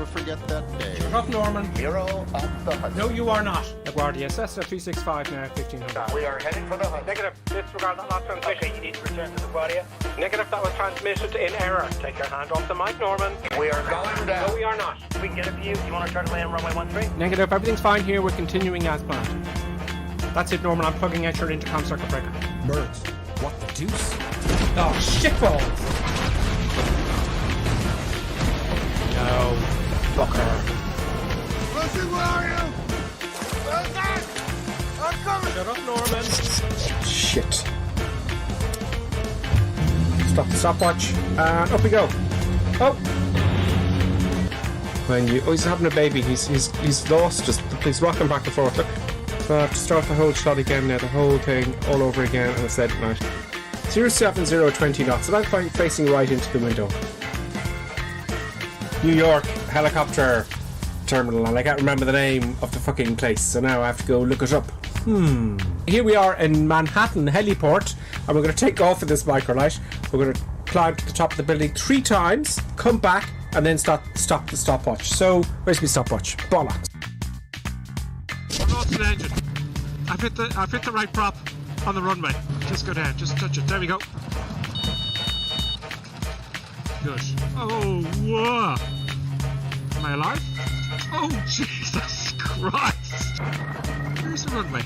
forget that day. Shut up, Norman. Hero of the hunt. No, you are not. LaGuardia, Cessna 365 now, 1500. We are heading for the hunt. Negative. Disregard that last transmission. Okay, you need to return to LaGuardia. Negative, that was transmitted in error. Take your hand off the mic, Norman. We are going down. No, we are not. We can get a view. You want to try to land runway 13? Negative, everything's fine here. We're continuing as planned. That's it, Norman. I'm plugging out your intercom circuit breaker. Birds. What the deuce? Oh, shitballs! No. Fucker. Lucy, where are you? I'm coming. Shut up, Norman. Shit. Stop the stopwatch. And up we go. Oh! When you... Oh, he's having a baby. He's lost. Just he's rocking back and forth. Look. So I have to start the whole shot again now. The whole thing all over again. And it's dead at night. 07020 knots. So I'm facing right into the window. New York helicopter terminal, and I can't remember the name of the fucking place, so now I have to go look it up. Here we are in Manhattan Heliport, and we're going to take off in this microlight. We're going to climb to the top of the building 3 times, come back, and then stop the stopwatch. So, where's my stopwatch? Bollocks. I've lost an engine. I've hit the right prop on the runway. Just go down, just touch it. There we go. Good. Oh, whoa. Am I alive? Oh, Jesus Christ. Where's the runway?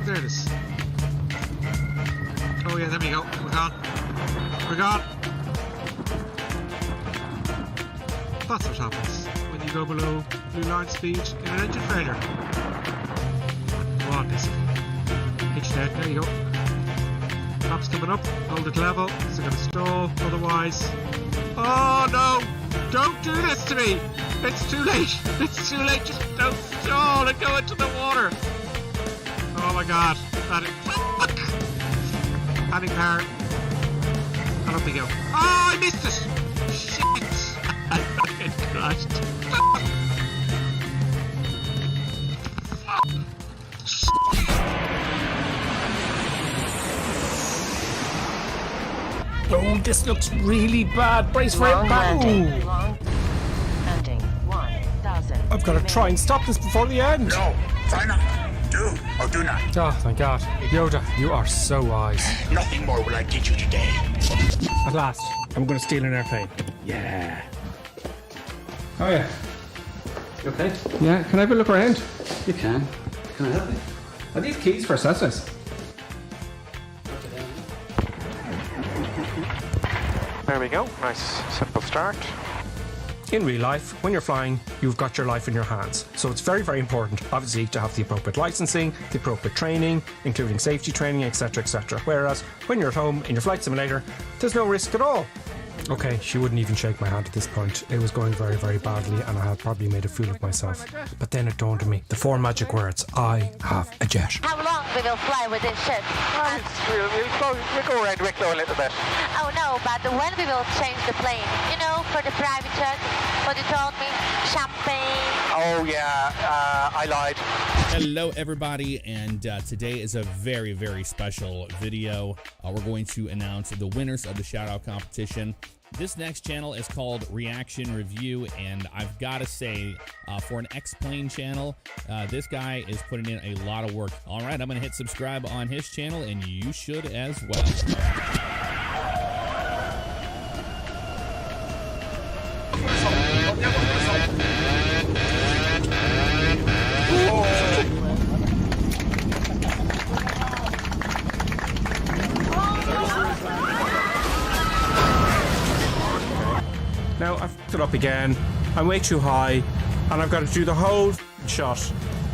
There it is. Oh, yeah, there we go. We're gone. We're gone. That's what happens when you go below blue line speed in an engine failure. Come on, this. Hitch down. There you go. Top's coming up, hold it level, it's going to stall, otherwise... Oh no! Don't do this to me! It's too late! It's too late, just don't stall and go into the water! Oh my god, fuck! Adding power. And up we go. Oh, I missed it! Shit! I fucking crashed. Oh, this looks really bad. Brace for impact. I've got to try and stop this before the end. No, try not. Do or do not. Oh, thank God. Yoda, you are so wise. Nothing more will I teach you today. At last, I'm going to steal an airplane. Yeah. Oh, yeah. You okay? Yeah, can I have a look around? You can. Can I help you? Are these keys for Cessnas? There we go, nice simple start. In real life, when you're flying, you've got your life in your hands. So it's very, very important, obviously, to have the appropriate licensing, the appropriate training, including safety training, etc., etc. Whereas when you're at home in your flight simulator, there's no risk at all. Okay, she wouldn't even shake my hand at this point. It was going very, very badly, and I had probably made a fool of myself. But then it dawned on me, the 4 magic words, I have a jet. How long we will fly with this ship? We'll go around Wicklow a little bit. Oh no, but when we will change the plane? You know, for the private jet, what you told me, champagne. Oh yeah, I lied. Hello everybody, and today is a very, very special video. We're going to announce the winners of the shout out competition. This next channel is called Reaction Review, and I've got to say, for an X-Plane channel, this guy is putting in a lot of work. All right, I'm going to hit subscribe on his channel, and you should as well. Now I've fucked it up again. I'm way too high, and I've got to do the whole shot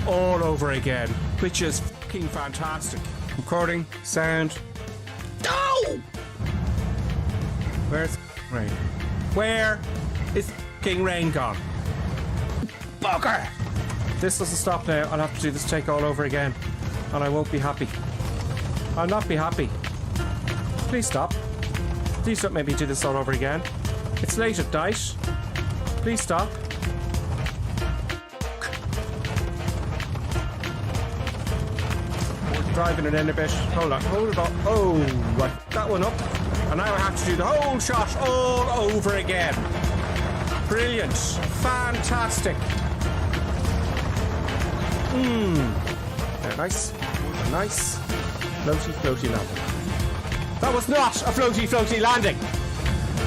all over again, which is fucking fantastic. Recording, sound. No! Where's rain? Where is fucking rain gone? Bugger! This doesn't stop now. I'll have to do this take all over again, and I won't be happy. I'll not be happy. Please stop. Please don't make me do this all over again. It's late at night. Please stop. We're driving it in a bit. Hold on, hold it up. Oh, right. That one up. And now I have to do the whole shot all over again. Brilliant. Fantastic. Very nice. Very nice. Floaty, floaty landing. That was not a floaty, floaty landing.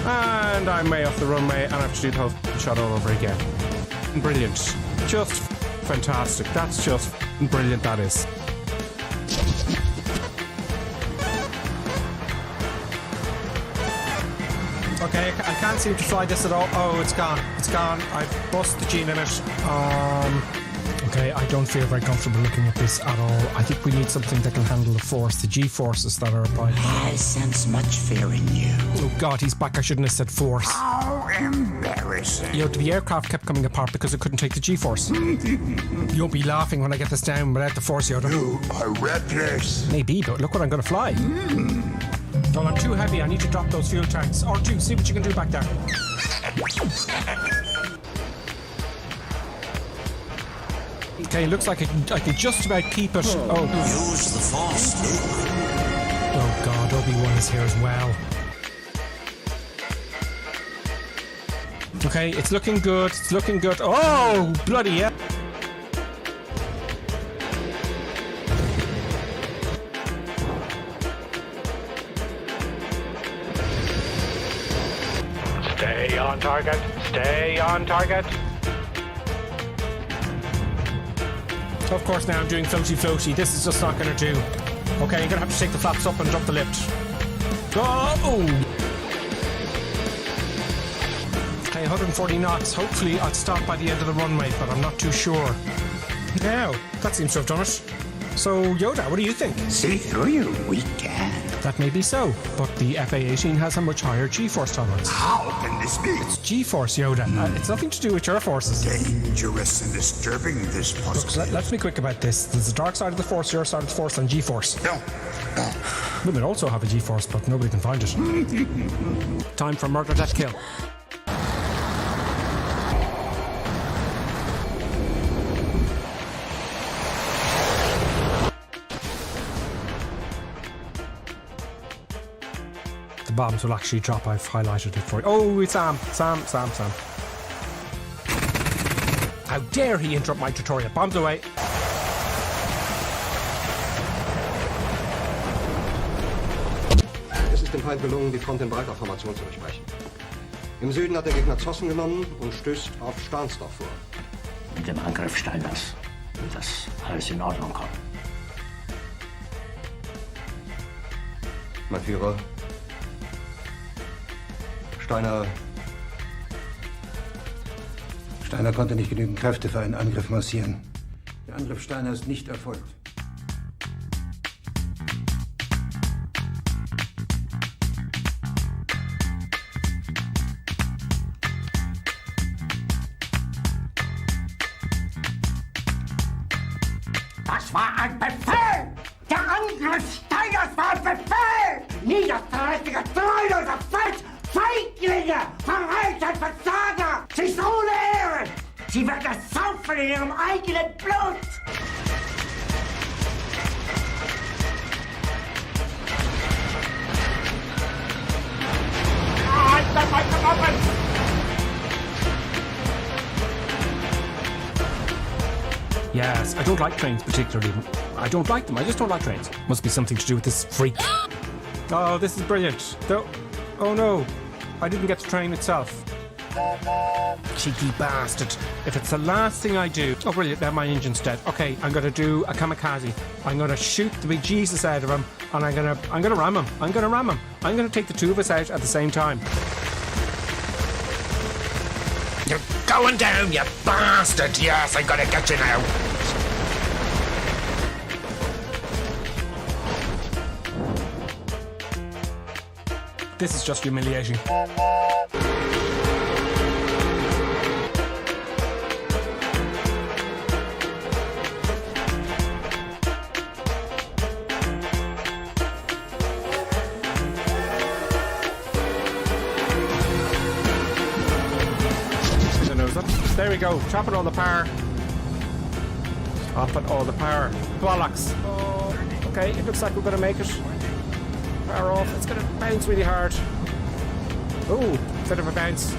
And I'm way off the runway and I have to do the whole shot all over again. Brilliant. Just fantastic. That's just brilliant, that is. Okay, I can't seem to fly this at all. Oh, it's gone. It's gone. I've bust the G limit. Okay, I don't feel very comfortable looking at this at all. I think we need something that can handle the force, the G forces that are applied. I sense much fear in you. Oh God, he's back. I shouldn't have said force. How embarrassing. You know, the aircraft kept coming apart because it couldn't take the G force. You'll be laughing when I get this down without the force, Yoda. You are reckless. Maybe, but look what I'm going to fly. Well, I'm too heavy. I need to drop those fuel tanks. R2, see what you can do back there. Okay, looks like I can just about keep it. Oh. Use the force. Oh God, Obi-Wan is here as well. Okay, it's looking good. It's looking good. Oh, bloody yeah. Stay on target. Stay on target. Of course, now I'm doing floaty floaty. This is just not going to do. Okay, you're going to have to take the flaps up and drop the lift. Go! Okay, 140 knots. Hopefully I'll stop by the end of the runway, but I'm not too sure. Now, that seems to have done it. So, Yoda, what do you think? See through you, we can. That may be so, but the FA-18 has a much higher G-force tolerance. How can this be? It's G-force, Yoda. It's nothing to do with your forces. Dangerous and disturbing, this possibility. Let's be quick about this. There's the dark side of the force, your side of the force, and G-force. No. Women also have a G-force, but nobody can find it. Time for murder, death, kill. The bombs will actually drop. I've highlighted it for you. Oh, it's Sam. How dare he interrupt my tutorial? Bombs away. Es ist dem Feind gelungen, die Front in breiter Formation zu durchbrechen. Im Süden hat der Gegner Zossen genommen und stößt auf Stahnsdorf vor. Mit dem Angriff Steiners wird das alles in Ordnung kommen. Mein Führer, Steiner konnte nicht genügend Kräfte für einen Angriff massieren. Der Angriff Steiner ist nicht erfolgt. Das war ein Befehl! Der Angriff Steiners war ein Befehl! Niederträchtiger, treuloser Fels! Feiglinge! Verräter, Versager! Sie ist ohne Ehre! Sie werden es saufen in ihrem eigenen Blut! Yes, I don't like trains particularly. I don't like them. I just don't like trains. Must be something to do with this freak. Oh, this is brilliant. Oh no, I didn't get the train itself. Cheeky bastard. If it's the last thing I do... Oh, brilliant, now my engine's dead. Okay, I'm going to do a kamikaze. I'm going to shoot the big Jesus out of him, and I'm going to ram him. I'm going to take the two of us out at the same time. You're going down, you bastard! Yes, I'm gonna get you now! This is just humiliating. There we go, chopping all the power. Chopping all the power. Bollocks. Oh, okay, it looks like we're going to make it. Power off, it's going to bounce really hard. Oh, bit of a bounce.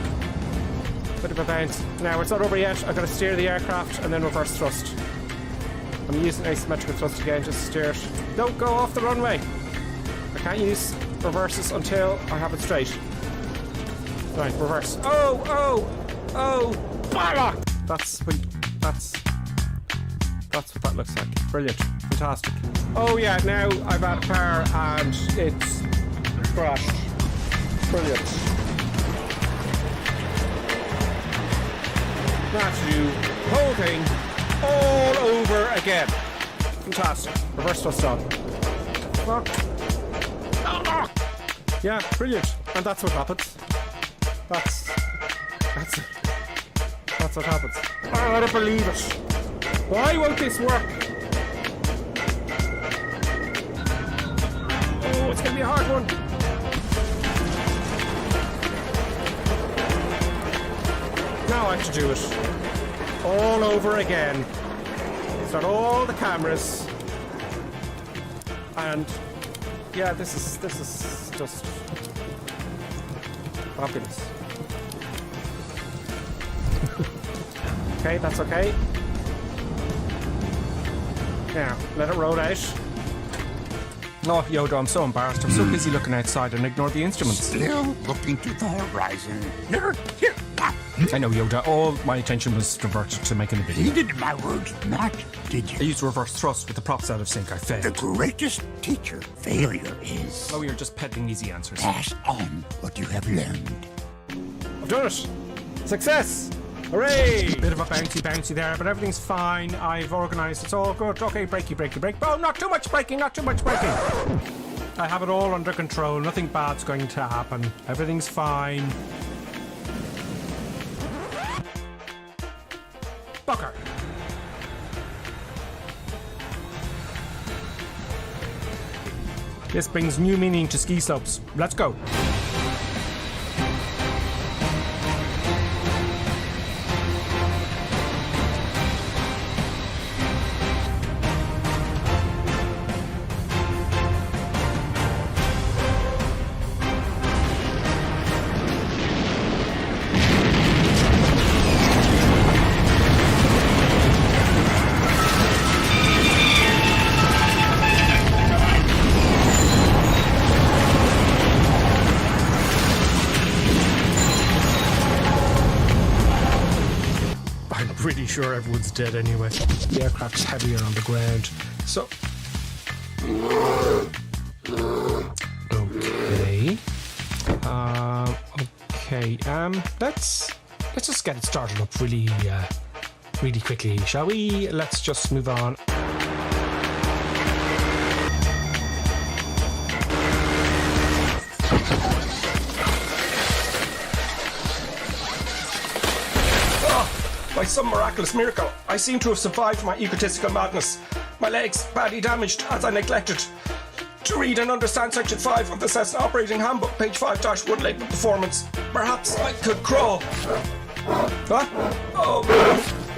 Bit of a bounce. Now, it's not over yet. I've got to steer the aircraft and then reverse thrust. I'm using asymmetrical thrust again, just to steer it. Don't go off the runway. I can't use reverses until I have it straight. Right, reverse. Oh! Bollock! That's what that looks like. Brilliant. Fantastic. Oh yeah, now I've had power and it's crashed. Brilliant. That's you. Whole thing all over again. Fantastic. Reverse thrust on. Yeah, brilliant. And that's what happens. That's what happens. Oh, I don't believe it. Why won't this work? Oh, it's gonna be a hard one. Now I have to do it all over again. Start all the cameras. And yeah, this is just fabulous. Okay, that's okay. Now, let it roll out. Oh, Yoda, I'm so embarrassed. I'm so busy looking outside and ignore the instruments. Still looking to the horizon. Here, I know, Yoda. All my attention was diverted to making the video. heeded my words not, did I you? used reverse thrust with the props out of sync. I failed. The greatest teacher failure is Oh, you're just peddling easy answers. pass on what you have learned. I've done it! Success! Hooray! Bit of a bouncy there, but everything's fine. I've organised. It's all good. Okay, breaky. Oh, not too much braking. I have it all under control. Nothing bad's going to happen. Everything's fine. Bucker. This brings new meaning to ski slopes. Let's go. Pretty sure everyone's dead anyway. The aircraft's heavier on the ground, so okay. Let's just get it started up really quickly, shall we? Let's just move on. By some miraculous miracle, I seem to have survived my egotistical madness. My legs badly damaged as I neglected to read and understand Section 5 of the Cessna Operating Handbook, page 5-1 labeled performance. Perhaps I could crawl. What? Oh,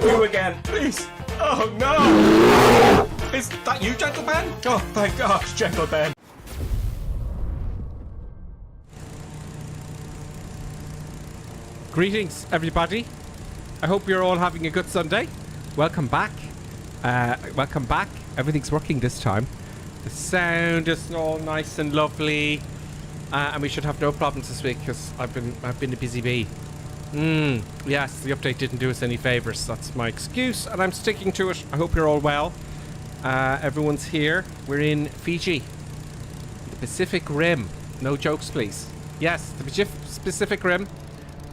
you again, please. Oh no! Is that you, Gentle Ben? Oh, thank God, Gentle Ben. Greetings, everybody. I hope you're all having a good Sunday. Welcome back. Everything's working this time. The sound is all nice and lovely, and we should have no problems this week because I've been a busy bee. Yes, the update didn't do us any favors. That's my excuse, and I'm sticking to it. I hope you're all well. Everyone's here. We're in Fiji, the Pacific Rim. No jokes, please. Yes, the Pacific Rim.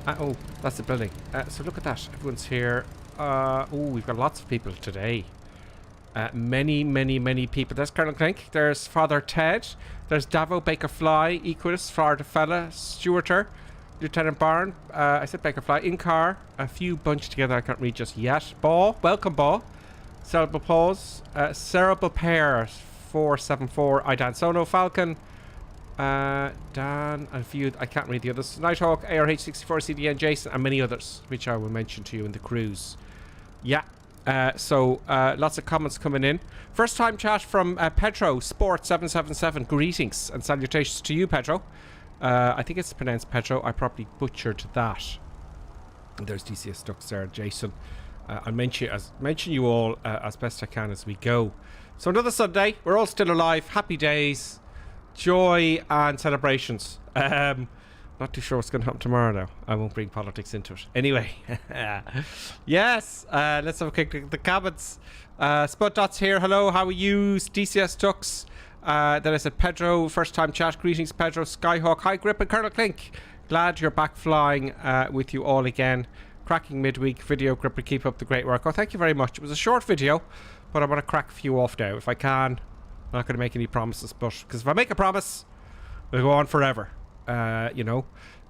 Oh, that's the building. So look at that. Everyone's here. We've got lots of people today. Many people. There's Colonel Clink. There's Father Ted. There's Davo, Baker Fly, Equus, Florida Fella, Stewarter, Lieutenant Barn. I said Baker Fly. In car. A few bunched together. I can't read just yet. Ball. Welcome, Ball. Cerebral Pause. Cerebral Pair 474. Idan Sono Falcon. Dan, a few, I can't read the others. Nighthawk, ARH64, CDN, Jason, and many others, which I will mention to you in the cruise. Yeah, so lots of comments coming in. First time chat from Pedro Sport 777. Greetings and salutations to you, Pedro. I think it's pronounced Pedro. I probably butchered that. And there's DCS Stux there, Jason. I'll mention you all as best I can as we go. So another Sunday, we're all still alive, happy days, joy and celebrations. Not too sure what's going to happen tomorrow now. I won't bring politics into it. Anyway, yes, let's have a quick look at the comments. Spud Dots here, hello, how are you? DCS Stux. Then I said Pedro, first time chat, greetings Pedro, Skyhawk, hi Grip and Colonel Clink. Glad you're back flying with you all again. Cracking midweek video, Gripper, keep up the great work. Oh, thank you very much. It was a short video, but I want to crack a few off now if I can. I'm not going to make any promises, but because if I make a promise, it'll go on forever. You know.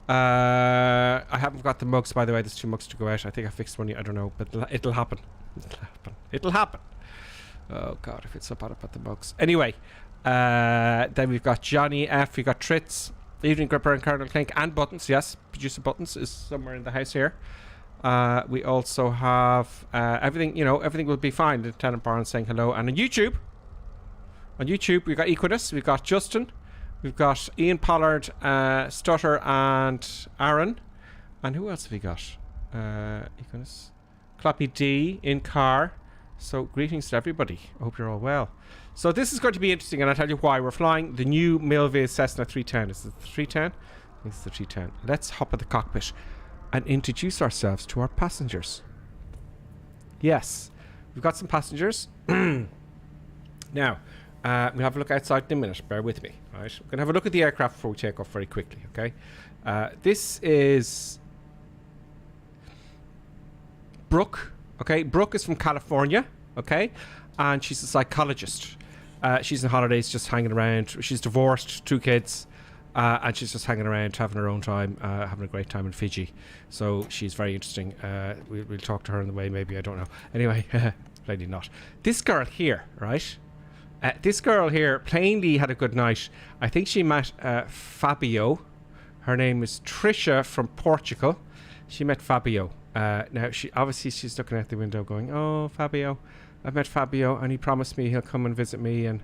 I haven't got the mugs, by the way. There's 2 mugs to go out. I think I fixed one. I don't know, but it'll happen. It'll happen. Oh God, if it's so bad about the mugs. Anyway, then we've got Johnny F. We've got Tritz, Evening Gripper and Colonel Clink, and Buttons. Yes, Producer Buttons is somewhere in the house here. We also have everything. You know, everything will be fine. Lieutenant Barnes saying hello. And on YouTube, we've got Equinus. We've got Justin. We've got Ian Pollard, Stutter, and Aaron. And who else have we got? Equinus, Clappy D in car. So greetings to everybody. I hope you're all well. So this is going to be interesting, and I'll tell you why. We're flying the new Milviz Cessna 310. Is it the 310? I think it's the 310. Let's hop in the cockpit and introduce ourselves to our passengers. Yes, we've got some passengers. Now, we'll have a look outside in a minute. Bear with me. Right, we're going to have a look at the aircraft before we take off very quickly. Okay, this is Brooke. Okay, Brooke is from California. Okay, and she's a psychologist. She's on holidays, just hanging around. She's divorced, 2 kids. And she's just hanging around, having her own time, having a great time in Fiji. So she's very interesting. We'll talk to her on the way, maybe. I don't know. Anyway, maybe not. This girl here, right? This girl here plainly had a good night. I think she met Fabio. Her name is Trisha from Portugal. She met Fabio. Now, she's looking out the window going, oh, Fabio. I've met Fabio, and he promised me he'll come and visit me, and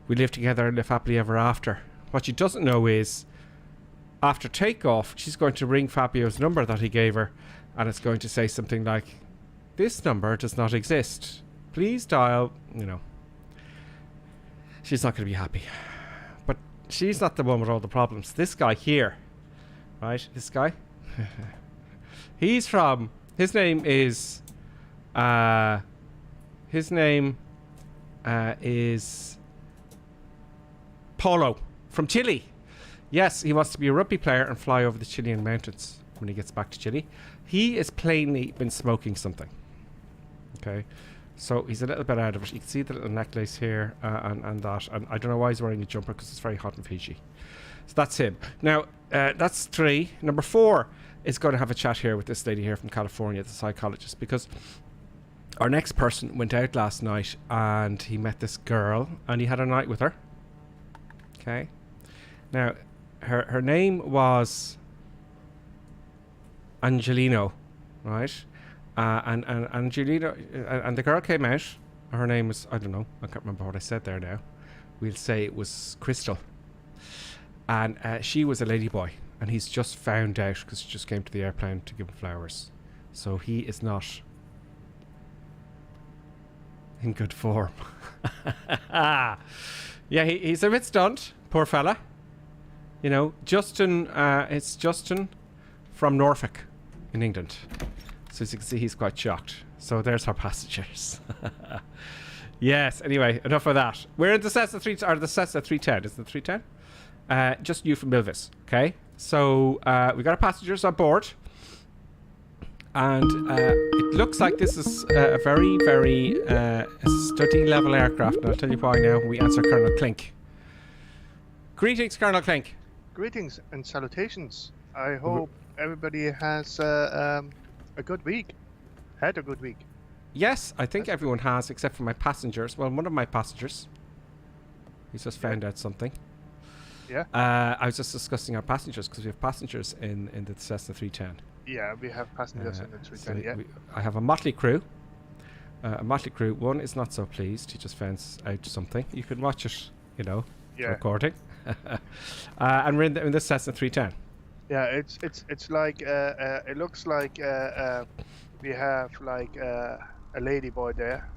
we live together and live happily ever after. What she doesn't know is, after takeoff, she's going to ring Fabio's number that he gave her, and it's going to say something like, this number does not exist. Please dial, you know. She's not going to be happy. But she's not the one with all the problems. This guy here, right? This guy. His name is Paulo from Chile. Yes, he wants to be a rugby player and fly over the Chilean mountains when he gets back to Chile. He has plainly been smoking something. Okay, so he's a little bit out of it. You can see the little necklace here and that. And I don't know why he's wearing a jumper, because it's very hot in Fiji. So that's him. Now, that's 3. Number 4 is going to have a chat here with this lady here from California, the psychologist, because our next person went out last night and he met this girl and he had a night with her. Okay. Now, her name was Angelino, right? And Angelino, and the girl came out. Her name was, I don't know, I can't remember what I said there now. We'll say it was Crystal. And she was a ladyboy. And he's just found out because she just came to the airplane to give him flowers. So he is not in good form. Yeah, he's a bit stunned, poor fella. You know, Justin, it's Justin from Norfolk in England. So as you can see, he's quite shocked. So there's our passengers. Yes, anyway, enough of that. We're in the Cessna 310. Is it the 310? Just new from Milviz, okay? So we got our passengers on board. And it looks like this is a very, very study level aircraft. And I'll tell you why now when we answer Colonel Clink. Greetings, Colonel Clink. Greetings and salutations. I hope everybody has a good week. Had a good week. Yes, I think everyone has, except for my passengers. Well, one of my passengers. He's just found out something. Yeah. I was just discussing our passengers because we have passengers in the Cessna 310. Yeah, we have passengers in the 310. So yeah. I have a motley crew. One is not so pleased. He just found out something. You can watch it, you know, recording. And we're in the Cessna 310. Yeah, it's like it looks like we have like a lady boy there.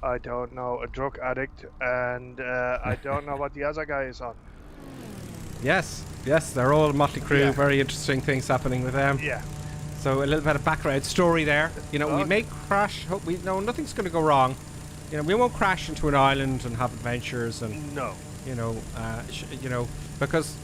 I don't know, a drug addict, and I don't know what the other guy is on. Yes, they're all motley crew. Yeah. Very interesting things happening with them. Yeah. So a little bit of background story there. You know, we may crash. We know nothing's going to go wrong. You know, we won't crash into an island and have adventures and. No. You know, because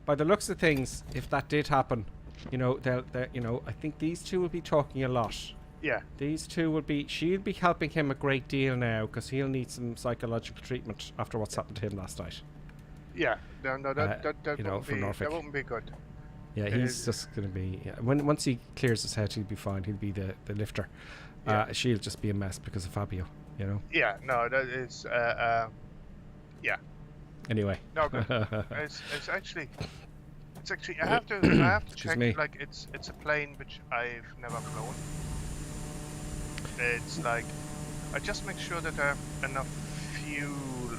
by the looks of things, if that did happen, I think these two will be talking a lot. Yeah. These two will be. She'll be helping him a great deal now because he'll need some psychological treatment after what's happened to him last night. Yeah. No, that wouldn't be good. Yeah, he's just going to be. Yeah, once he clears his head, he'll be fine. He'll be the lifter. Yeah. She'll just be a mess because of Fabio. You know. Yeah. No, that is. Yeah. Anyway. No, good. it's actually. I have to check. Me. Like it's a plane which I've never flown. It's like I just make sure that I have enough fuel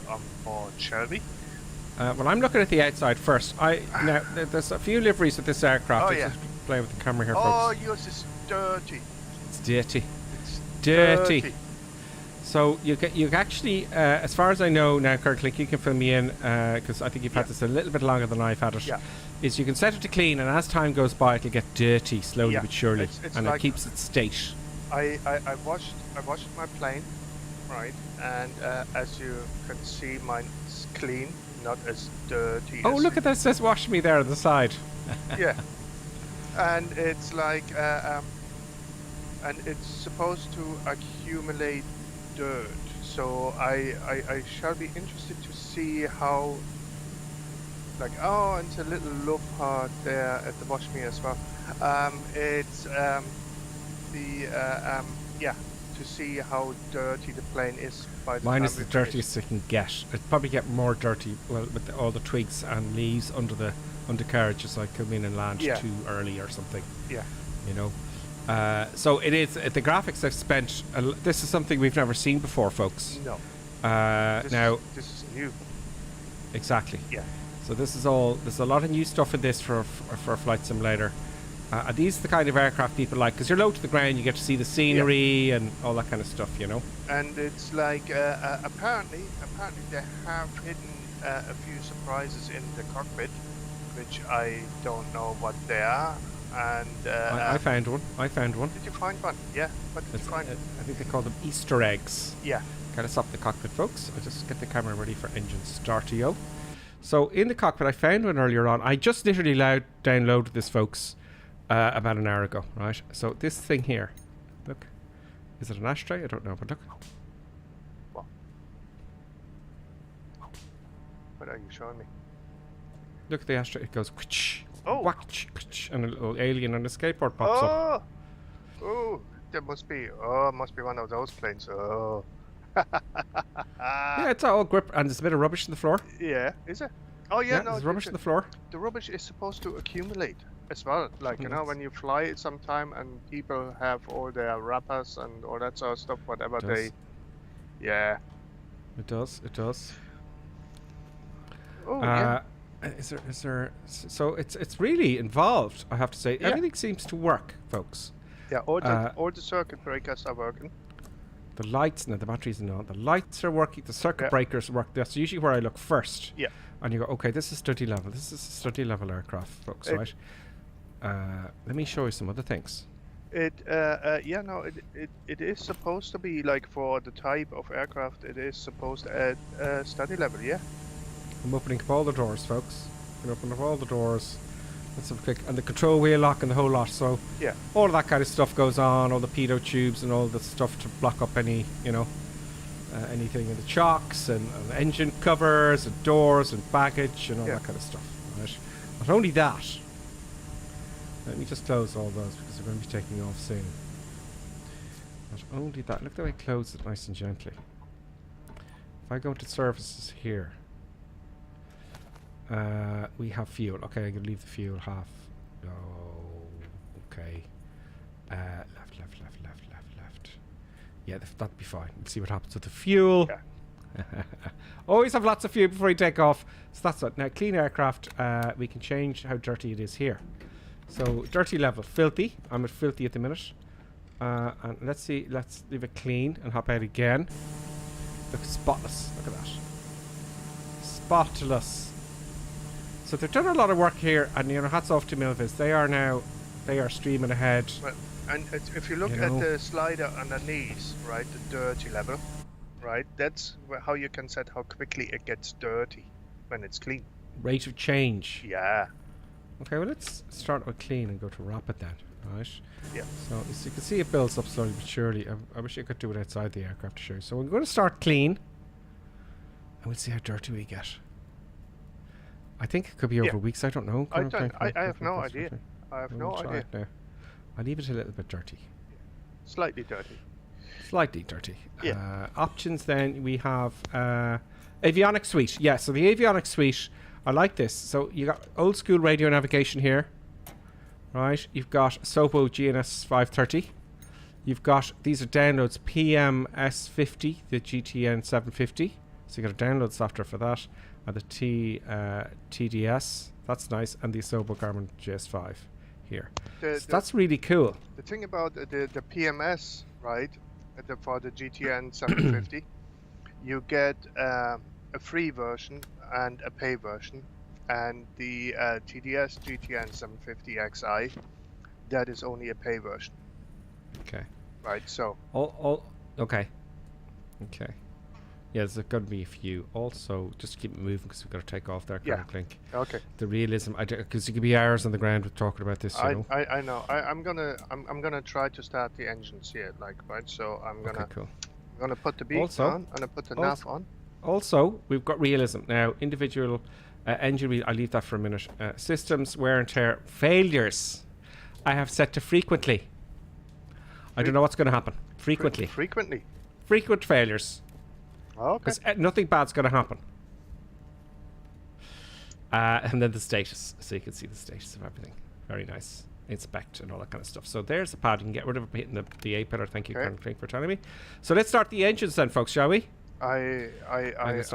on board, shall we? Well, I'm looking at the outside first. Now there's a few liveries with this aircraft. Oh, Let's yeah. just play with the camera here, Oh, folks. yours is dirty. It's dirty. It's Dirty. So you actually, as far as I know now, Kirklick, you can fill me in because I think you've had this a little bit longer than I've had it. Yeah. Is you can set it to clean, and as time goes by, it'll get dirty slowly but surely, It's and like it keeps its state. I washed my plane, right? And as you can see, mine's clean, not as dirty. Oh, as look at that! It says "wash me" there on the side. Yeah. And it's like, and it's supposed to accumulate dirt. So I shall be interested to see how. Like, oh, and it's a little Luftfahrt there at the wash me as well. It's to see how dirty the plane is by the Mine time is the dirtiest it can get. It'd probably get more dirty, well, with all the twigs and leaves under the undercarriage as I come in and land too early or something. Yeah. You know. So it is the graphics I've spent. This is something we've never seen before, folks. No. This is new. Exactly. Yeah. So this is all. There's a lot of new stuff in this for a flight simulator. These are the kind of aircraft people like because you're low to the ground. You get to see the scenery and all that kind of stuff. You know. And it's like apparently they have hidden a few surprises in the cockpit, which I don't know what they are. And I found one. Did you find one? Yeah. What did you find? I think they call them Easter eggs. Yeah. Kind of stop the cockpit, folks. I'll just get the camera ready for engine startio. So in the cockpit, I found one earlier on. I just literally downloaded this, folks, about an hour ago, right? So this thing here, look, is it an ashtray? I don't know, but look. What are you showing me? Look at the ashtray. It goes, whack, and a little alien on a skateboard pops up. Oh, there must be one of those planes. Oh. Yeah, it's all grip, and there's a bit of rubbish on the floor. Yeah, is it? Oh yeah, no. There's rubbish on the floor. The rubbish is supposed to accumulate as well. Like you know, when you fly sometime and people have all their wrappers and all that sort of stuff, whatever they. Yeah. It does. Oh yeah. Is there? So it's really involved. I have to say, everything seems to work, folks. Yeah, all the circuit breakers are working. The lights, now the batteries are on. The lights are working. The circuit breakers work. That's usually where I look first. Yeah. And you go, okay, this is study level. This is a study level aircraft, folks, right? Let me show you some other things. It is supposed to be like for the type of aircraft. It is supposed at study level. Yeah. I'm opening up all the doors, folks. I'm opening up all the doors. Let's have a click. And the control wheel lock and the whole lot. So yeah, all of that kind of stuff goes on. All the pitot tubes and all the stuff to block up any, anything in the chocks and engine covers and doors and baggage and all that kind of stuff. Right? Not only that. Let me just close all those because we're going to be taking off soon. Not only that. Look the way I close it nice and gently. If I go to services here. We have fuel. Okay, I can leave the fuel half. Oh, okay. Left. Yeah, that'd be fine. We'll see what happens with the fuel. Yeah. Always have lots of fuel before you take off. So that's what. Now, clean aircraft, we can change how dirty it is here. So, dirty level, filthy. I'm at filthy at the minute. And let's see, let's leave it clean and hop out again. Look, spotless. Look at that. Spotless. So they've done a lot of work here, and you know, hats off to Milvis. They are streaming ahead. Well, and if you look at the slider underneath, right, the dirty level, right, that's how you can set how quickly it gets dirty when it's clean. Rate of change. Yeah. Okay, well let's start with clean and go to rapid then, right? Yeah. So as you can see, it builds up slowly but surely. I wish I could do it outside the aircraft to show you. So we're going to start clean, and we'll see how dirty we get. I think it could be over weeks. I don't know. I have no idea. I have no idea. Now. I'll leave it a little bit dirty. Slightly dirty. Slightly dirty. Yeah. Options then, we have avionics suite. Yeah, so the avionics suite, I like this. So you got old school radio navigation here. Right, you've got SOPO GNS 530. You've got, these are downloads, PMS50, the GTN 750. So you got a download software for that. And the TDS, that's nice. And the SOPO Garmin GS5 here. So that's really cool. The thing about the PMS, right, for the GTN 750, you get a free version and a pay version. And the TDS GTN 750 XI, that is only a pay version. Okay. Right, so. Okay. Okay. Yeah, there's going to be a few. Also, just keep it moving because we've got to take off there. Yeah. Link. Okay. The realism, because you could be hours on the ground with talking about this. You know? I know. I'm gonna try to start the engines here, like, right. So I'm gonna put the beacon on and I put the nav on. Also, we've got realism now. Individual. Engine, I'll leave that for a minute. Systems, wear and tear, failures. I have set to frequently. I don't know what's going to happen. Frequently. Frequent failures. Okay. Because nothing bad's going to happen. And then the status. So you can see the status of everything. Very nice. Inspect and all that kind of stuff. So there's the pad. You can get rid of it by hitting the A pillar. Thank you, Colonel Klink, for telling me. So let's start the engines then, folks, shall we? I managed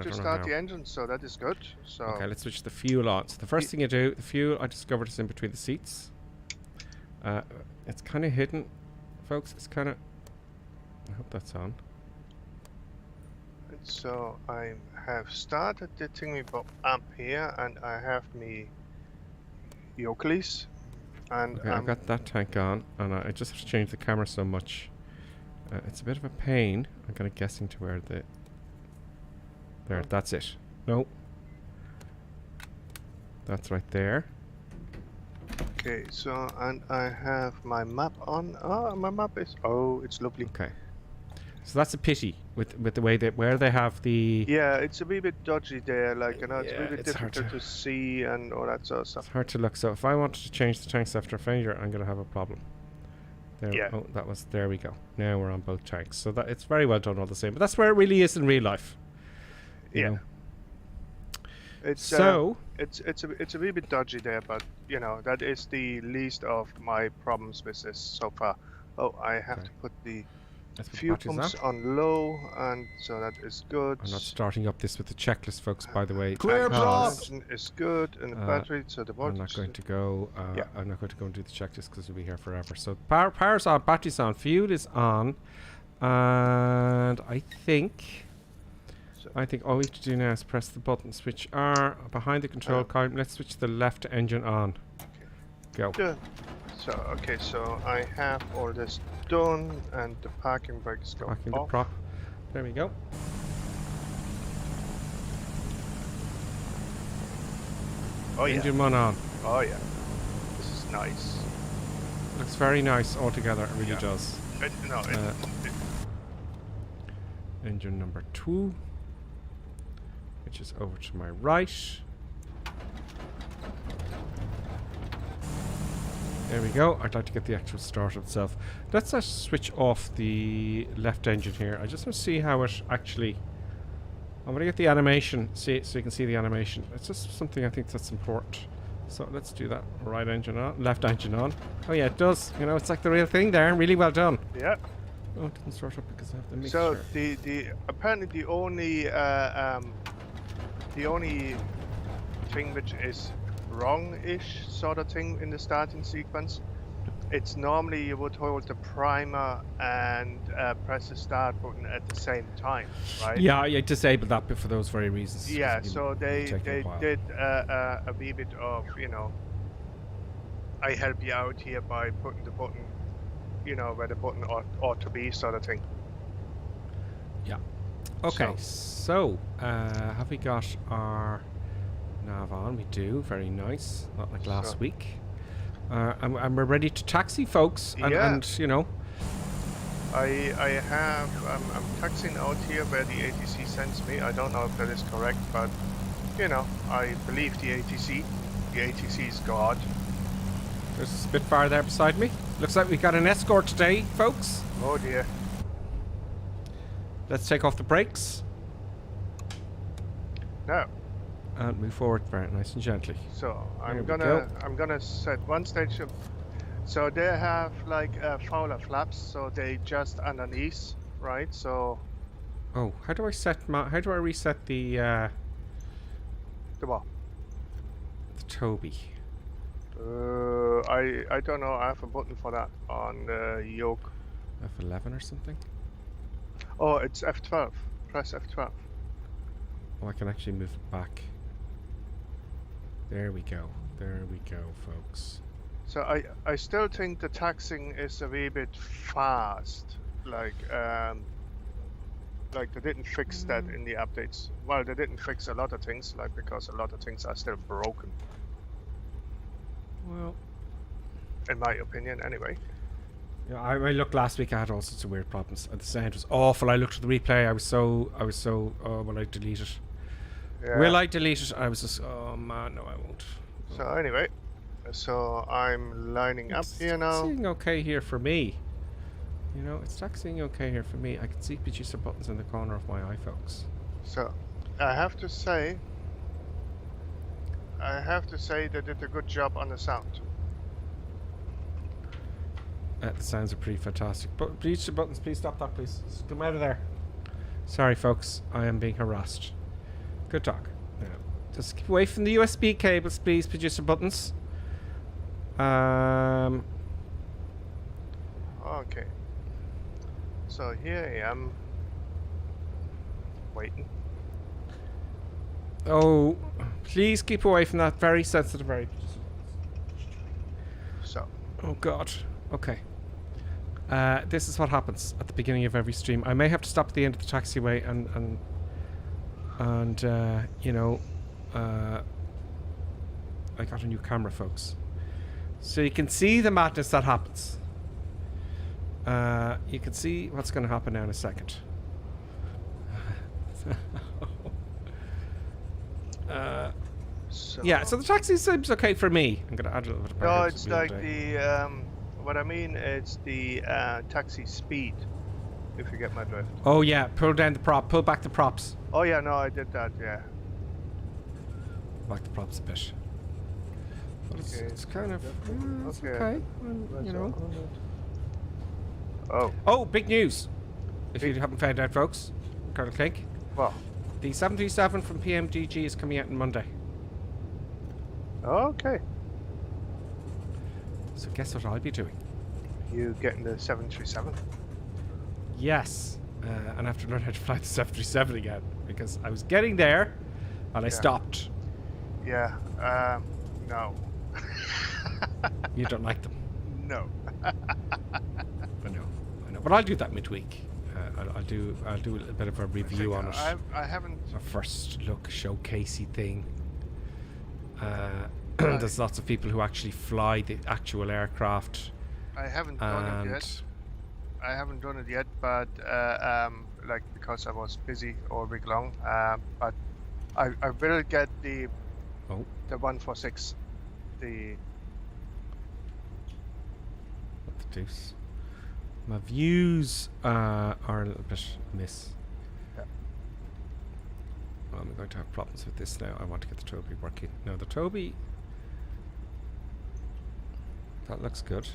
to start the engine, so that is good. So okay, let's switch the fuel on. So the first thing you do, the fuel, I discovered is in between the seats. It's kind of hidden, folks. It's kind of. I hope that's on. So I have started the thingy up here, and I have me Yokelis, and okay, I've got that tank on, and I just have to change the camera so much. It's a bit of a pain. I'm kind of guessing to where the... There, that's it. No. That's right there. Okay, so, and I have my map on. Oh, my map is... Oh, it's lovely. Okay. So that's a pity with the way that where they have the... Yeah, it's a wee bit dodgy there. Like, you know, it's a wee bit difficult to see and all that sort of stuff. It's hard to look. So if I wanted to change the tanks after failure, I'm going to have a problem. There, yeah. Oh, that was. There we go. Now we're on both tanks. So that it's very well done, all the same. But that's where it really is in real life. You know. It's so it's a wee bit dodgy there, but you know that is the least of my problems with this so far. Oh, I have to put the fuel pumps on low, and so that is good. I'm not starting up this with the checklist, folks. By the way, clear blast is good, and the battery. So the voltage. I'm not going to go. I'm not going to go and do the checklist because we'll be here forever. So power's on, battery's on, fuel is on, and I think all we have to do now is press the button, switch R behind the control column. Let's switch the left engine on. Go. Good. So okay, so I have all this done, and the parking brakes go Parking off. the prop. There we go. Oh yeah. Engine one on. Oh yeah. This is nice. Looks very nice altogether. It really does. Engine number 2, which is over to my right. There we go. I'd like to get the actual start itself. Let's switch off the left engine here. I just want to see how it actually... I'm going to get the animation, so you can see the animation. It's just something I think that's important. So let's do that. Right engine on, left engine on. Oh yeah, it does. You know, it's like the real thing there. Really well done. Yeah. Oh, it didn't start up because I have the mixture. So the apparently the only thing which is wrong-ish sort of thing in the starting sequence, it's normally you would hold the primer and press the start button at the same time, right? Yeah, I disabled that bit for those very reasons. Yeah, so they did a wee bit of, you know, I help you out here by putting the button, you know, where the button ought to be, sort of thing. Yeah. Okay, so have we got our nav on? We do. Very nice. Not like last week. And we're ready to taxi, folks. And you know, I'm taxiing out here where the ATC sends me. I don't know if that is correct, but you know, I believe the ATC. The ATC is God. There's a Spitfire there beside me. Looks like we got an escort today, folks. Oh dear. Let's take off the brakes. No. And move forward very nice and gently. So I'm gonna set one stage up. So they have like Fowler flaps, so they just underneath, right? So. Oh, how do I reset the what? The Toby. I don't know. I have a button for that on the yoke. F11 or something. Oh, it's F12. Press F12. Oh, I can actually move it back. There we go. There we go, folks. So I still think the taxing is a wee bit fast. Like they didn't fix that in the updates. Well, they didn't fix a lot of things, like because a lot of things are still broken. Well, in my opinion, anyway. Yeah, I looked last week. I had all sorts of weird problems. The sound was awful. I looked at the replay. I was so. Oh, will I delete it? Yeah. Will I delete it? I was just. Oh man, no, I won't. So anyway, so I'm lining up here now. It's taxiing okay here for me. You know, it's taxiing okay here for me. I can see producer buttons in the corner of my eye, folks. So I have to say they did a good job on the sound. The sounds are pretty fantastic. But producer buttons, please stop that, please. Just come out of there. Sorry, folks. I am being harassed. Good talk. Yeah. Just keep away from the USB cables, please, producer buttons. Okay. So here I am. Waiting. Oh, please keep away from that very sensitive area. So. Oh, God. Okay. This is what happens at the beginning of every stream. I may have to stop at the end of the taxiway and you know, I got a new camera, folks, so you can see the madness that happens. You can see what's going to happen now in a second. Yeah, so the taxi seems okay for me. I'm going to add a little bit of no, it's like the what I mean, it's the taxi speed, if you get my drift. Oh yeah, pull down the prop, pull back the props. Oh yeah, no, I did that, yeah. Back the props a bit. But it's kind of, it's Okay. okay, you know. Oh, big news! If you haven't found out, folks, Colonel Clink. What? The 737 from PMDG is coming out on Monday. Okay. So guess what I'll be doing? You getting the 737? Yes, and I have to learn how to fly the 737 again because I was getting there, and I stopped. Yeah. No. You don't like them? No. I know, but I'll do that midweek. I'll do a little bit of a review on it. I haven't. A first look showcasey thing. There's lots of people who actually fly the actual aircraft. I haven't done it yet. I haven't done it yet, but like because I was busy all week long. But I will get the 146. The what the deuce? My views are a little bit miss. Yeah. Well, I'm going to have problems with this now. I want to get the Toby working. No, the Toby. That looks good.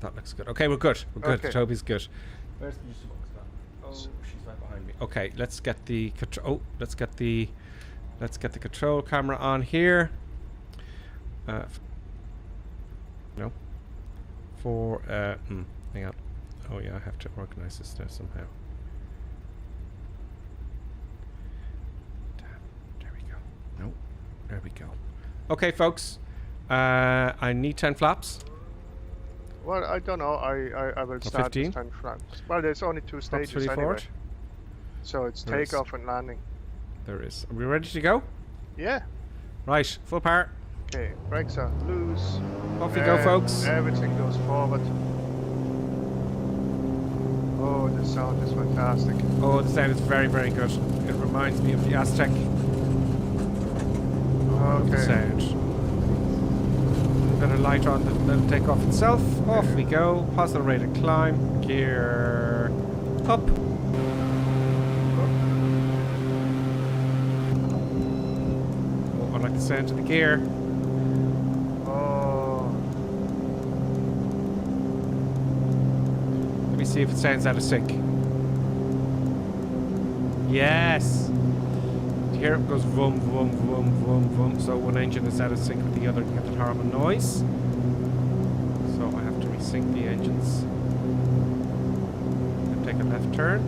That looks good. Okay, we're good. We're good. Okay. Toby's good. Where's the music box gone? Oh, she's right behind me. Okay, let's get the control. Let's get the control camera on here. No. For hang on. Oh yeah, I have to organize this now somehow. Damn. There we go. No. There we go. Okay, folks. I need 10 flaps. Well, I don't know. I will start 15? this time flaps. Well, there's only 2 stages Flaps anyway. forward. So it's There is. takeoff and landing. There is. Are we ready to go? Yeah. Right. Full power. Okay, brakes are loose. Off we go, folks. Everything goes forward. Oh, the sound is fantastic. Oh, the sound is very, very good. It reminds me of the Aztec. Okay. The sound. A bit of light on the takeoff itself. Off we go. Positive rate of climb. Gear up. Oh, I like the sound of the gear. Oh. Let me see if it sounds out of sync. Yes. Here it goes vroom, vroom, vroom, vroom, vroom. So one engine is out of sync with the other, you get that horrible noise. So I have to resync the engines. And take a left turn.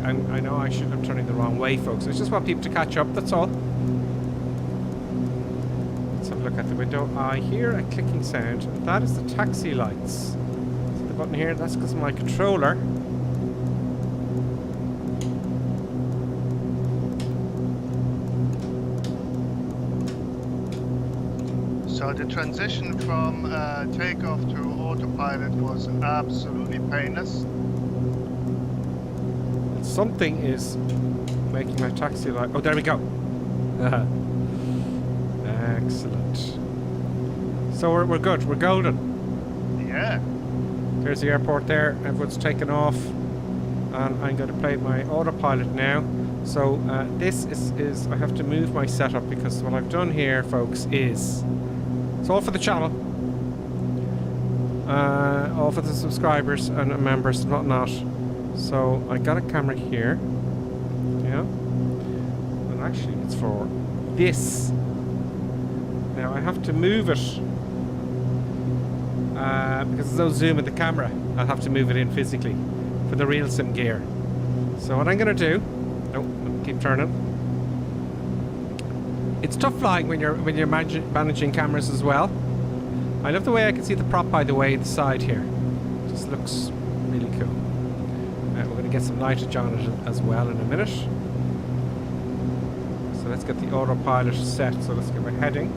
I know I should have turning the wrong way, folks. I just want people to catch up, that's all. Let's have a look at the window. I hear a clicking sound. That is the taxi lights. The button here, that's because of my controller. So the transition from takeoff to autopilot was absolutely painless. Something is making my taxi light. Oh, there we go. Excellent. So we're good. We're golden. Yeah. There's the airport there. Everyone's taken off. And I'm going to play my autopilot now. So this is I have to move my setup because what I've done here, folks, is it's all for the channel. All for the subscribers and members and whatnot. So I got a camera here. Yeah. And actually it's for this. Now I have to move it. Because there's no zoom in the camera. I'll have to move it in physically for the real sim gear. So what I'm going to do... Oh, keep turning. It's tough flying when you're managing cameras as well. I love the way I can see the prop, by the way, the side here. It just looks really cool. We're going to get some lightage on it as well in a minute. So let's get the autopilot set. So let's get my heading.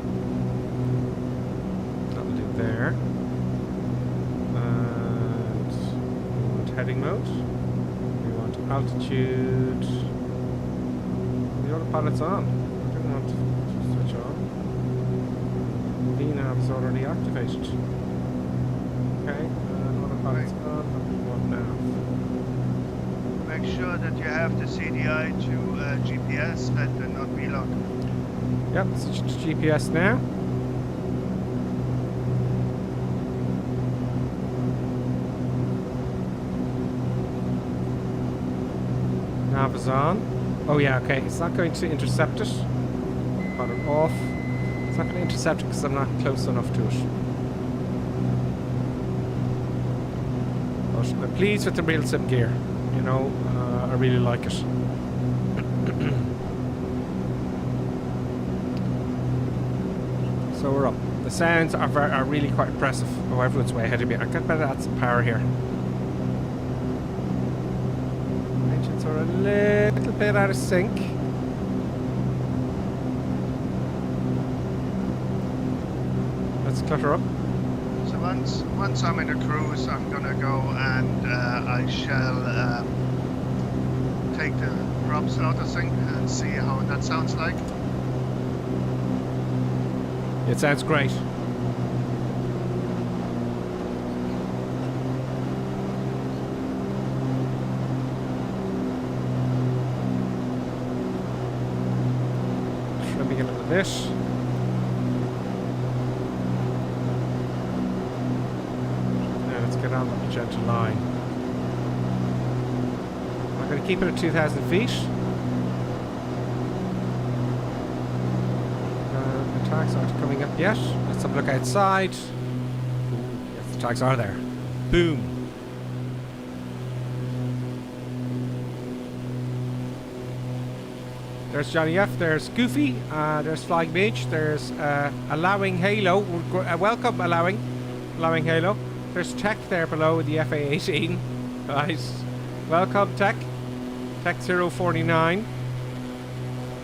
That'll do there. And we want heading mode. We want altitude. The autopilot's on. I don't want to switch on. VNAV is already activated. Okay, autopilot's on. What now? Make sure that you have the CDI to GPS and not VLOG. Yep, switch to GPS now. Nav is on. Oh yeah, okay, it's not going to intercept it. Got it off. It's not going to intercept it because I'm not close enough to it. But I'm pleased with the real sim gear. You know, I really like it. So we're up. The sounds are really quite impressive. Oh, everyone's way ahead of me. I could better add some power here. Engines are a little bit out of sync. Let's clutter up. So once I'm in a cruise, I'm gonna go and I shall take the props out of sync and see how that sounds like. It sounds great. Trimming a little bit. it. Now let's get on the magenta line. I'm going to keep it at 2,000 feet. The tags aren't coming up yet. Let's have a look outside. Yes, the tags are there. Boom. There's Johnny F, there's Goofy, there's Flying Beach, there's Allowing Halo, welcome Allowing Halo. There's Tech there below with the FA-18, right, welcome Tech 049.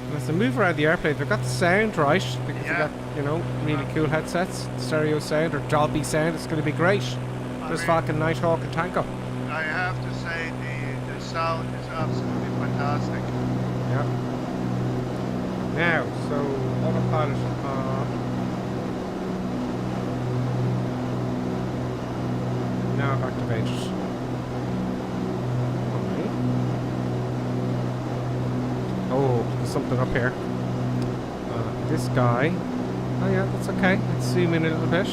And as I move around the airplane, they've got the sound right, because they've got, you know, really cool headsets, stereo sound or Dolby sound, it's going to be great. There's Falcon, Nighthawk and Tango. I have to say the sound is absolutely fantastic. Yeah. Now, so autopilot on. Now activated. Okay. Oh, there's something up here. This guy. Oh yeah, that's okay. Let's zoom in a little bit.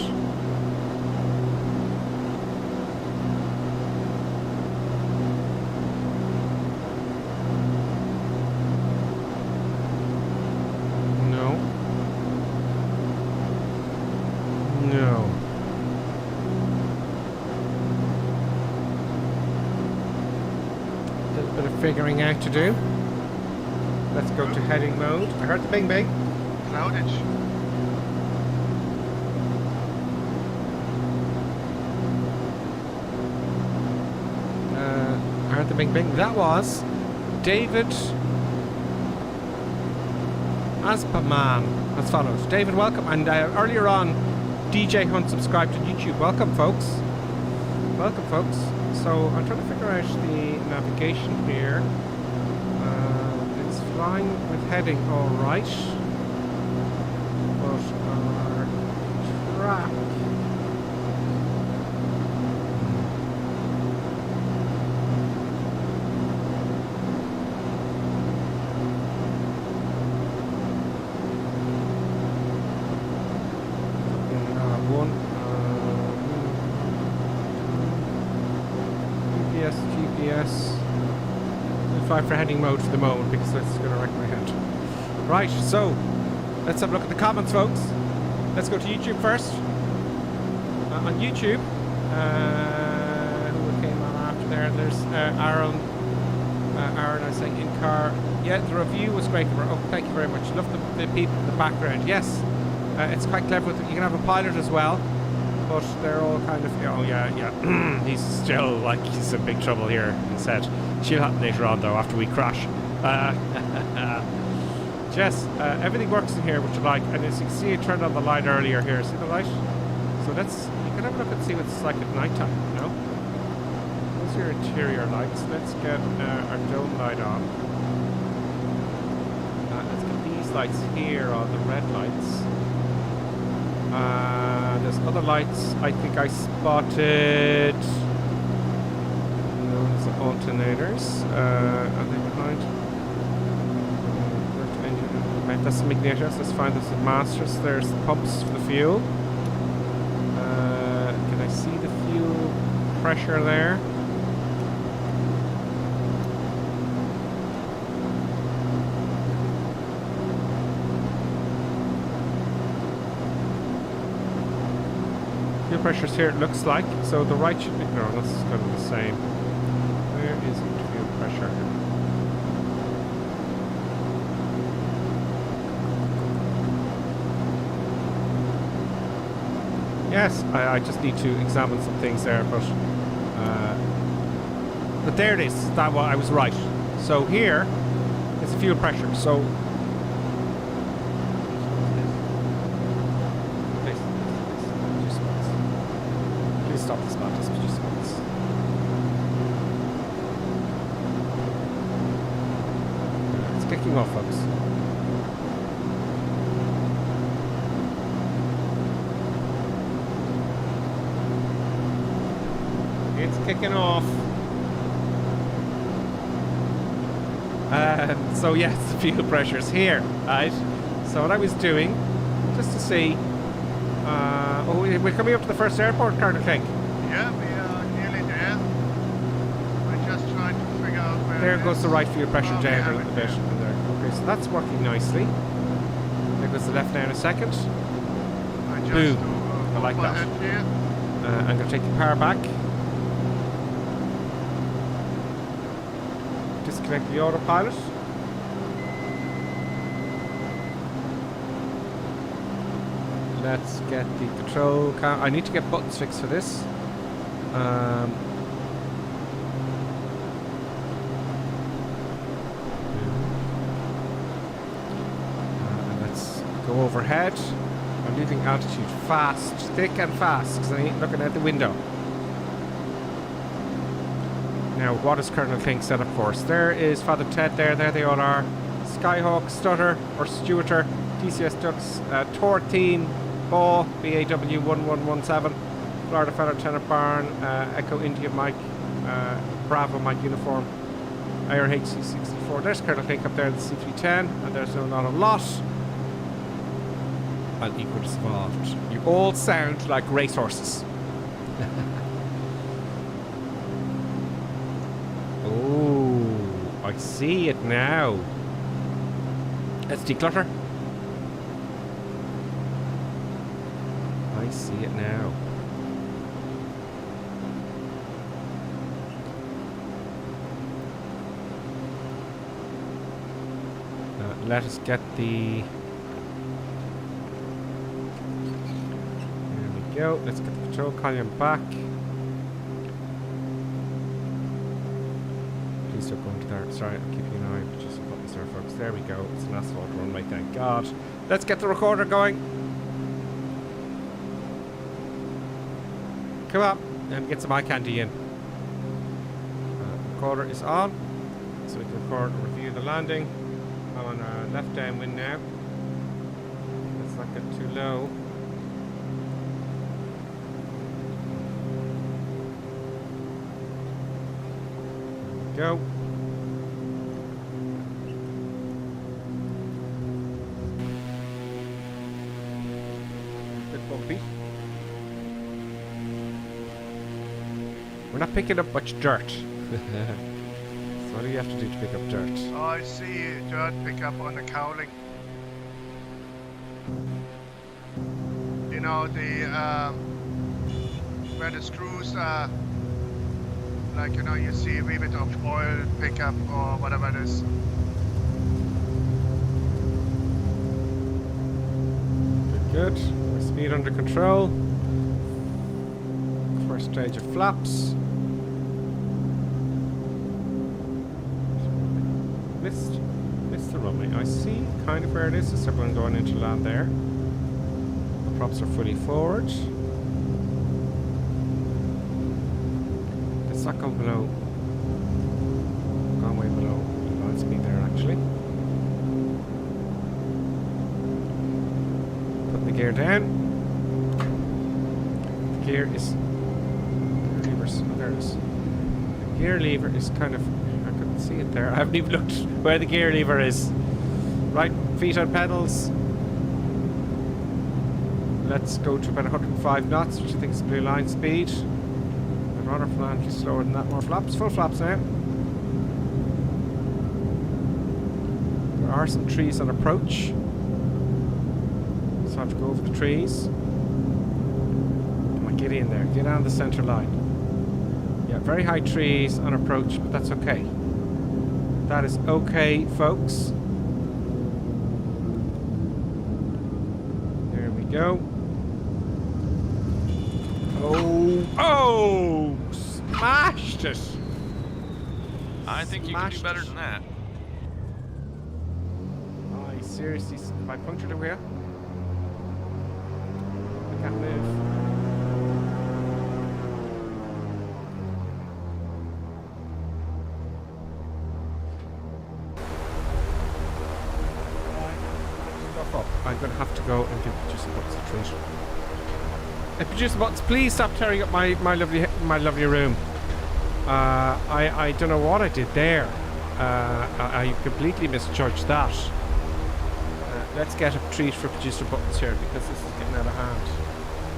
Figuring out to do. Let's go to heading mode. I heard the bing bing. Cloudage. I heard the bing bing. That was David Aspaman as follows. David, welcome. And earlier on, DJ Hunt subscribed to YouTube. Welcome, folks. Welcome, folks. So I'm trying to figure out the navigation here. It's flying with heading all right, but our track. GPS. 5 for heading mode for the moment because that's going to wreck my head. Right, so let's have a look at the comments, folks. Let's go to YouTube first. On YouTube, who came on after there? There's Aaron. Aaron, I was saying in car. Yeah, the review was great. Oh, thank you very much. Love the people in the background. Yes, it's quite clever. You can have a pilot as well. But they're all kind of, oh yeah, he's still like, he's in big trouble here, he said. She'll happen later on though, after we crash. Jess, everything works in here, which I like, and as you can see, I turned on the light earlier here, see the light? So you can have a look and see what it's like at night time, you know? Those are your interior lights. Let's get our dome light on. Let's get these lights here on, the red lights. There's other lights I think I spotted. Those are alternators. Are they behind? That's some ignitors. Let's find the masters. There's the pumps for the fuel. Can I see the fuel pressure there? Fuel pressures here, it looks like. So the right should be, no, that's kind of the same. Where is the fuel pressure? Yes, I just need to examine some things there, but there it is. That one, I was right. So here is the fuel pressure. So stop this spot, just once. It's kicking off, folks. It's kicking off. So yes, the fuel pressure's here, right? So what I was doing, just to see... oh, we're coming up to the first airport, Colonel King. Yeah, we are nearly there. We're just trying to figure out where There it goes is. the right fuel pressure Oh, we down a have little it bit. there. And there. Okay, so that's working nicely. There goes the left now in a second. I just Boom. do, I like that. overhead here. I'm going to take the power back. Disconnect the autopilot. Let's get the control cam. I need to get buttons fixed for this. Let's go overhead. I'm leaving altitude fast, thick and fast, because I ain't looking out the window. Now, what does Colonel King set up for us? There is Father Ted there they all are. Skyhawk, Stutter, or Stuarter, TCS Ducks, Torteen, Ball, BAW 1117, Florida Feather, Tenor Barn, Echo India Mike, Bravo Mike Uniform, IRHC 64. There's Colonel King up there, the C310, and there's not a lot. And equal evolved. You all sound like racehorses. Oh, I see it now. Let's declutter. I see it now. Let us get the... There we go. Let's get the control column back. Please don't go into there. Sorry, I'm keeping an eye. Just some buttons there, folks. There we go. It's an asphalt runway, thank God. Let's get the recorder going. Come on, and get some eye candy in. Recorder is on, so we can record and review the landing. I'm on left downwind now. Let's not get too low. There we go. Bit bumpy. We're not picking up much dirt. So what do you have to do to pick up dirt? Oh, I see dirt pick up on the cowling. You know, the where the screws are, like, you know, you see a wee bit of oil pickup or whatever it is. Good. Speed under control. First stage of flaps. Missed the runway. I see kind of where it is. There's everyone going into land there. The props are fully forward. Let's not go below. Gone way below land speed there actually. Put the gear down. The gear is... levers. Oh, there it is. The gear lever is kind of... I couldn't see it there. I haven't even looked where the gear lever is. Right, feet on pedals. Let's go to about 105 knots, which I think is blue line speed. I'd rather fly slower than that. More flaps. Full flaps now. There are some trees on approach. So I have to go over the trees. Come on, get in there. Get on the centre line. Yeah, very high trees on approach, but that's okay. That is okay, folks. There we go. Oh, oh! Smashed it! I think you can do better than that. I seriously, have I punctured a wheel? I can't move. I'm going to have to go and give producer buttons a treat. Producer buttons, please stop tearing up my lovely room. I don't know what I did there. I completely misjudged that. let's get a treat for producer Buttons here because this is getting out of hand.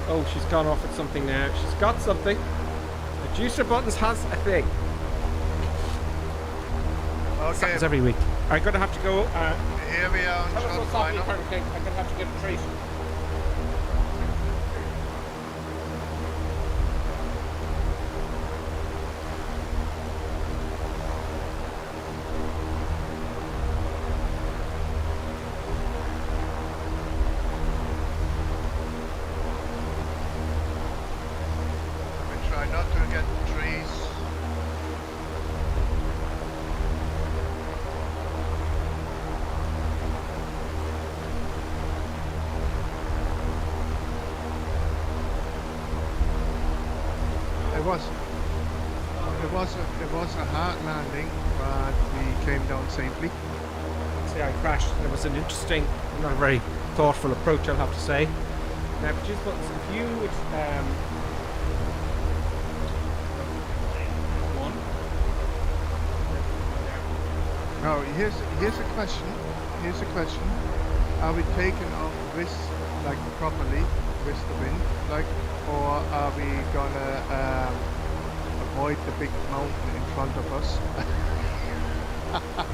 Oh, she's gone off with something now. She's got something. Producer Buttons has a thing. Okay. Happens every week. I'm gonna have to go. Here we are on tell us shot what's happening, final. Colonel King. I'm gonna have to get a treat. Try not to get trees. It was a hard landing, but we came down safely. See, I crashed. It was an interesting, not a very thoughtful approach, I'll have to say. Now, producer Buttons, if you would Now, here's a question. Here's a question. Are we taking off with, like, properly with the wind, like, or are we gonna avoid the big mountain in front of us?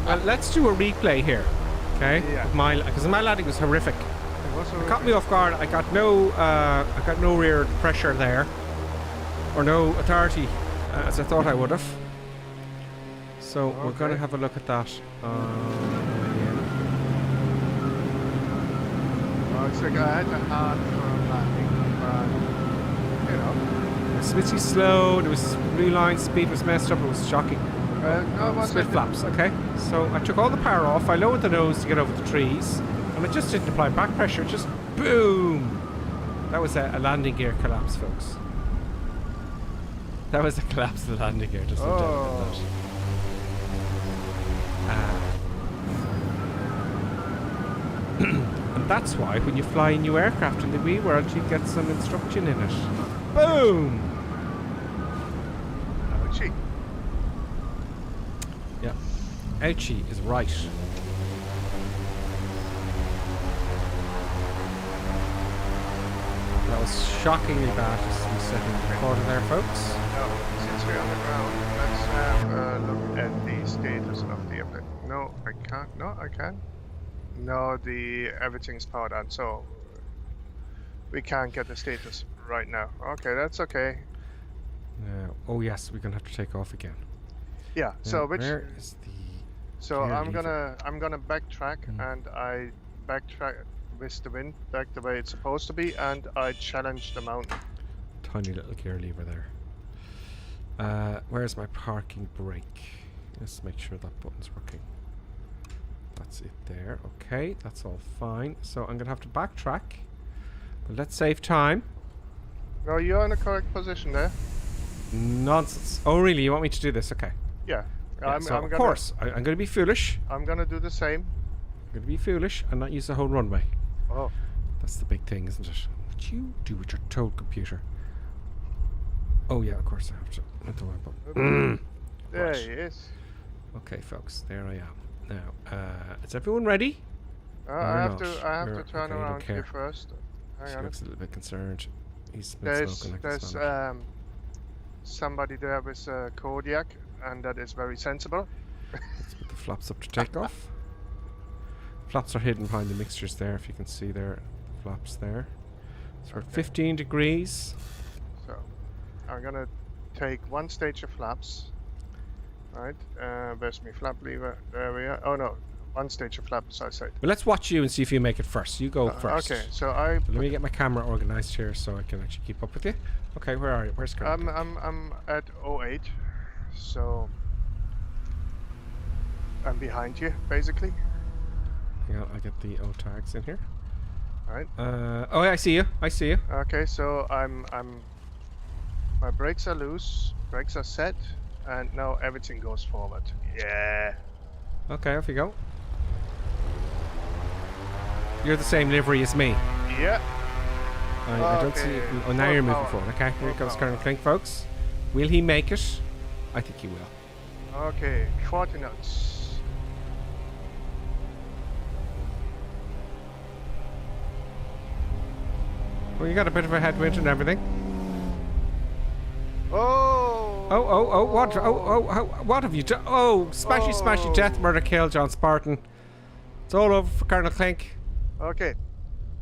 Well, let's do a replay here, okay? Yeah. Because my landing was horrific. It was It caught me off guard. I got no rear pressure there, or no authority, as I thought I would have. So we're going to have a look at that. Well, it's like I had a hard landing, but you know. It was switchy slow. There was blue line speed was messed up. It was shocking. No, it wasn't. Split flaps. Okay. So I took all the power off. I lowered the nose to get over the trees, and I just didn't apply back pressure. Just boom. That was a landing gear collapse, folks. That was a collapse of the landing gear. Just look down at that. And that's why when you fly a new aircraft in the wee world, you get some instruction in it. Boom! Ouchie. Yeah. Ouchie is right. That was shockingly bad, as we said in the recorder there, folks. No, since we're on the ground, let's have a look at the status of the airplane. No, I can't. No, I can. No, everything's powered on, so we can't get the status right now. Okay, that's okay. Oh yes, we're gonna have to take off again. Yeah. So which? Where is the? So I'm gonna backtrack, and I backtrack with the wind back the way it's supposed to be, and I challenge the mountain. Tiny little gear lever there. Where's my parking brake? Let's make sure that button's working. That's it there. Okay, that's all fine. So I'm gonna have to backtrack, but let's save time. No, you're in the correct position there. Nonsense. Oh really? You want me to do this? Okay. Yeah. I'm gonna be foolish. I'm gonna do the same. I'm gonna be foolish and not use the whole runway. Oh. That's the big thing, isn't it? What you do with your toad computer? Oh yeah, of course I have to. Hit the right button. There he is. Okay, folks, there I am. Now, is everyone ready? I have to turn around here first. Hang She on. looks a little bit concerned. He's been smoking. There's somebody there with a Kodiak, and that is very sensible. Let's put the flaps up to take off. Flaps are hidden behind the mixtures there, if you can see there. Flaps there. So we're at 15 degrees. So I'm gonna take one stage of flaps. Right, where's my flap lever? There we are. Oh no, one stage of flaps, I said. Well, let's watch you and see if you make it first. You go first. Okay, so let me get my camera organized here so I can actually keep up with you. Okay, where are you? Where's Colonel? I'm at 08, so I'm behind you, basically. Hang on, I'll get the O tags in here. Right. Oh, I see you. I see you. Okay, so my brakes are loose, brakes are set, and now everything goes forward. Yeah. Okay, off you go. You're the same livery as me. Yeah. I don't see you. Oh, now you're moving forward. Okay, here comes Colonel Klink, folks. Will he make it? I think he will. Okay, 40 knots. Well, you got a bit of a headwind and everything. Oh! What? What have you done? Oh, smashy, death, murder, kill, John Spartan. It's all over for Colonel Clink. Okay.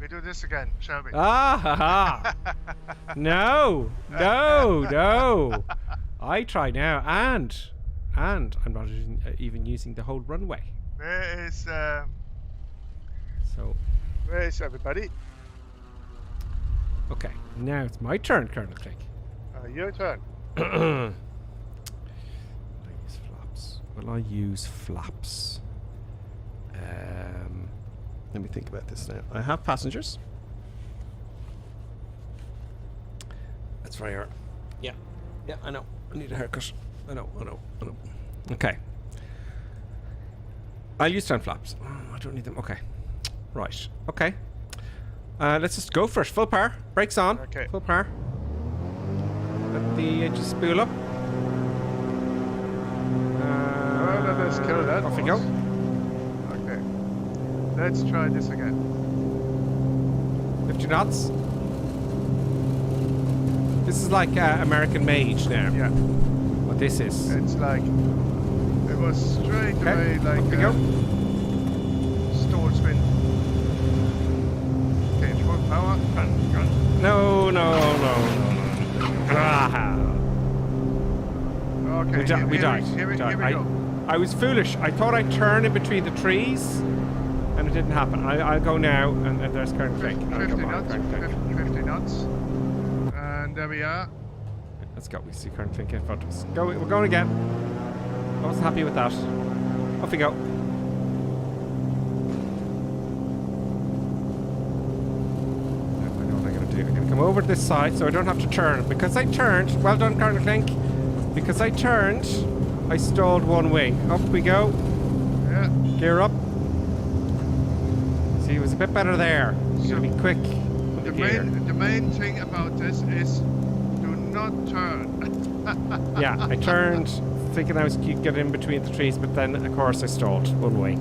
We do this again, shall we? Ah, ha, ha. No. I try now, and I'm not even using the whole runway. Where is everybody? Okay, now it's my turn, Colonel Clink. Your turn. Will I use flaps? Let me think about this now. I have passengers. That's very hard. Yeah, I know. I need a haircut. I know. Okay. I'll use 10 flaps. Oh, I don't need them. Okay. Right. Okay. Let's just go for it. Full power. Brakes on. Okay. Full power. Let the edges spool up. Let's kill that. Off we go. Okay. Let's try this again. 50 knots. This is like American Mage now. Yeah. What this is. It's like it was straight away like off we go. Stall spin. Okay, full power. No. Okay, we died. Here we go. I was foolish. I thought I'd turn in between the trees, and it didn't happen. I'll go now, and there's Colonel Clink. 50 knots. And there we are. Let's go. We see Colonel Clink in front of us. Go. We're going again. I wasn't happy with that. Off we go. I know what I'm going to do. I'm going to come over to this side so I don't have to turn. Because I turned. Well done, Colonel Clink. Because I turned, I stalled one wing. Up we go. Yeah. Gear up. See, it was a bit better there. You're going to be quick with the gear. The main thing about this is do not turn. Yeah, I turned thinking I was getting in between the trees, but then, of course, I stalled one way.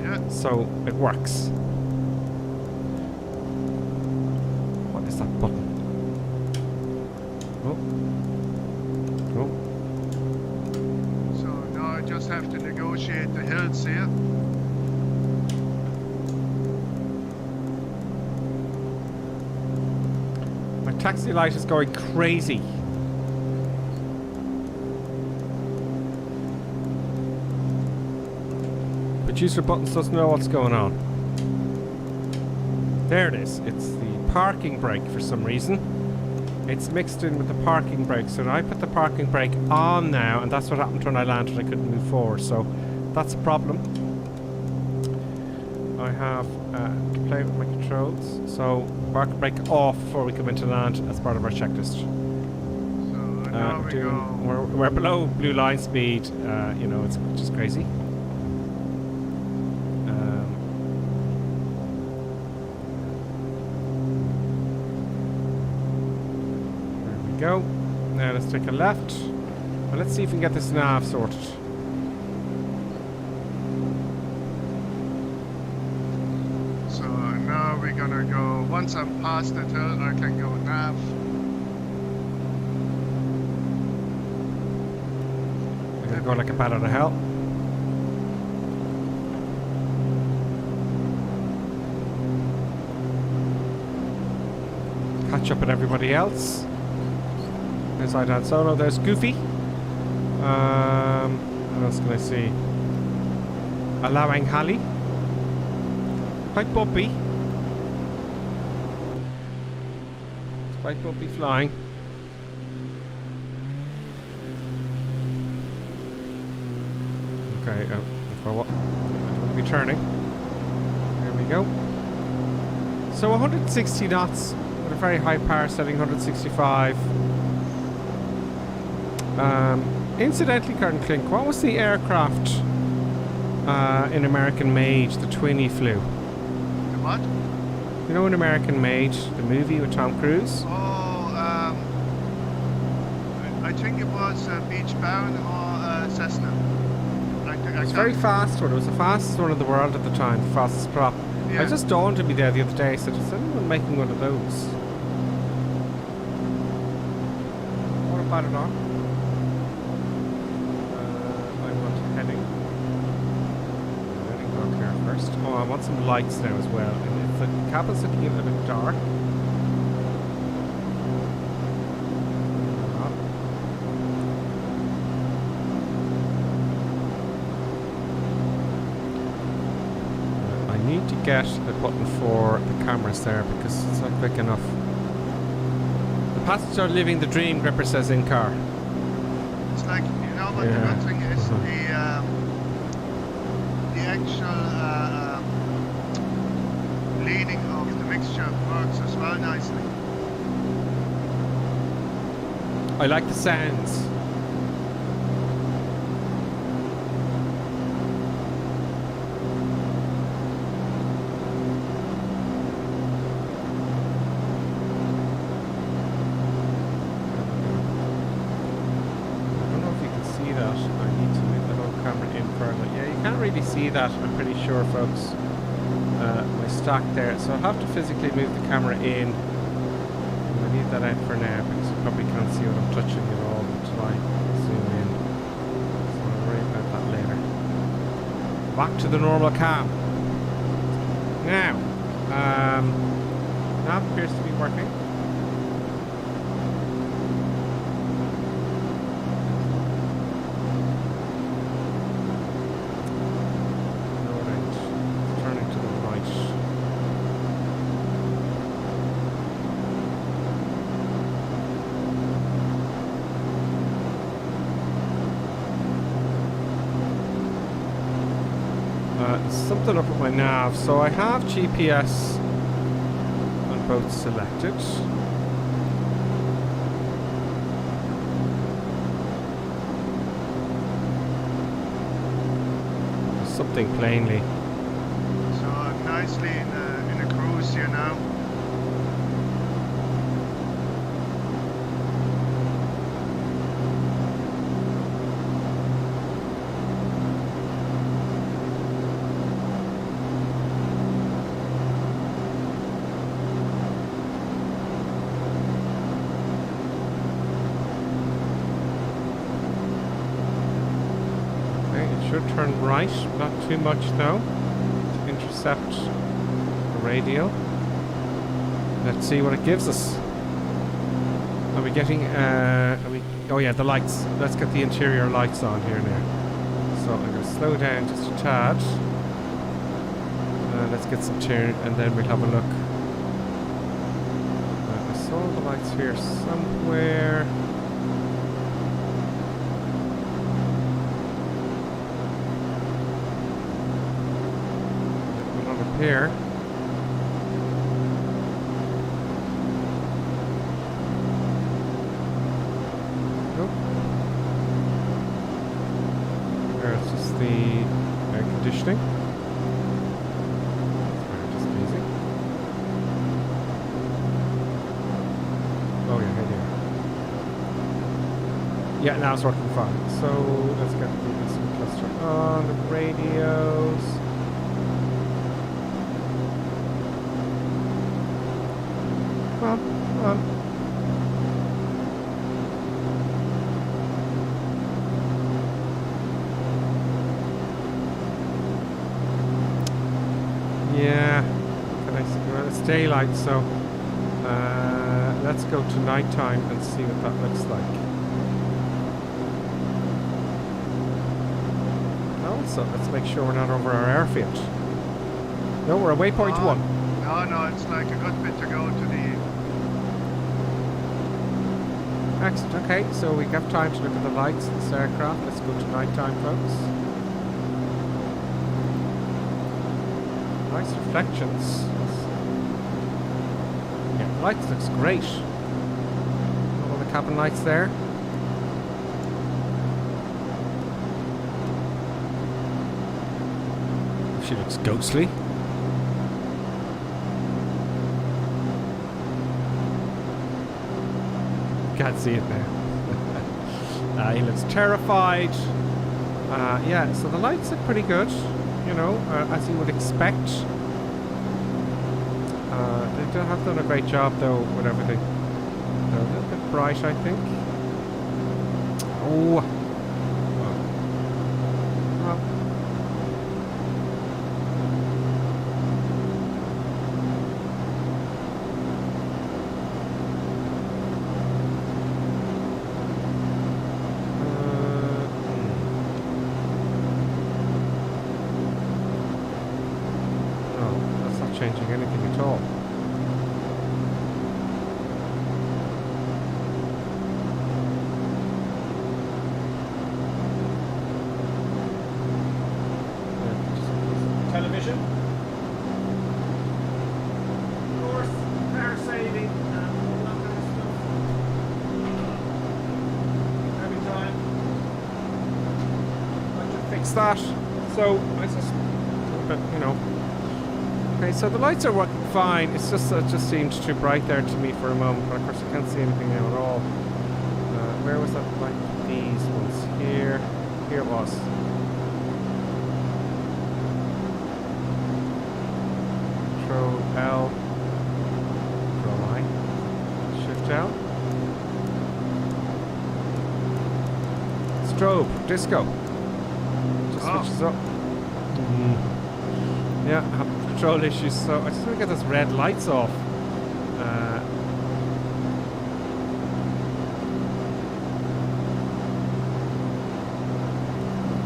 Yeah. So, it works. What is that button? Just have to negotiate the hills here. My taxi light is going crazy. Producer Buttons doesn't know what's going on. There it is. It's the parking brake for some reason. It's mixed in with the parking brake, so I put the parking brake on now, and that's what happened when I landed. I couldn't move forward, so that's a problem. I have to play with my controls, so parking brake off before we come into land as part of our checklist. So now we're below blue line speed. You know, it's just crazy. Go. Now let's take a left. Well, let's see if we can get this nav sorted. So now we're gonna go, once I'm past the hill, I can go nav. We're gonna go like a bat out of hell. Catch up with everybody else. There's Han Solo, there's Goofy. What else can I see? Allowing Halley. Quite bumpy. It's quite bumpy flying. Okay, for what? I don't want to be turning. There we go. So 160 knots with a very high power setting, 165. Incidentally, Colonel Clink, what was the aircraft in American Mage, the twin he flew? The what? You know, in American Mage, the movie with Tom Cruise? Oh, I think it was Beachbound or Cessna. It was very fast one. It was the fastest one in the world at the time, the fastest prop. Yeah. It just dawned on me there the other day. I said, is anyone making one of those? spotted on. I want heading. Heading back here first. Oh, I want some lights now as well. And if the cabin's looking a little bit dark. I need to get a button for the cameras there because it's not quick enough. Passenger living the dream, Gripper says in car. It's like, you know what the good thing is? The actual bleeding of the mixture works as well nicely. I like the sounds. See that, I'm pretty sure, folks. My stock there, so I'll have to physically move the camera in. I'll leave that out for now because you probably can't see what I'm touching at all until I zoom in. So I'll worry about that later. Back to the normal cam. Now, nav appears to be working. Something up with my nav, so I have GPS on both selected. Something plainly. So nicely in a cruise here now. Turn right, not too much though, to intercept the radial. Let's see what it gives us. Are we getting, oh yeah, the lights. Let's get the interior lights on here now. So I'm going to slow down just a tad. Let's get some turn and then we'll have a look. I saw the lights here somewhere. Here. Nope. There's just the air conditioning. Just easy. Oh yeah, right here. Yeah, now it's working fine. So let's get the instrument cluster on, the radios. Come on. Yeah. Well, it's daylight, so let's go to nighttime and see what that looks like. Also, let's make sure we're not over our airfield. No, we're at waypoint 1. No, it's like a good bit to go to the... Excellent, okay, so we have time to look at the lights of this aircraft. Let's go to nighttime, folks. Nice reflections. Yeah, the lights looks great. All the cabin lights there. She looks ghostly. Can't see it now. He looks terrified. Yeah, so the lights look pretty good, you know, as you would expect. They have done a great job though with everything. They're a little bit bright, I think. Oh. Changing anything at all. Television. Of course, power saving and all that kind of stuff. Every time. I should fix that. So I just, but you know. Okay, so the lights are working fine. It's just it just seemed too bright there to me for a moment, but of course I can't see anything now at all. Where was that light? These ones here. Here it was. Control L. Control I. Shift L. Strobe. Disco. Just switches up. Yeah, I have control issues, so I just want to get those red lights off.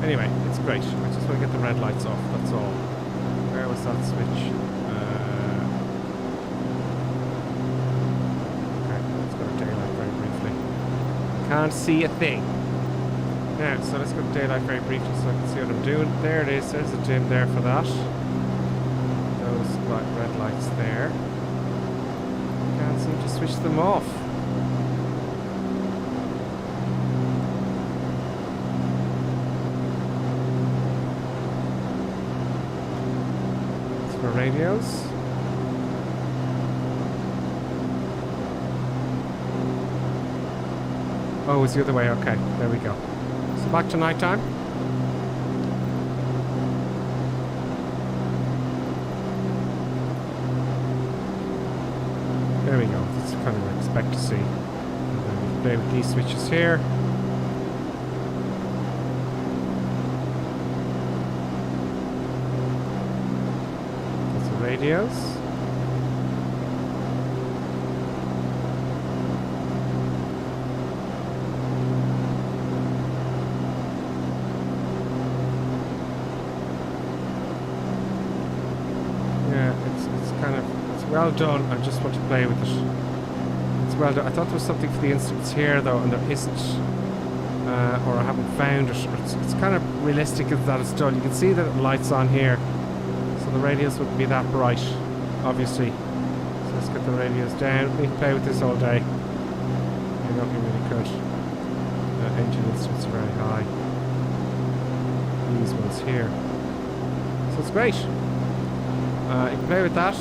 Anyway, it's great. I just want to get the red lights off, that's all. Where was that switch? Okay, let's go to daylight very briefly. Can't see a thing. Now, so let's go to daylight very briefly so I can see what I'm doing. There it is, there's a dim there for that. Those red lights there. Can't seem to switch them off. It's for radios. Oh, it's the other way. Okay, there we go. So back to nighttime. There we go. That's kind of what I expect to see. And then we play with these switches here. That's the radios. Well done. I just want to play with it. It's well done. I thought there was something for the instruments here though, and there isn't. Or I haven't found it. It's kind of realistic as that it's done. You can see that the light's on here, so the radios wouldn't be that bright, obviously. So let's get the radios down. We can play with this all day. You're looking really good. Engine instruments are very high. These ones here. So it's great. You can play with that.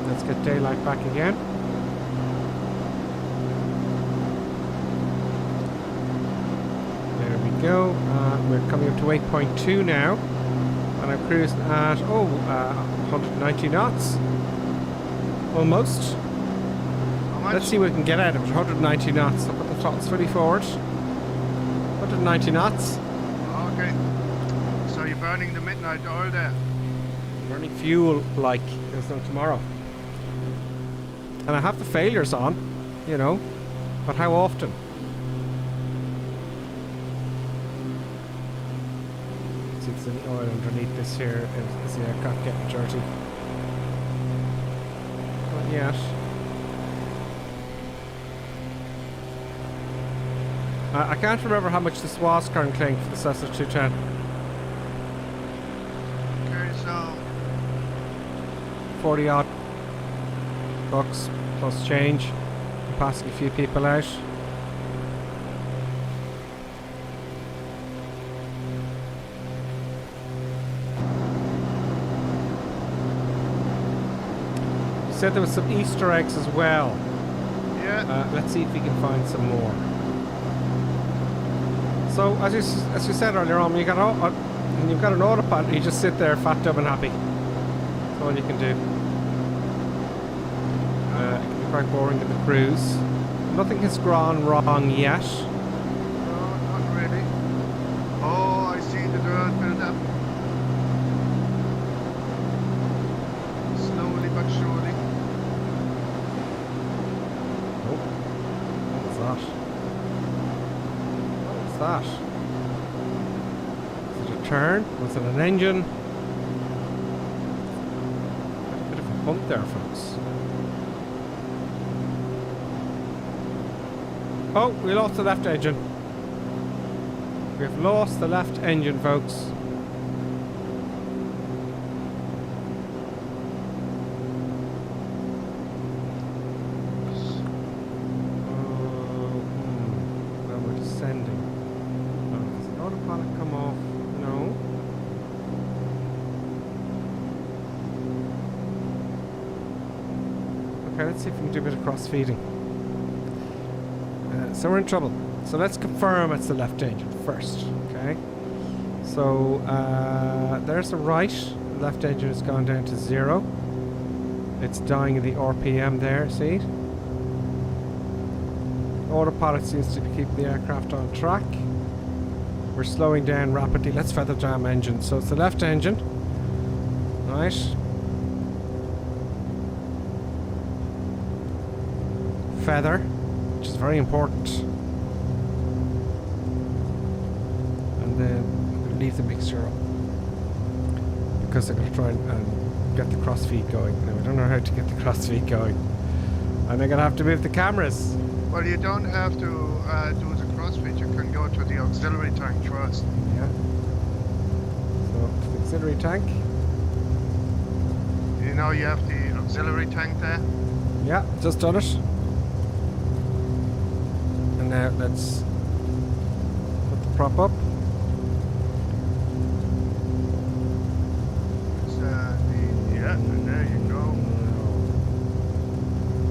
Let's get daylight back again. There we go. We're coming up to 8.2 now. And I'm cruising at, 190 knots. Almost. Let's see what we can get out of it. 190 knots. I'll put the throttles fully forward. 190 knots. Okay. So you're burning the midnight oil there? Burning fuel like there's no tomorrow. And I have the failures on, you know, but how often? See if there's any oil underneath this here. Is the aircraft getting dirty? Not yet. I can't remember how much this was currently for the Cessna 210. Okay, so 40 odd bucks plus change. I'm passing a few people out. You said there was some Easter eggs as well. Yeah. Let's see if we can find some more. So as you said earlier on, when you've got an autopilot, you just sit there fat, dumb and happy. That's all you can do. It can be quite boring in the cruise. Nothing has gone wrong yet. god. What was that? Was it a turn? Was it an engine? Got a bit of a bump there, folks. Oh, we lost the left engine. We have lost the left engine, folks. Okay, let's see if we can do a bit of cross-feeding. So we're in trouble. So let's confirm it's the left engine first, okay? So there's the right. The left engine has gone down to 0. It's dying in the RPM there, see? Autopilot seems to be keeping the aircraft on track. We're slowing down rapidly. Let's feather jam engine. So it's the left engine. Right. Feather, which is very important. And then I'm going to leave the mixture up because I'm going to try and get the crossfeed going. Now, I don't know how to get the crossfeed going. And I'm going to have to move the cameras. Well, you don't have to do the crossfeed. You can go to the auxiliary tank first. Yeah. So, the auxiliary tank. You know you have the auxiliary tank there? Yeah, just done it. And now let's put the prop up. Yeah, and there you go.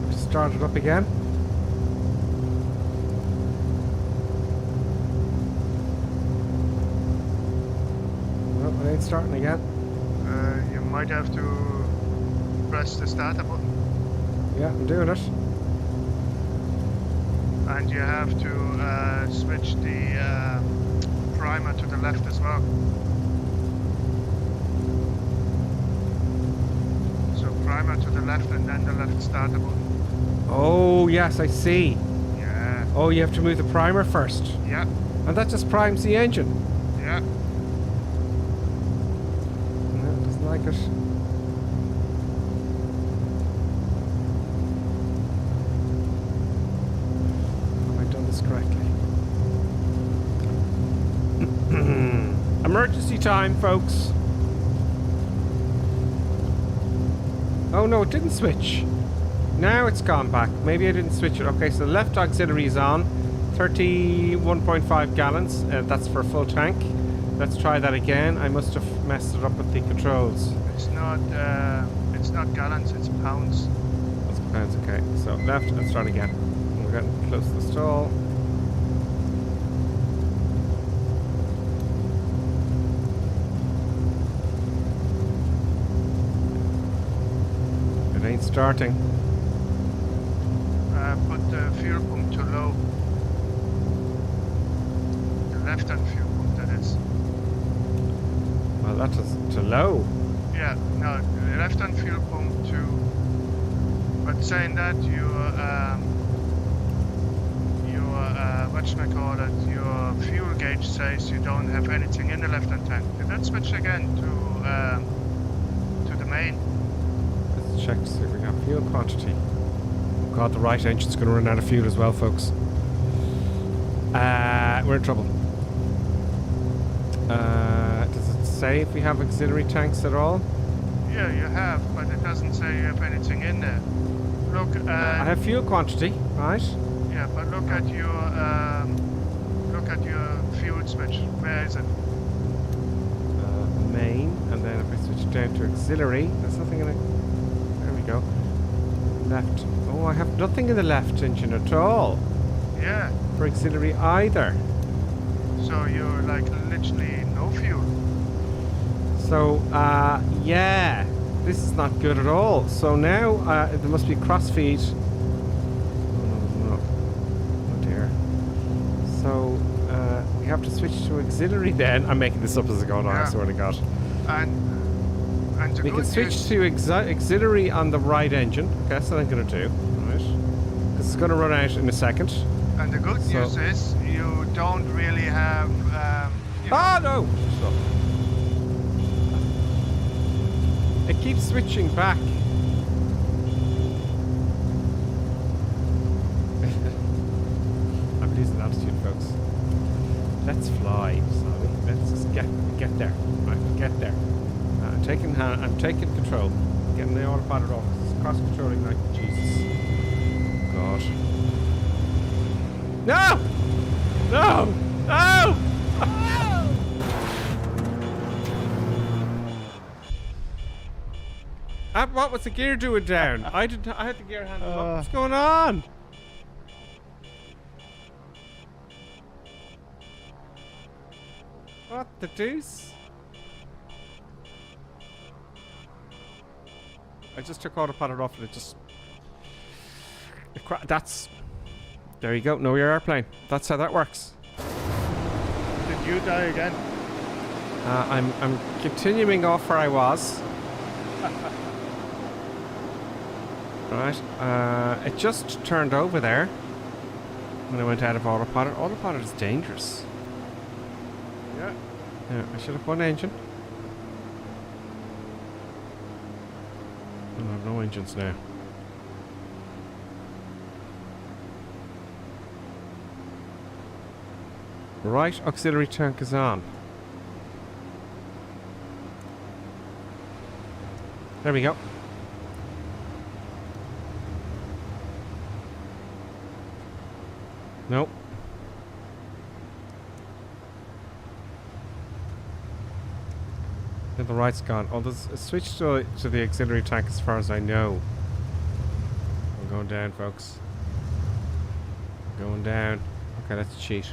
Just start it up again. Well, it ain't starting again. You might have to press the starter button. Yeah, I'm doing it. And you have to switch the primer to the left as well. So primer to the left and then the left starter button. Oh, yes, I see. Yeah. Oh, you have to move the primer first. Yeah. And that just primes the engine. Yeah. No, it doesn't like it. Correctly. Emergency time, folks. Oh no, it didn't switch. Now it's gone back. Maybe I didn't switch it. Okay, so the left auxiliary is on. 31.5 gallons. That's for a full tank. Let's try that again. I must have messed it up with the controls. It's not gallons, it's pounds. That's pounds, okay. So left, let's start again. We're getting close to the stall. It ain't starting. Put the fuel pump too low. The left-hand fuel pump, that is. Well, that is too low. Yeah, no, the left-hand fuel pump too. But saying that, your fuel gauge says you don't have anything in the left-hand tank. Did that switch again to the main? Let's check to see if we got fuel quantity. Oh god, the right engine's going to run out of fuel as well, folks. We're in trouble. Does it say if we have auxiliary tanks at all? Yeah, you have, but it doesn't say you have anything in there. Look, I have fuel quantity, right? Yeah, but look at your fuel switch. Where is it? Main, and then if I switch down to auxiliary, there's nothing in it. There we go. Left. Oh, I have nothing in the left engine at all. Yeah. For auxiliary either. So you're like literally no fuel. So, yeah, this is not good at all. So now there must be crossfeed. So we have to switch to auxiliary then. I'm making this up as I go along, I swear to God. And we can switch to auxiliary on the right engine. Okay, that's what I'm going to do. Right. Because it's going to run out in a second. And the good news is you don't really have. No! Stop. It keeps switching back. I'm losing altitude, folks. Let's fly, sorry. Let's just get there. Right, get there. I'm taking control. Getting the autopilot off. It's cross controlling like Jesus. God. No! No! No! What was the gear doing down? I had the gear handle up. What's going on? What the deuce? I just took autopilot off and it just... That's... There you go. Know your airplane. That's how that works. Did you die again? I'm continuing off where I was. Right. It just turned over there when I went out of autopilot. Autopilot is dangerous. Yeah. Yeah, I should have one engine. I have no engines now. Right auxiliary tank is on. There we go. Nope. And the right's gone. Oh, there's a switch to the auxiliary tank as far as I know. I'm going down, folks. Going down. Okay, let's cheat.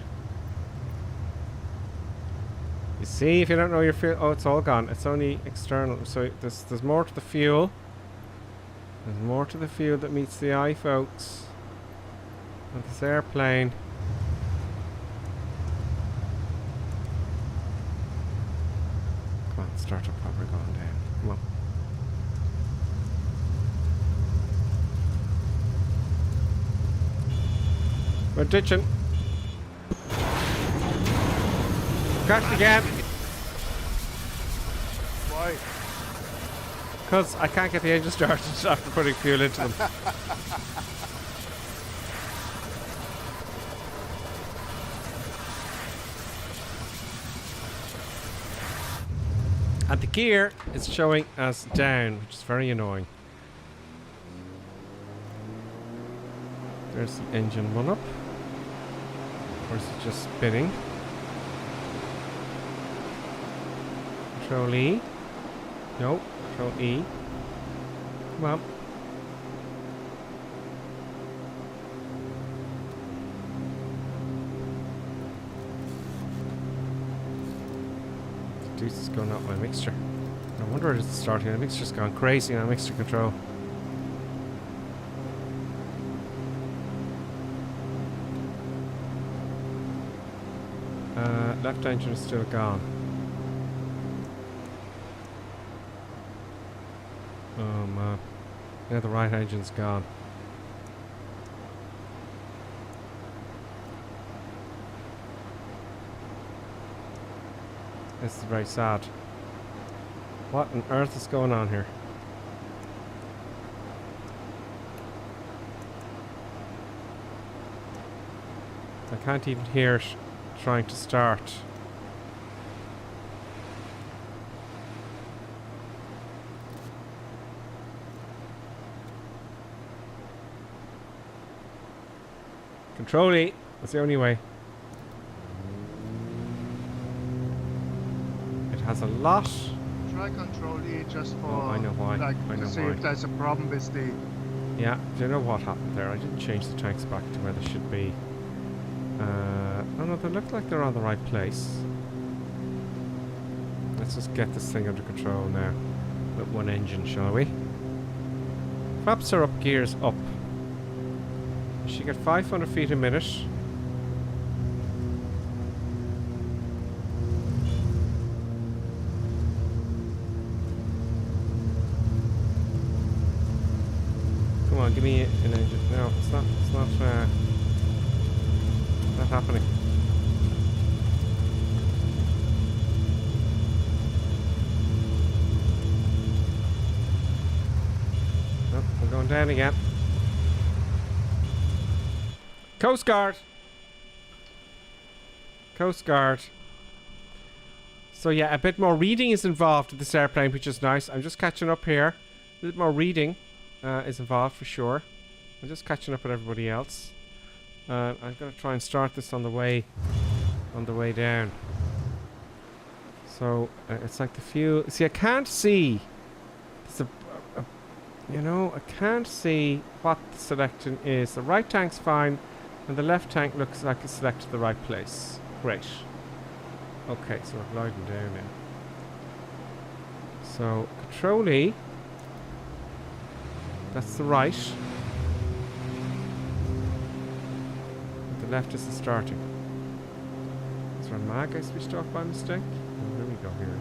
You see, if you don't know your fuel... Oh, it's all gone. It's only external. So there's more to the fuel. There's more to the fuel that meets the eye, folks. On this airplane. Come on, start up while we're going down. Come on. We're ditching. Crashed again. Why? Because I can't get the engine started after putting fuel into them. And the gear is showing us down, which is very annoying. There's the engine one up. Or is it just spinning? Control E. No, Control E. Come on. Deuce is going out my mixture. No wonder it's starting. The mixture's gone crazy on mixture control. Left engine is still gone. Oh man. Yeah, the right engine's gone. This is very sad. What on earth is going on here? I can't even hear it trying to start. Control E. That's the only way. It has a lot. Try Control E just for. Oh, I know why. Like, I know to see why. if there's a problem with the. Yeah, do you know what happened there? I didn't change the tanks back to where they should be. Oh no, they look like they're on the right place. Let's just get this thing under control now. With one engine, shall we? Flaps are up, gears up. She got 500 feet a minute. Come on, give me an engine. No, it's not, happening. Oh, we're going down again. Coast Guard! Coast Guard. So yeah, a bit more reading is involved with this airplane, which is nice. I'm just catching up here. A bit more reading is involved for sure. I'm just catching up with everybody else. I'm gonna try and start this on the way down. So it's like the fuel. See, I can't see. There's you know, I can't see what the selection is. The right tank's fine, and the left tank looks like it's selected the right place. Great. Okay, so we're gliding down now. So, Control E. That's the right. And the left is the starting. Is there a mag I switched off by mistake? Oh, there we go here.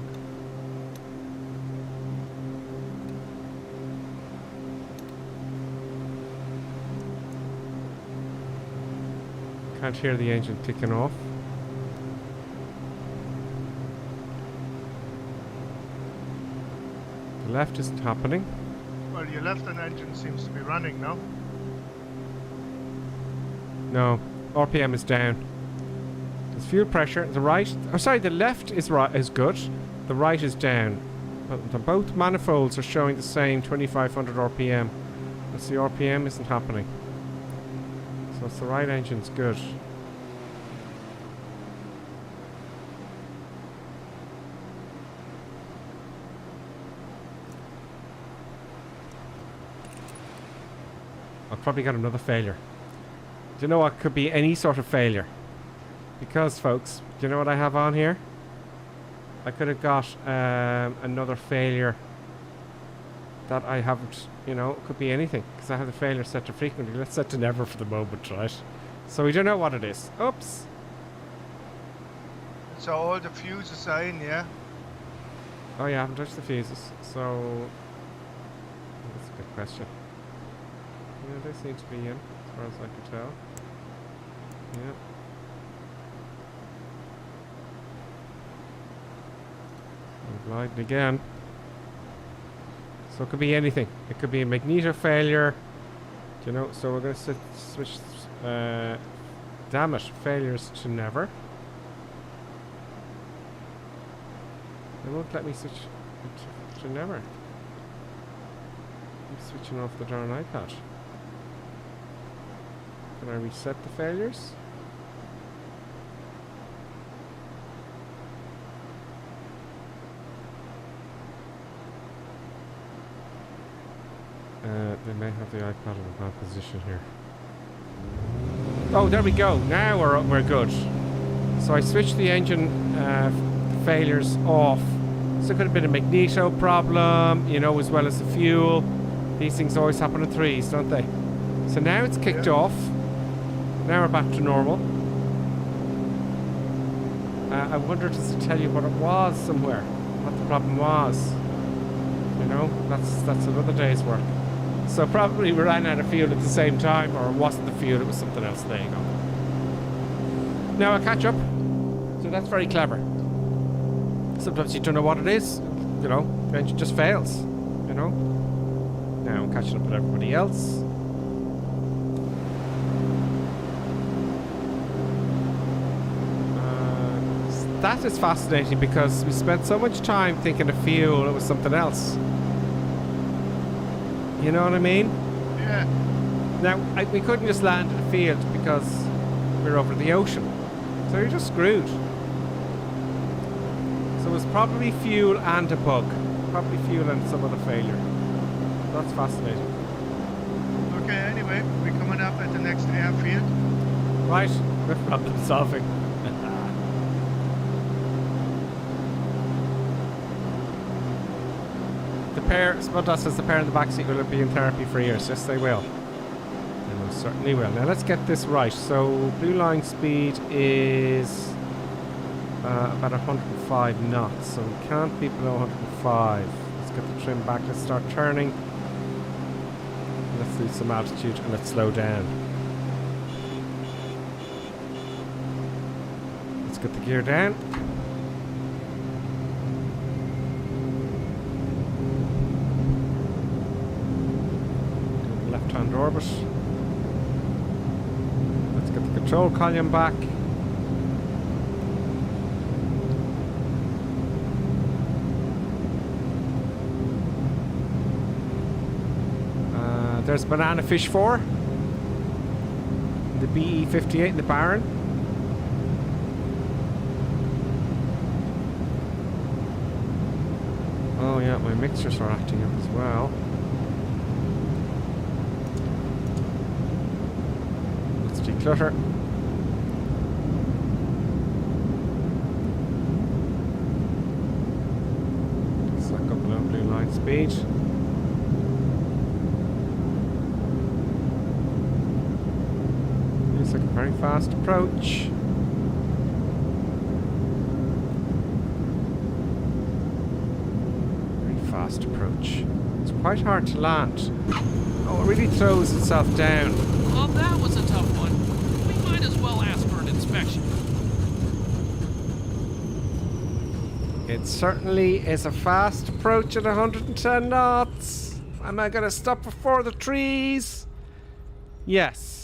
Can't hear the engine kicking off. The left isn't happening. Well, your left-hand engine seems to be running now. No, RPM is down. There's fuel pressure. The right, oh sorry, the left is good. The right is down. But both manifolds are showing the same 2500 RPM. But the RPM isn't happening. So it's the right engine's good. I've probably got another failure. Do you know what could be any sort of failure? Because, folks, do you know what I have on here? I could have got another failure that I haven't, you know, it could be anything. Because I have the failure set to frequently. Let's set to never for the moment, right? So we don't know what it is. Oops. So all the fuses are in, yeah? Oh yeah, I haven't touched the fuses. So, that's a good question. Yeah, they seem to be in, as far as I can tell. Yeah. I'm gliding again. So it could be anything. It could be a magneto failure. Do you know? So we're going to switch. Damn it! Failures to never. They won't let me switch to never. I'm switching off the darn iPad. Can I reset the failures? They may have the iPad in a bad position here. Oh, there we go. Now we're good. So I switched the engine failures off. So it could have been a magneto problem, you know, as well as the fuel. These things always happen in threes, don't they? So now it's kicked off. Now we're back to normal. I wonder, does it tell you what it was somewhere? What the problem was? You know, that's another day's work. So probably we ran out of fuel at the same time, or it wasn't the fuel, it was something else. There you go. Now I catch up. So that's very clever. Sometimes you don't know what it is, you know, the engine just fails, you know. Now I'm catching up with everybody else. That is fascinating because we spent so much time thinking of fuel, it was something else. You know what I mean? Yeah. Now, we couldn't just land in a field because we're over the ocean. So you're just screwed. So it was probably fuel and a bug. Probably fuel and some other failure. That's fascinating. Okay, anyway, we're coming up at the next airfield. Right, we're problem solving. The pair, Spudot says the pair in the backseat will be in therapy for years. Yes, they will. They most certainly will. Now let's get this right. So blue line speed is about 105 knots. So we can't be below 105. Let's get the trim back. Let's start turning. Let's lose some altitude and let's slow down. get the gear down. Left-hand orbit. Let's get the control column back. There's Banana Fish 4. The BE-58 in the barren. Oh yeah, my mixers are acting up as well. Let's declutter. Suck up low blue line speed. It's like a very fast approach. Approach. It's quite hard to land. Oh, it really throws itself down. Well, that was a tough one. We might as well ask for an inspection. It certainly is a fast approach at 110 knots. Am I going to stop before the trees? Yes.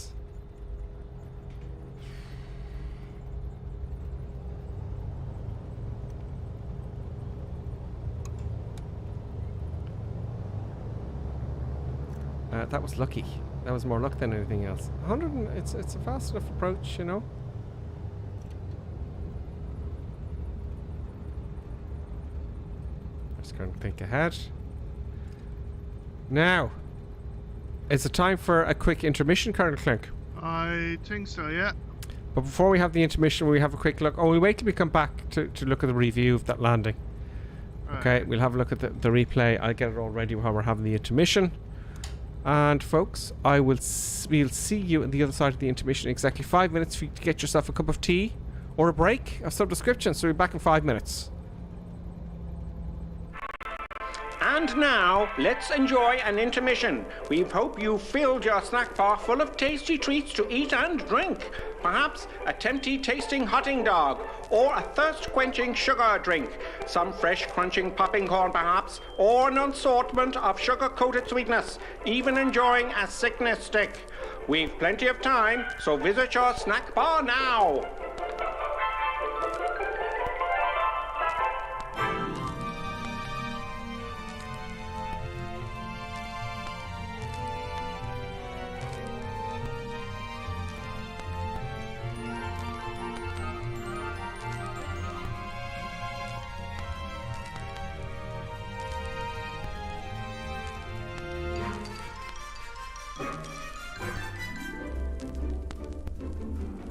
That was lucky. That was more luck than anything else. 100. It's a fast enough approach, you know. Just going to think ahead. Now, is it time for a quick intermission, Colonel Clink? I think so, yeah. But before we have the intermission, we have a quick look. Oh, we'll wait till we come back to look at the review of that landing. Right. Okay, we'll have a look at the replay. I'll get it all ready while we're having the intermission. And folks, we'll see you on the other side of the intermission in exactly 5 minutes for you to get yourself a cup of tea or a break of some description. So we'll be back in 5 minutes. And now, let's enjoy an intermission. We hope you filled your snack bar full of tasty treats to eat and drink. Perhaps a tempting tasting hotting dog, or a thirst-quenching sugar drink. Some fresh crunching popping corn perhaps, or an assortment of sugar-coated sweetness. Even enjoying a sickness stick. We've plenty of time, so visit your snack bar now.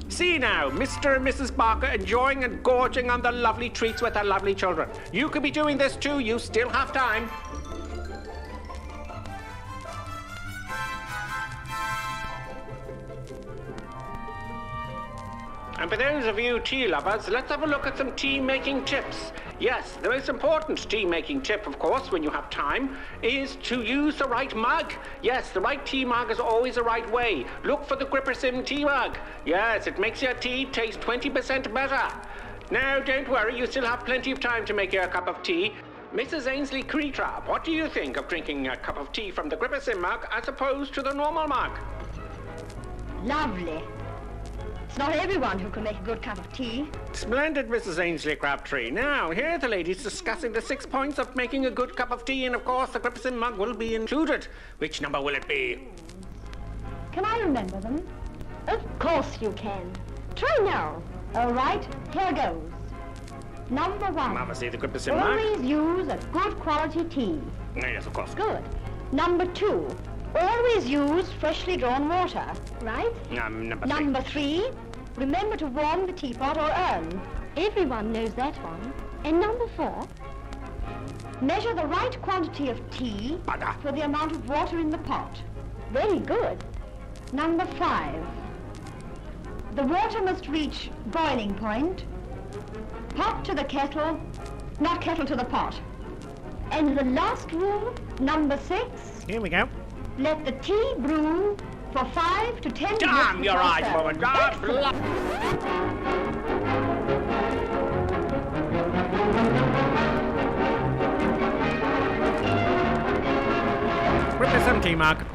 See now, Mr. and Mrs. Barker enjoying and gorging on the lovely treats with their lovely children. You could be doing this too, you still have time. And for those of you tea lovers, let's have a look at some tea-making tips. Yes, the most important tea-making tip, of course, when you have time, is to use the right mug. Yes, the right tea mug is always the right way. Look for the GripperSim tea mug. Yes, it makes your tea taste 20% better. Now, don't worry, you still have plenty of time to make your cup of tea. Mrs. Ainsley Creetrap, what do you think of drinking a cup of tea from the GripperSim mug as opposed to the normal mug? Lovely. It's not everyone who can make a good cup of tea. Splendid, Mrs. Ainsley Crabtree. Now, here are the ladies discussing the 6 points of making a good cup of tea, and of course the GripperSim mug will be included. Which number will it be? Can I remember them? Of course you can. Try now. All right, here goes. Number 1. Mama, see the GripperSim mug? Always use a good quality tea. Yes, of course. Good. Number 2. Always use freshly drawn water, right? Number 3. Remember to warm the teapot or urn. Everyone knows that one. And number 4. Measure the right quantity of tea for the amount of water in the pot. Very good. Number 5. The water must reach boiling point. Pot to the kettle, not kettle to the pot. And the last rule, number 6. Here we go. Let the tea brew for 5 to 10 minutes. Damn your eyes, before woman. God serving. T-Mag.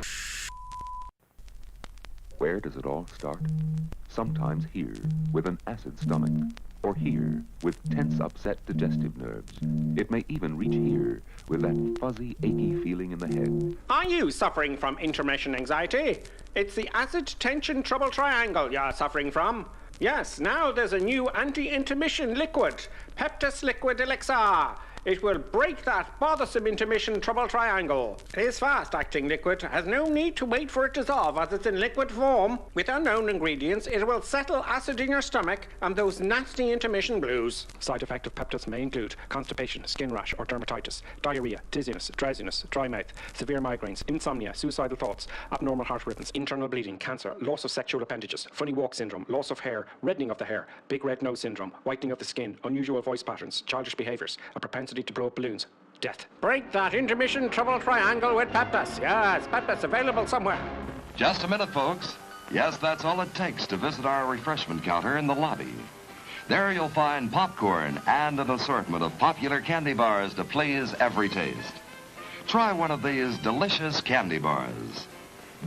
Where does it all start? Sometimes here, with an acid stomach, or here, with tense, upset digestive nerves. It may even reach here, with that fuzzy, achy feeling in the head. Are you suffering from intermission anxiety? It's the acid tension trouble triangle you're suffering from. Yes, now there's a new anti-intermission liquid, Peptus Liquid Elixir. It will break that bothersome intermission trouble triangle. This fast-acting liquid has no need to wait for it to dissolve as it's in liquid form. With unknown ingredients, it will settle acid in your stomach and those nasty intermission blues. Side effect of Peptus may include constipation, skin rash or dermatitis, diarrhea, dizziness, drowsiness, dry mouth, severe migraines, insomnia, suicidal thoughts, abnormal heart rhythms, internal bleeding, cancer, loss of sexual appendages, funny walk syndrome, loss of hair, reddening of the hair, big red nose syndrome, whitening of the skin, unusual voice patterns, childish behaviors, a propensity to blow up balloons, death. Break that intermission trouble triangle with Peptus. Yes, Peptus available somewhere. Just a minute, folks. Yes, that's all it takes to visit our refreshment counter in the lobby. There you'll find popcorn and an assortment of popular candy bars to please every taste. Try one of these delicious candy bars.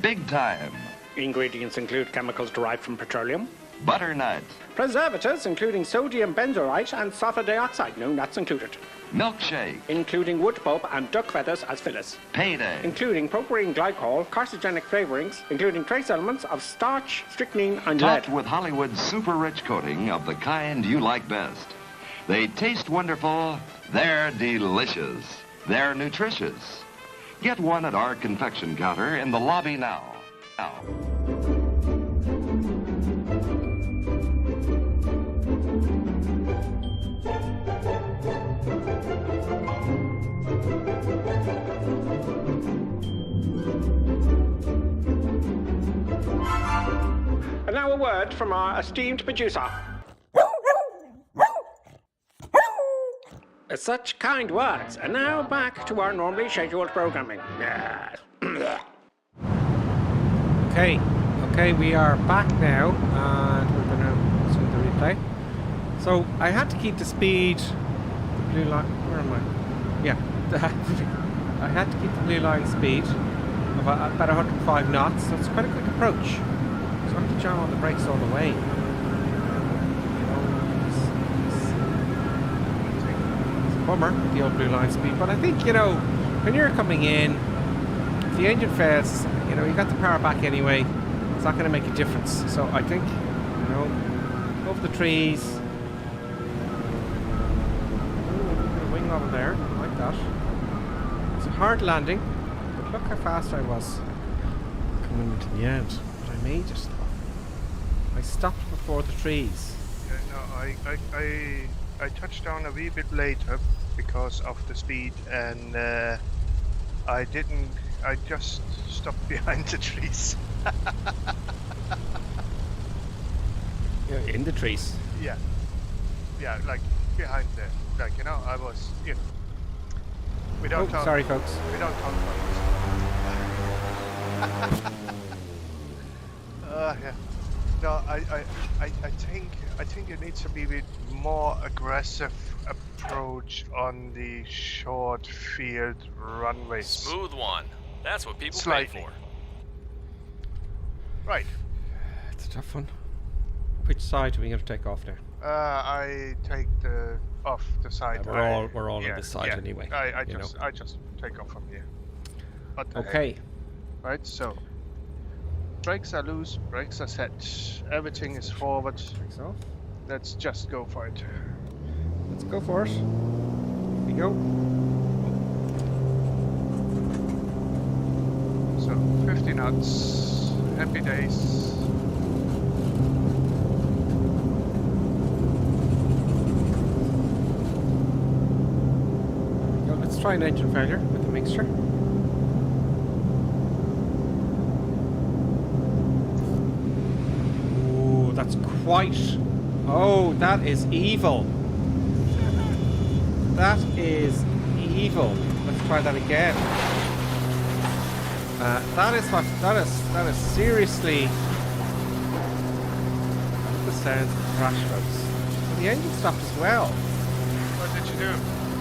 Big time. Ingredients include chemicals derived from petroleum, butternut, preservatives including sodium benzoate and sulfur dioxide, no nuts included, milkshake, including wood pulp and duck feathers as fillers, payday, including propylene glycol, carcinogenic flavorings, including trace elements of starch, strychnine and topped lead. with Hollywood's super rich coating of the kind you like best. They taste wonderful, they're delicious, they're nutritious. Get one at our confection counter in the lobby now. And now a word from our esteemed producer. Such kind words. And now back to our normally scheduled programming. Yes. Okay, we are back now, and we're going to see the replay. So I had to keep the speed, the blue line. Where am I? Yeah, I had to keep the blue line speed of about 105 knots. So it's quite a quick approach. So I have to jam on the brakes all the way. It's a bummer, the old blue line speed. But I think, when you're coming in, if the engine fails, you got the power back anyway. It's not going to make a difference. So I think, over the trees. Ooh, a wing level there, like that. It's a hard landing, but look how fast I was coming into the end. But I made it. I stopped before the trees. Yeah, no, I touched down a wee bit later because of the speed, and I just stopped behind the trees. Yeah, in the trees. Yeah, like behind there. Like, I was, we don't talk. Sorry, folks. We don't talk about this. Yeah. No, I think it needs to be a bit more aggressive approach on the short field runways. Smooth one. That's what people Slightly. pay for. Right. It's a tough one. Which side are we going to take off now? I take off the side. We're all on this side anyway. I just take off from here. Okay. Right, so brakes are loose, brakes are set, everything is forward. Brakes off. Let's just go for it. Let's go for it. Here we go. So 50 knots, happy days. Let's try an engine failure with the mixture. Ooh, that's quite... Oh, that is evil. That is evil. Let's try that again. That is seriously... That's the sound of the crash, folks. Well, the engine stopped as well. What did you do?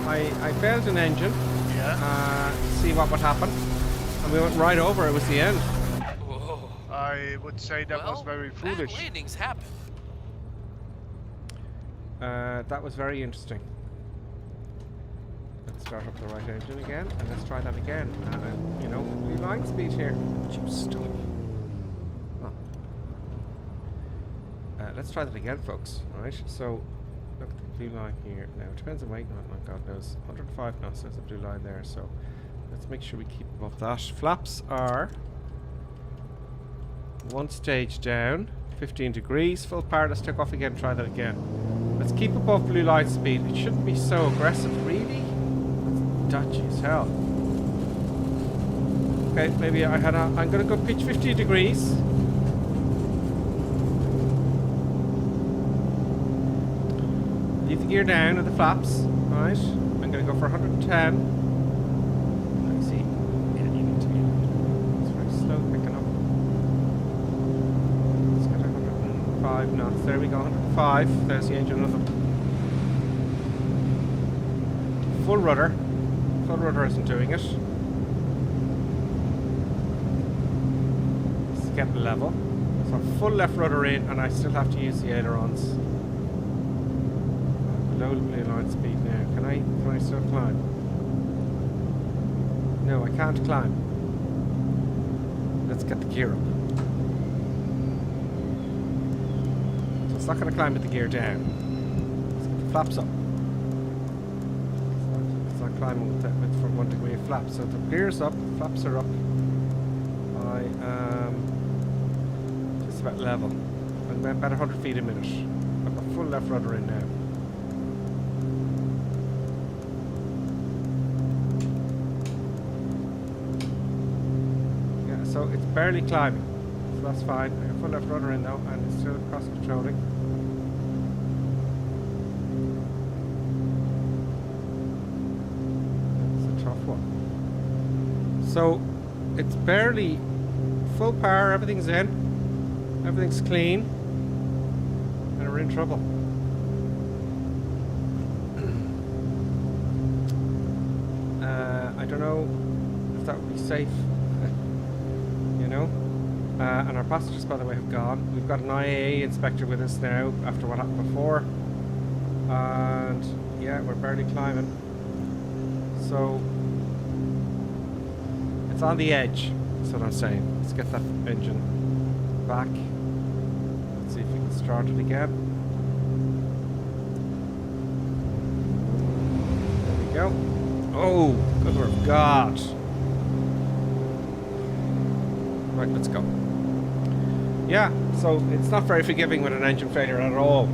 I failed an engine. Yeah. To see what would happen. And we went right over. It was the end. Whoa. I would say that was very foolish. Bad landings happen. That was very interesting. Let's start up the right engine again, and let's try that again. You know, blue line speed here. Would you stop? Oh. Let's try that again, folks. Alright, so look at the blue line here. Now, it depends on weight. Oh, God knows. 105 knots, there's a blue line there, so let's make sure we keep above that. Flaps are one stage down, 15 degrees, full power. Let's take off again, try that again. Let's keep above blue line speed. It shouldn't be so aggressive, really. It's dodgy as hell. Okay, maybe I'm gonna go pitch 50 degrees. Leave the gear down and the flaps. Right. I'm gonna go for 110. Let's see. Yeah, you need to be. It's very slow picking up. Let's get 105 knots. There we go, 105. There's the engine of the full rudder. Full rudder isn't doing it. Let's get level. So full left rudder in, and I still have to use the ailerons. Below the blue line speed now. Can I still climb? No, I can't climb. Let's get the gear up. So it's not going to climb with the gear down. Let's get the flaps up. It's not climbing with from 1 degree of flap. So the gear's up, the flaps are up. I am just about level. I'm about 100 feet a minute. I've got full left rudder in now. So it's barely climbing, so that's fine. I got full left rudder in now, and it's still cross controlling. It's a tough one. So it's barely full power, everything's in, everything's clean, and we're in trouble. I don't know if that would be safe. And our passengers, by the way, have gone. We've got an IAA inspector with us now after what happened before, and yeah, we're barely climbing, so it's on the edge. That's what I'm saying. Let's get that engine back. Let's see if we can start it again. There we go. Oh, good Lord of God. Right, let's go. Yeah, so it's not very forgiving with an engine failure at all.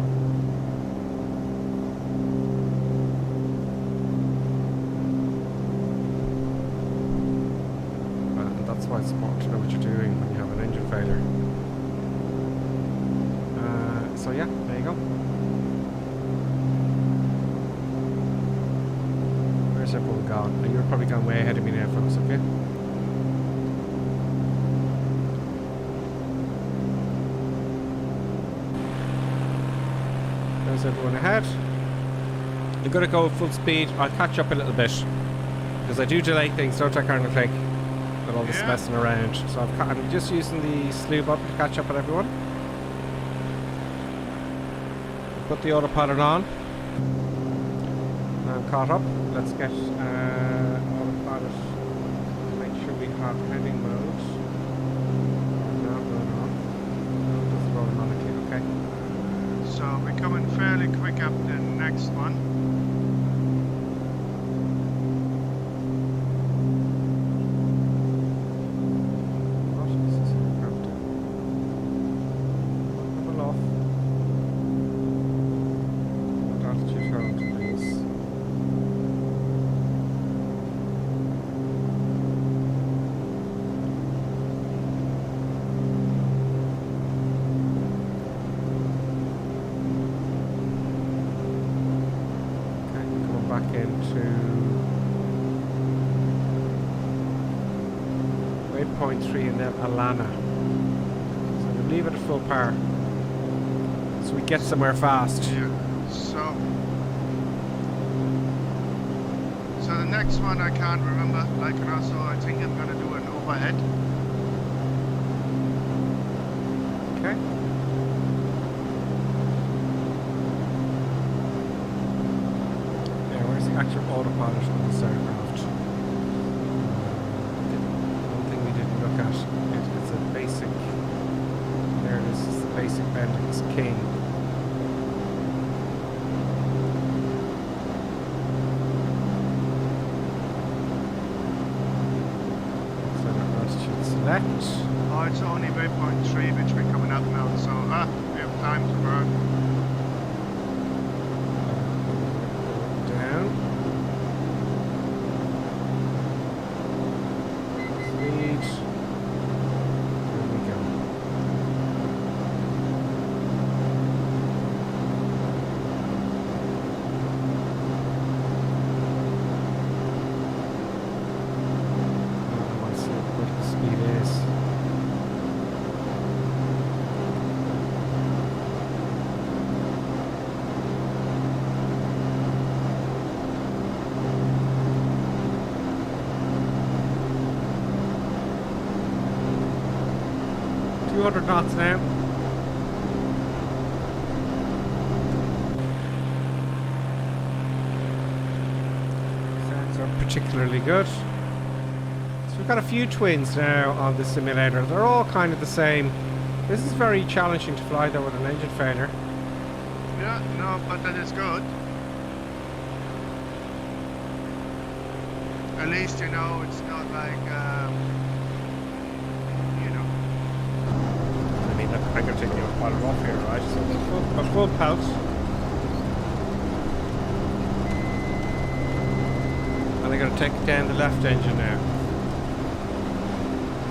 And that's why it's important to know what you're doing when you have an engine failure. So yeah, there you go. Where's everyone gone? You're probably gone way ahead of me now, folks, okay? There's everyone ahead. I'm going to go full speed. I'll catch up a little bit because I do delay things, don't I, Colonel Clegg? With all this messing around. So I'm just using the slew button to catch up with everyone. Put the autopilot on. Now I'm caught up. Let's get autopilot. Make sure we have heading mode. No. No, it doesn't go automatically. Okay. So we're coming fairly quick up the next one. What is this aircraft doing? Level off. What altitude hold, please? Back into waypoint 3 and then Alana. So we'll leave it at full power so we get somewhere fast. Yeah. So the next one I can't remember, like, and also I think I'm gonna do an overhead. Okay. Yeah, where's the actual autopilot on this aircraft? One thing we didn't look at. It's a basic. There it is. It's the basic Bendix King. Select. Oh, it's only waypoint 3 which we're coming up now, so we have time to burn. Down. Speed. There we go. Let's see what the speed is. Knots now. Sounds are particularly good. So we've got a few twins now on the simulator. They're all kind of the same. This is very challenging to fly though with an engine failure. Yeah, no, but that is good. At least, you know, it's not like, I'm going to take the autopilot off here, right? So a full pulse. And I'm going to take down the left engine now.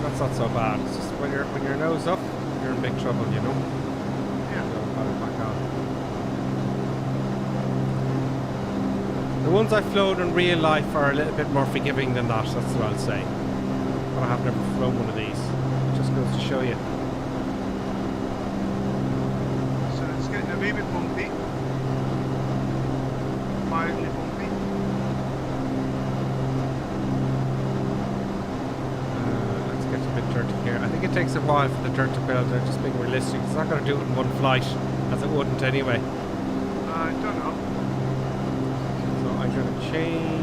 That's not so bad. It's just when your nose up, you're in big trouble, you know? Yeah. So I'll back on. The ones I've flown in real life are a little bit more forgiving than that, that's what I'll say. But I have never flown one of these. It just goes to show you. A wee bit bumpy. Mildly bumpy. Let's get a bit dirty here. I think it takes a while for the dirt to build. They're just being realistic. It's not going to do it in one flight, as it wouldn't anyway. I don't know. So I'm going to change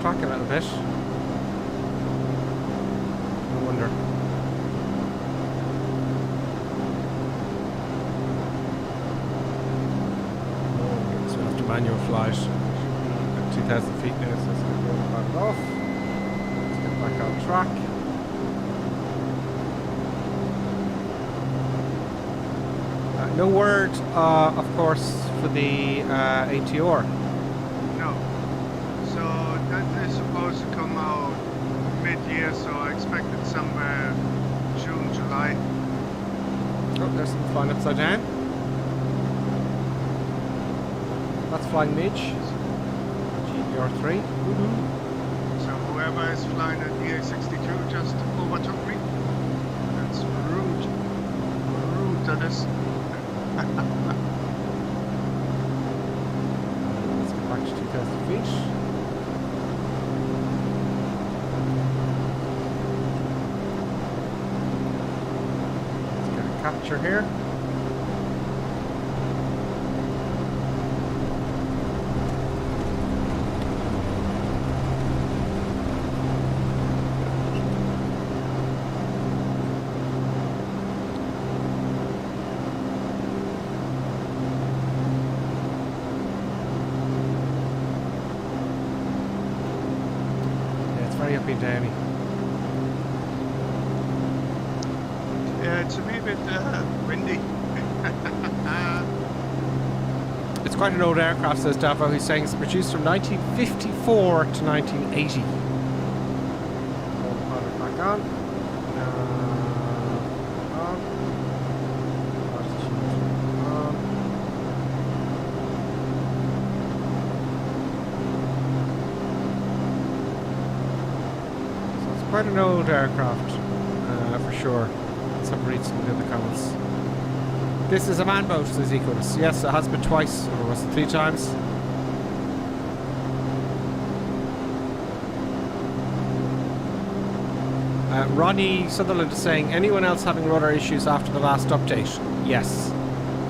track a little bit. No wonder. So we'll have to manual flight. 2,000 feet now, so it's going to be quite off. Let's get back on track. No word, of course, for the ATR. No. So that is supposed to come out mid-year, so I expect it somewhere June, July. Oh, there's some flying upside down. That's flying Midge. GBR3. So whoever is flying at EA62 just overtook me. That's rude. Rude, that is. Let's get back to 2,000 feet. Let's get a capture here. Up and downy. Yeah, it's a wee bit windy. it's quite an old aircraft, says Davo. He's saying it's produced from 1954 to 1980. Autopilot back on. On. So it's quite an old aircraft, for sure. Let's have a read some of the other comments. This is a man boat, says Ecos. Yes, it has been twice, or was it 3 times? Ronnie Sutherland is saying, anyone else having rudder issues after the last update? Yes.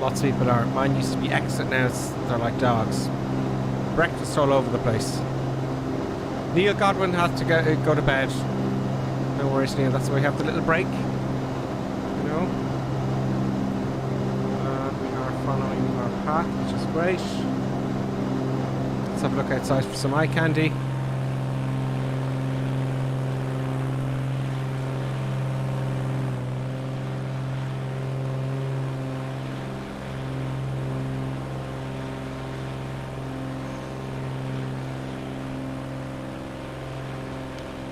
Lots of people are. Mine used to be exit, now they're like dogs. Breakfast all over the place. Neil Godwin has to go to bed. No worries, Neil, that's why we have the little break. You know? Following our path, which is great. Let's have a look outside for some eye candy.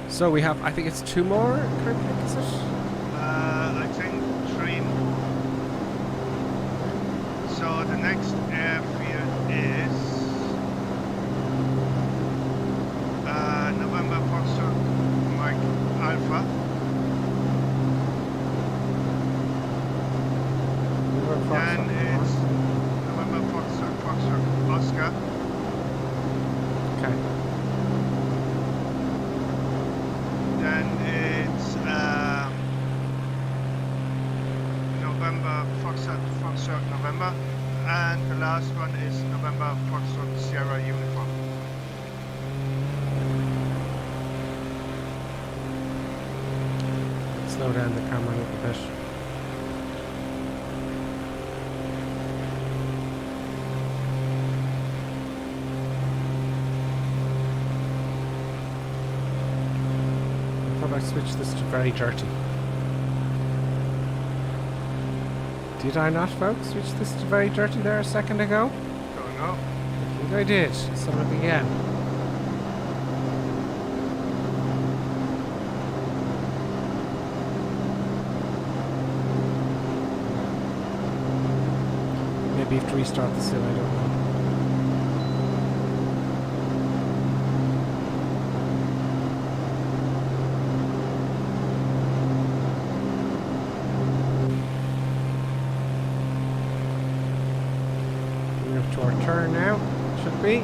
So we have, I think it's 2 more, is it? I think 3 more. So the next airfield is November Foxtrot Mike Alpha. Then it's November Foxtrot Oscar. Okay. Then it's November Foxtrot November. And the last one is November Foxtrot Sierra Uniform. Slow down the camera a little bit. I thought I switched this to very dirty. Did I not, folks? Switch this to very dirty there a second ago? Don't know. I think I did. Let's have a look again. Maybe you have to restart the sim, I don't know. To our turn now, should be.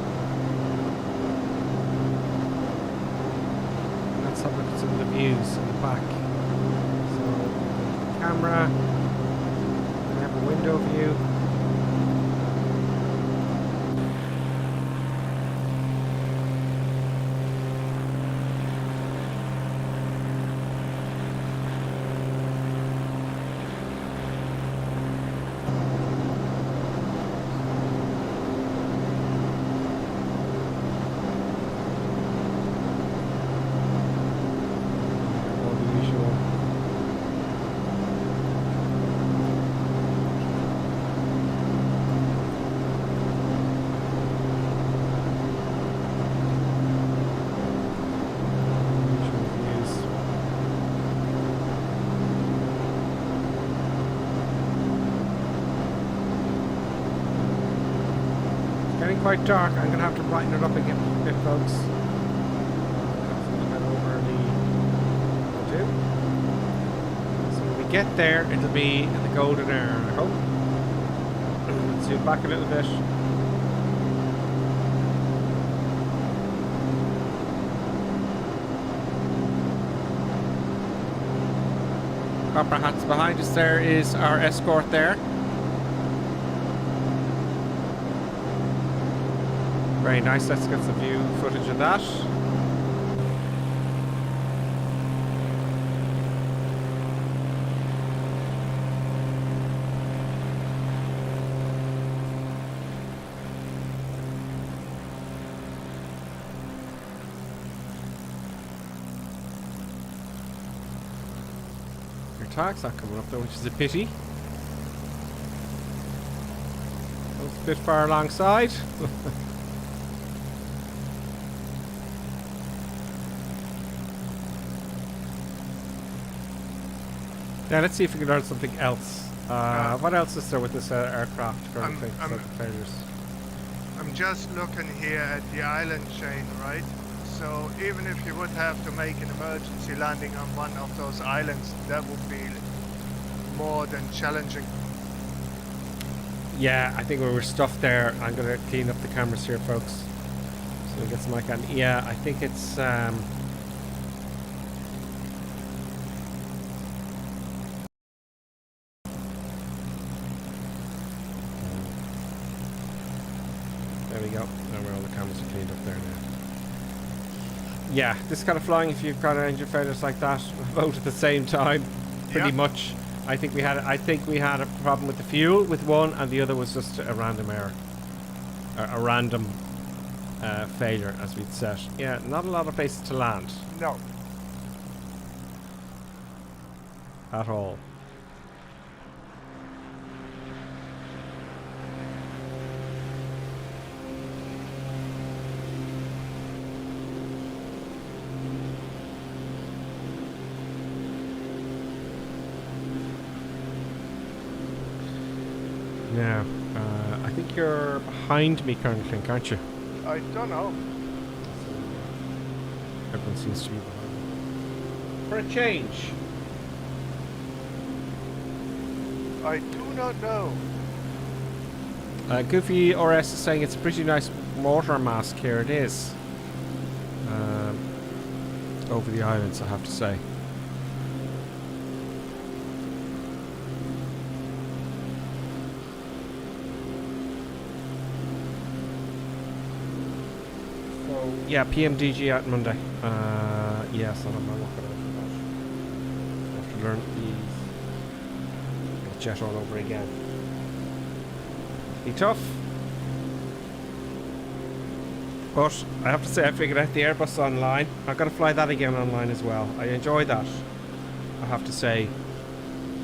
Let's have a look at some of the views in the back. So, camera, we have a window view. Quite dark. I'm gonna have to brighten it up again a bit, folks. So when we get there, it'll be in the golden hour, I hope. Let's zoom back a little bit. Copper hats behind us. There is our escort there. Very nice. Let's get some view footage of that. Your tag's not coming up though, which is a pity. That was a bit far alongside. Now let's see if we can learn something else. What else is there with this aircraft currently? I'm just looking here at the island chain, right? So even if you would have to make an emergency landing on one of those islands, that would be more than challenging. Yeah, I think we were stuffed there. I'm gonna clean up the cameras here, folks, so we get some mic on. Yeah, I think it's there we go. Now where all the cameras are cleaned up there now. Yeah, this kind of flying, if you've got engine failures like that, both at the same time, pretty much. I think we had a problem with the fuel with one, and the other was just a random error, a random failure, as we'd said. Yeah, not a lot of places to land. No. At all. Now, I think you're behind me currently, aren't you? I don't know. Everyone seems to be behind me. For a change. I do not know. Goofy RS is saying it's a pretty nice water mask here. It is. Over the islands, I have to say. Yeah, PMDG out Monday. Yes, I'll have my look at it. I have to learn the jet all over again. Be tough. But I have to say, I figured out the Airbus online. I've got to fly that again online as well. I enjoy that. I have to say,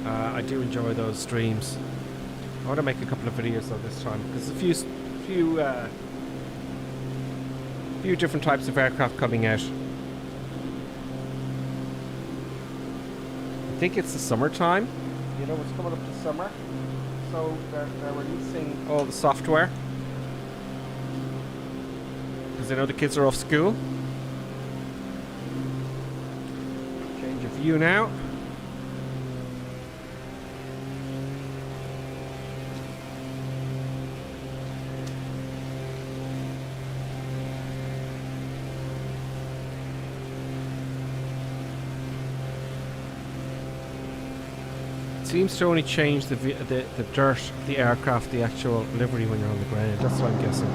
I do enjoy those streams. I want to make a couple of videos though this time because there's a few different types of aircraft coming out. I think it's the summertime. You know, it's coming up to summer, so they're releasing all the software because they know the kids are off school. Change of view now. Seems to only change the dirt of the aircraft, the actual livery when you're on the ground. That's what I'm guessing.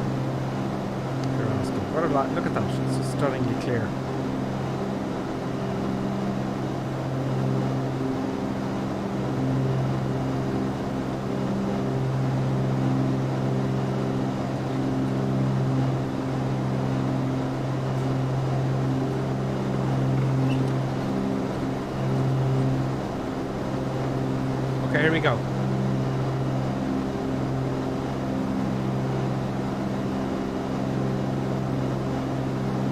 You're asking. What a lot! Look at that. It's just stunningly clear. Okay, here we go.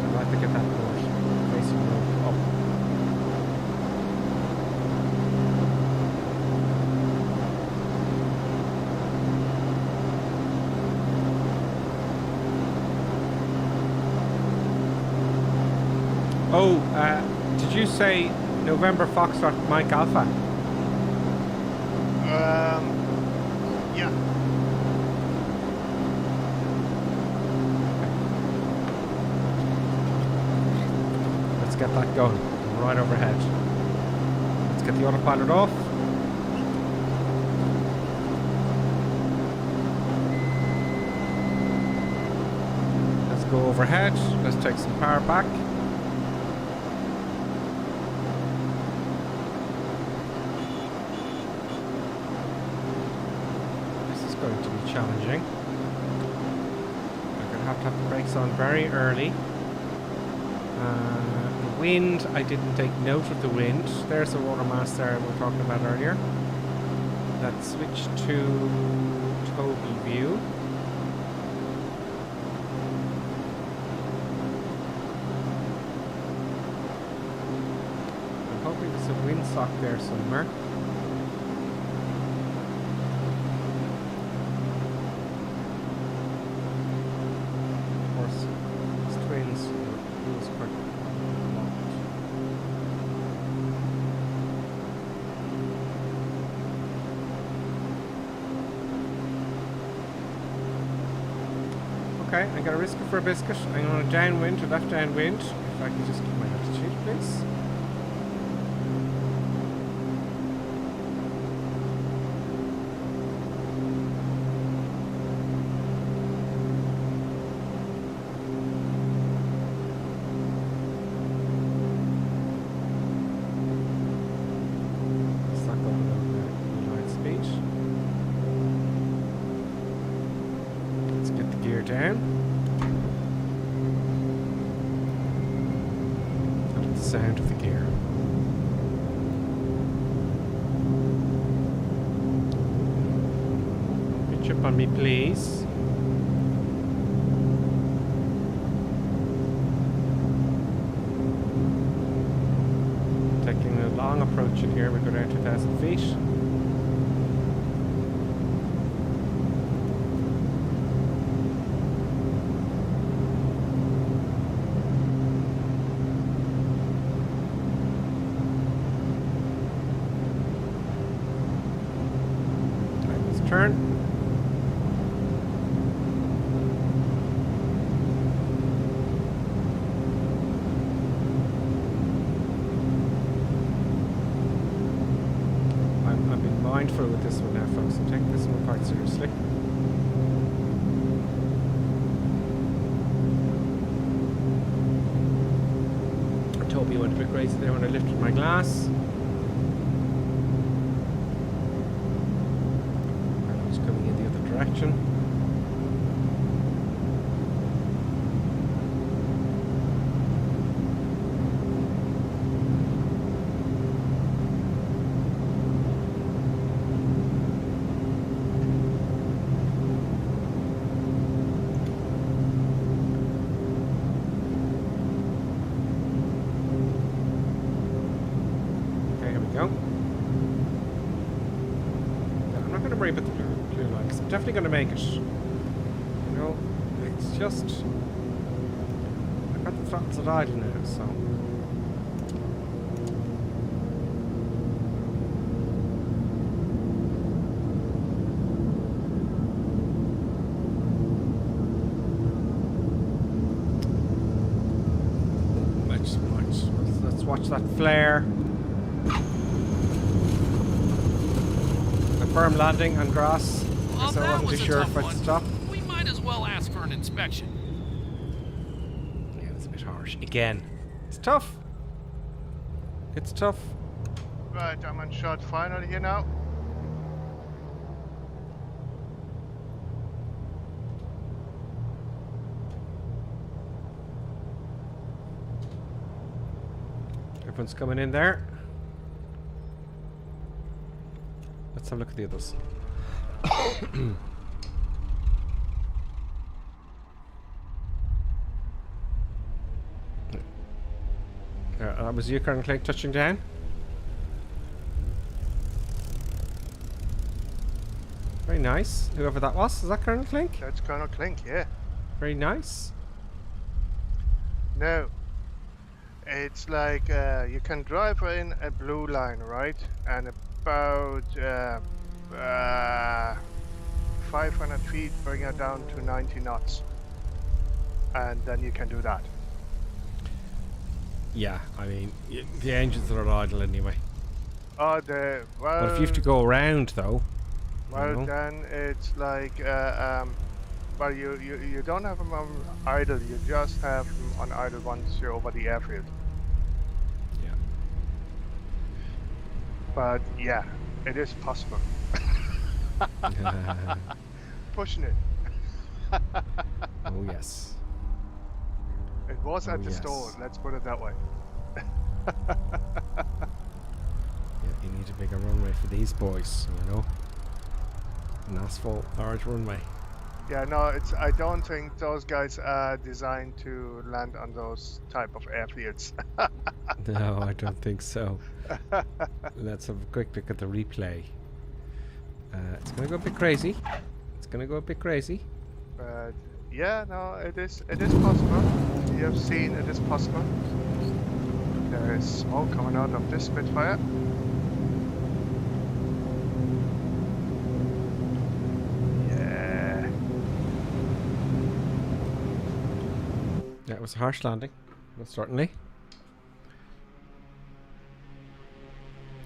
I'd like to get that course facing up. Oh, did you say November Foxtrot Mike Alpha? Yeah. Let's get that going. Right overhead. Let's get the autopilot off. Let's go overhead. Let's take some power back. Going to be challenging. I'm going to have the brakes on very early. The wind, I didn't take note of the wind. There's the water mass there we were talking about earlier. Let's switch to Toby view. I'm hoping there's a windsock there somewhere. Of course, it's twins. Wheels quite locked. Okay, I got a risk for a biscuit. I'm on a downwind to left downwind. If I can just keep my altitude, please. Suck up the light speed. Let's get the gear down. And the sound of the gear. Pitch up on me, please. Taking a long approach in here, we go down to 1,000 feet. Turn. I'm being mindful with this one now, folks. I'm taking this one quite seriously. Toby went a bit crazy there when I lifted my glass. Direction. Okay, here we go. I'm not going to worry about the blue lines. I'm definitely going to make it. You know, it's just... I've got the throttles at idle now, so... Let's watch that flare. A firm landing on grass. Well, So I wasn't too sure if I'd stop. We might as well ask for an inspection. Yeah, it's a bit harsh. Again, it's tough. It's tough. Right, I'm on shot final here now. Everyone's coming in there. Let's have a look at the others. That was you, Colonel Clink, touching down. Very nice. Whoever that was, is that Colonel Clink? That's Colonel Clink, yeah. Very nice. No. It's like you can drive in a blue line, right? And about 500 feet bring it down to 90 knots. And then you can do that. Yeah, I mean, the engines are idle anyway. Well, But if you have to go around, though... Well, you know. then it's like, well, you don't have them on idle, you just have them on idle once you're over the airfield. Yeah. But yeah, it is possible. Pushing it. Oh, yes. It was at the yes. store, let's put it that way. Yeah, you need a bigger runway for these boys, you know. An asphalt large runway. Yeah, no, it's. I don't think those guys are designed to land on those type of airfields. No, I don't think so. Let's have a quick look at the replay. It's gonna go a bit crazy. It's gonna go a bit crazy. But yeah, no, it is. It is possible. You have seen it is possible. There is smoke coming out of this Spitfire. Yeah, it was a harsh landing, most certainly.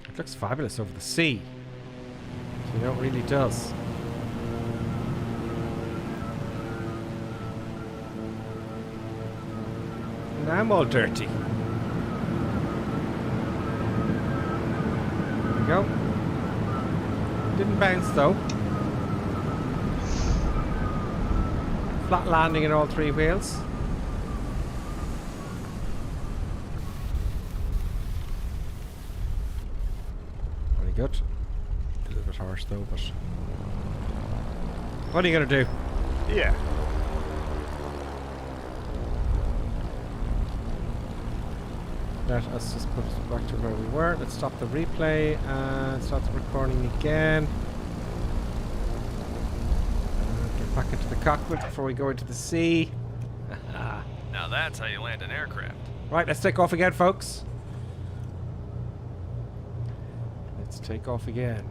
It looks fabulous over the sea. You know, it really does. And I'm all dirty. There we go. Didn't bounce though. Flat landing in all three wheels. Good. A little bit harsh though, but what are you gonna do? Yeah. Let's just put it back to where we were. Let's stop the replay and start the recording again. Get back into the cockpit before we go into the sea. Now that's how you land an aircraft. Right, let's take off again, folks. Let's take off again.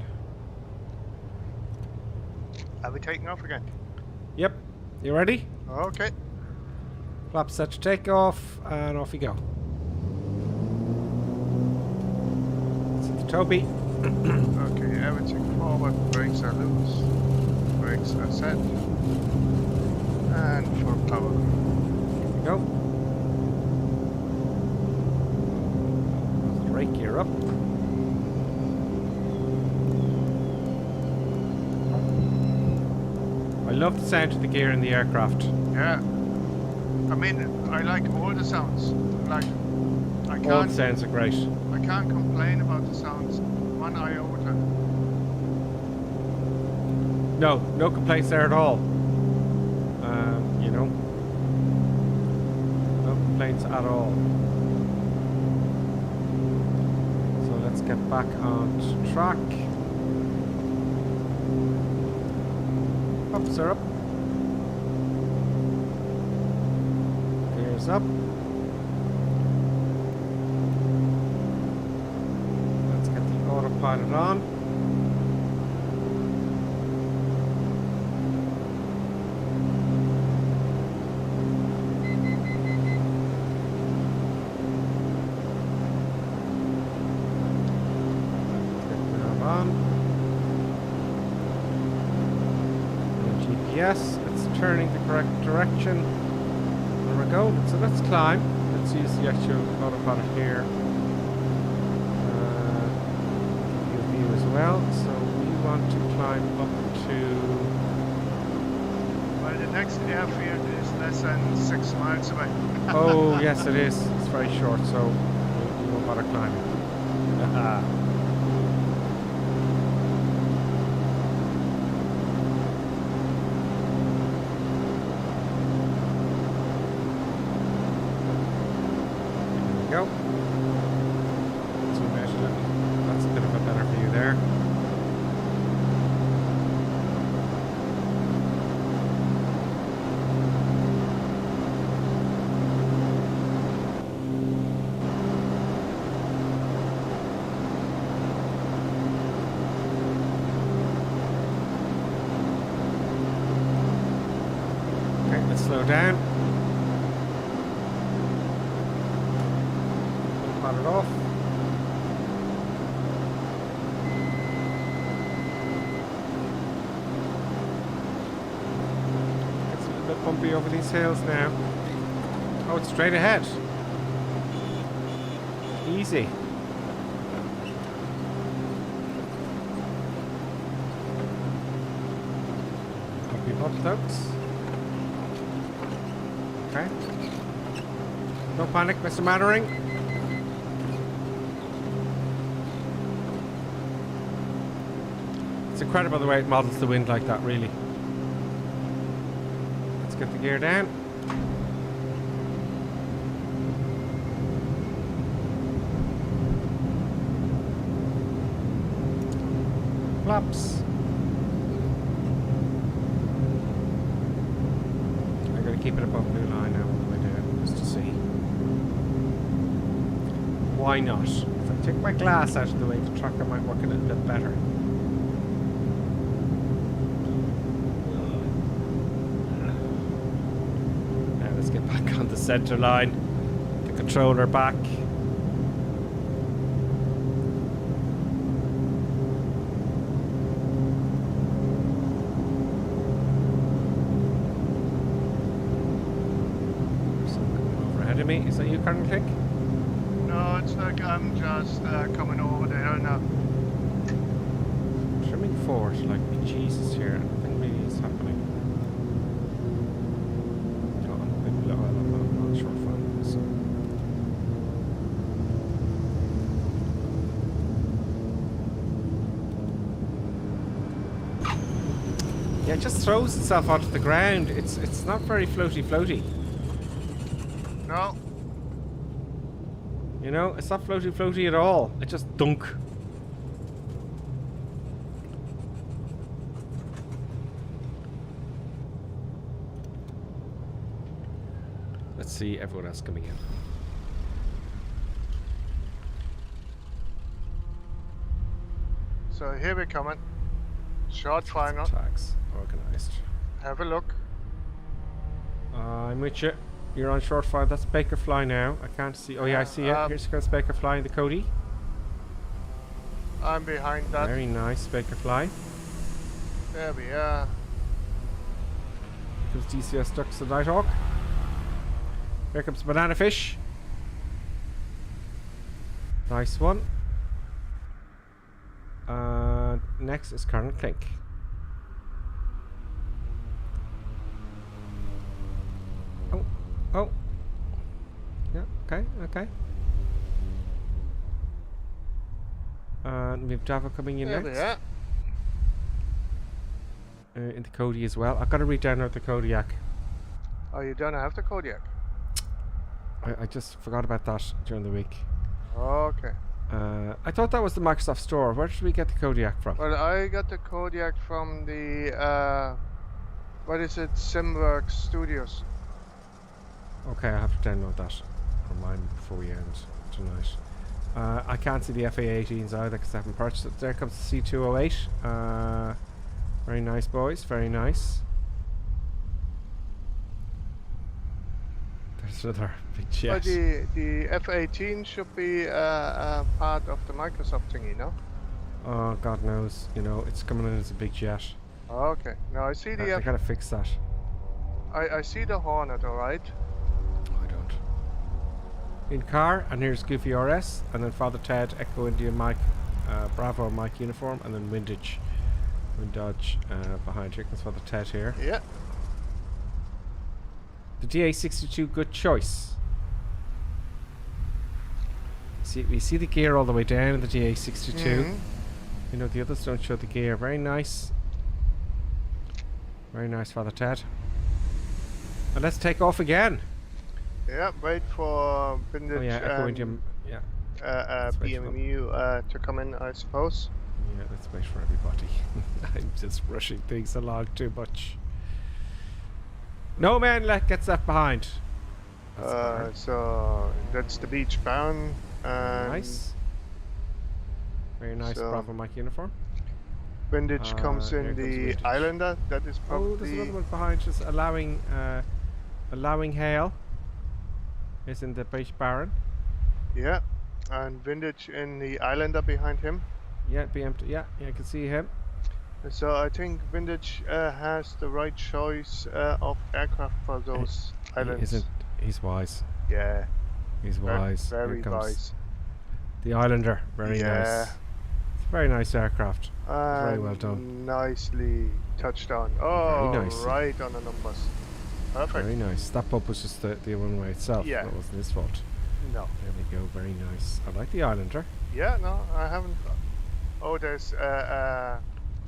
Are we taking off again? Yep. You ready? Okay. Flaps set to take off, and off you go. Set the Toby. Okay, everything forward. Brakes are loose. Brakes are set. And for power. Go. Brake gear up. I love the sound of the gear in the aircraft. Yeah. I mean, I like all the sounds. Like, I can't. All the sounds are great. I can't complain about the sounds. One iota. No complaints there at all. You know, no complaints at all. So let's get back on track. Up, sir, up. Gears up. Let's get the autopilot on. Yes, it's turning the correct direction. There we go. So let's climb. Let's use the actual autopilot here. View as well. So we want to climb up to. Well, the next airfield is less than 6 miles away. Oh yes, it is. It's very short, so we won't bother climbing. Go. Zoom out a little. That's a bit of a better view there. Okay, let's slow down. Pat it off. It's a little bit bumpy over these hills now. Oh, it's straight ahead. Easy. Up your butt, folks. Okay. No panic, Mr. Mannering. It's incredible the way it models the wind like that, really. Let's get the gear down. Flaps. I'm going to keep it above blue line now all the way down, just to see. Why not? If I take my glass out of the way, the tracker might work a little bit better. Now let's get back on the center line. The controller back. Is that you, Colonel Click? No, it's like I'm just coming over there now. Trimming forward like Jesus here. Nothing really is happening. I'm not sure if I'm yeah, it just throws itself onto the ground. It's not very floaty. No. You know, it's not floaty at all. It just dunk. Let's see everyone else coming in. So here we're coming. Short final. Tags organized. Have a look. I'm with you. You're on short file. That's Baker Fly now. I can't see. Oh yeah, I see it. Here's Baker Fly in the Cody. I'm behind that. Very nice, Baker Fly. There we are. Here comes DCS Ducks the Nighthawk. Here comes Banana Fish. Nice one. Next is Colonel Clink. Oh. Yeah, okay. And we have Java coming in next. Yeah. In the Kodiak as well. I've got to read down the Kodiak. Oh, you don't have the Kodiak? I just forgot about that during the week. Okay. I thought that was the Microsoft Store. Where should we get the Kodiak from? Well, I got the Kodiak from the, what is it, Simworks Studios. Okay, I have to download that on mine before we end tonight. I can't see the FA-18s either because I haven't purchased it. There comes the C208. Very nice, boys. Very nice. There's another big jet. But the F-18 should be part of the Microsoft thingy, no? Oh, God knows. You know, it's coming in as a big jet. Okay. Now I see the I gotta fix that. I see the Hornet, alright? I don't. In car, and here's Goofy RS, and then Father Ted, Echo India Mike, Bravo Mike uniform, and then Windage. Windage behind here. Comes Father Ted here. Yeah. The DA62, good choice. See, we see the gear all the way down in the DA62. You know, the others don't show the gear. Very nice. Very nice, Father Ted. And let's take off again. Yeah, wait for Windage BMU to come in, I suppose. Yeah, let's wait for everybody. I'm just rushing things along too much. No man gets left behind. So that's the Beach Baron. Nice. Very nice, so Bravo Mike uniform. Windage comes in the Islander. That is probably. Oh, there's another one behind, just allowing hail. Is in the Beach Baron. Yeah, and Windage in the Islander behind him. Yeah, yeah, I can see him. So I think Windage has the right choice of aircraft for those islands. He's wise. Yeah. He's wise. Very wise. The Islander, very nice. It's a very nice aircraft. Very well done. Nicely touched on. Oh, very nice. Right on the numbers. Perfect. Very nice. That bump was just the runway itself. Yeah. That wasn't his fault. No. There we go. Very nice. I like the Islander. Yeah, no, I haven't. Oh, there's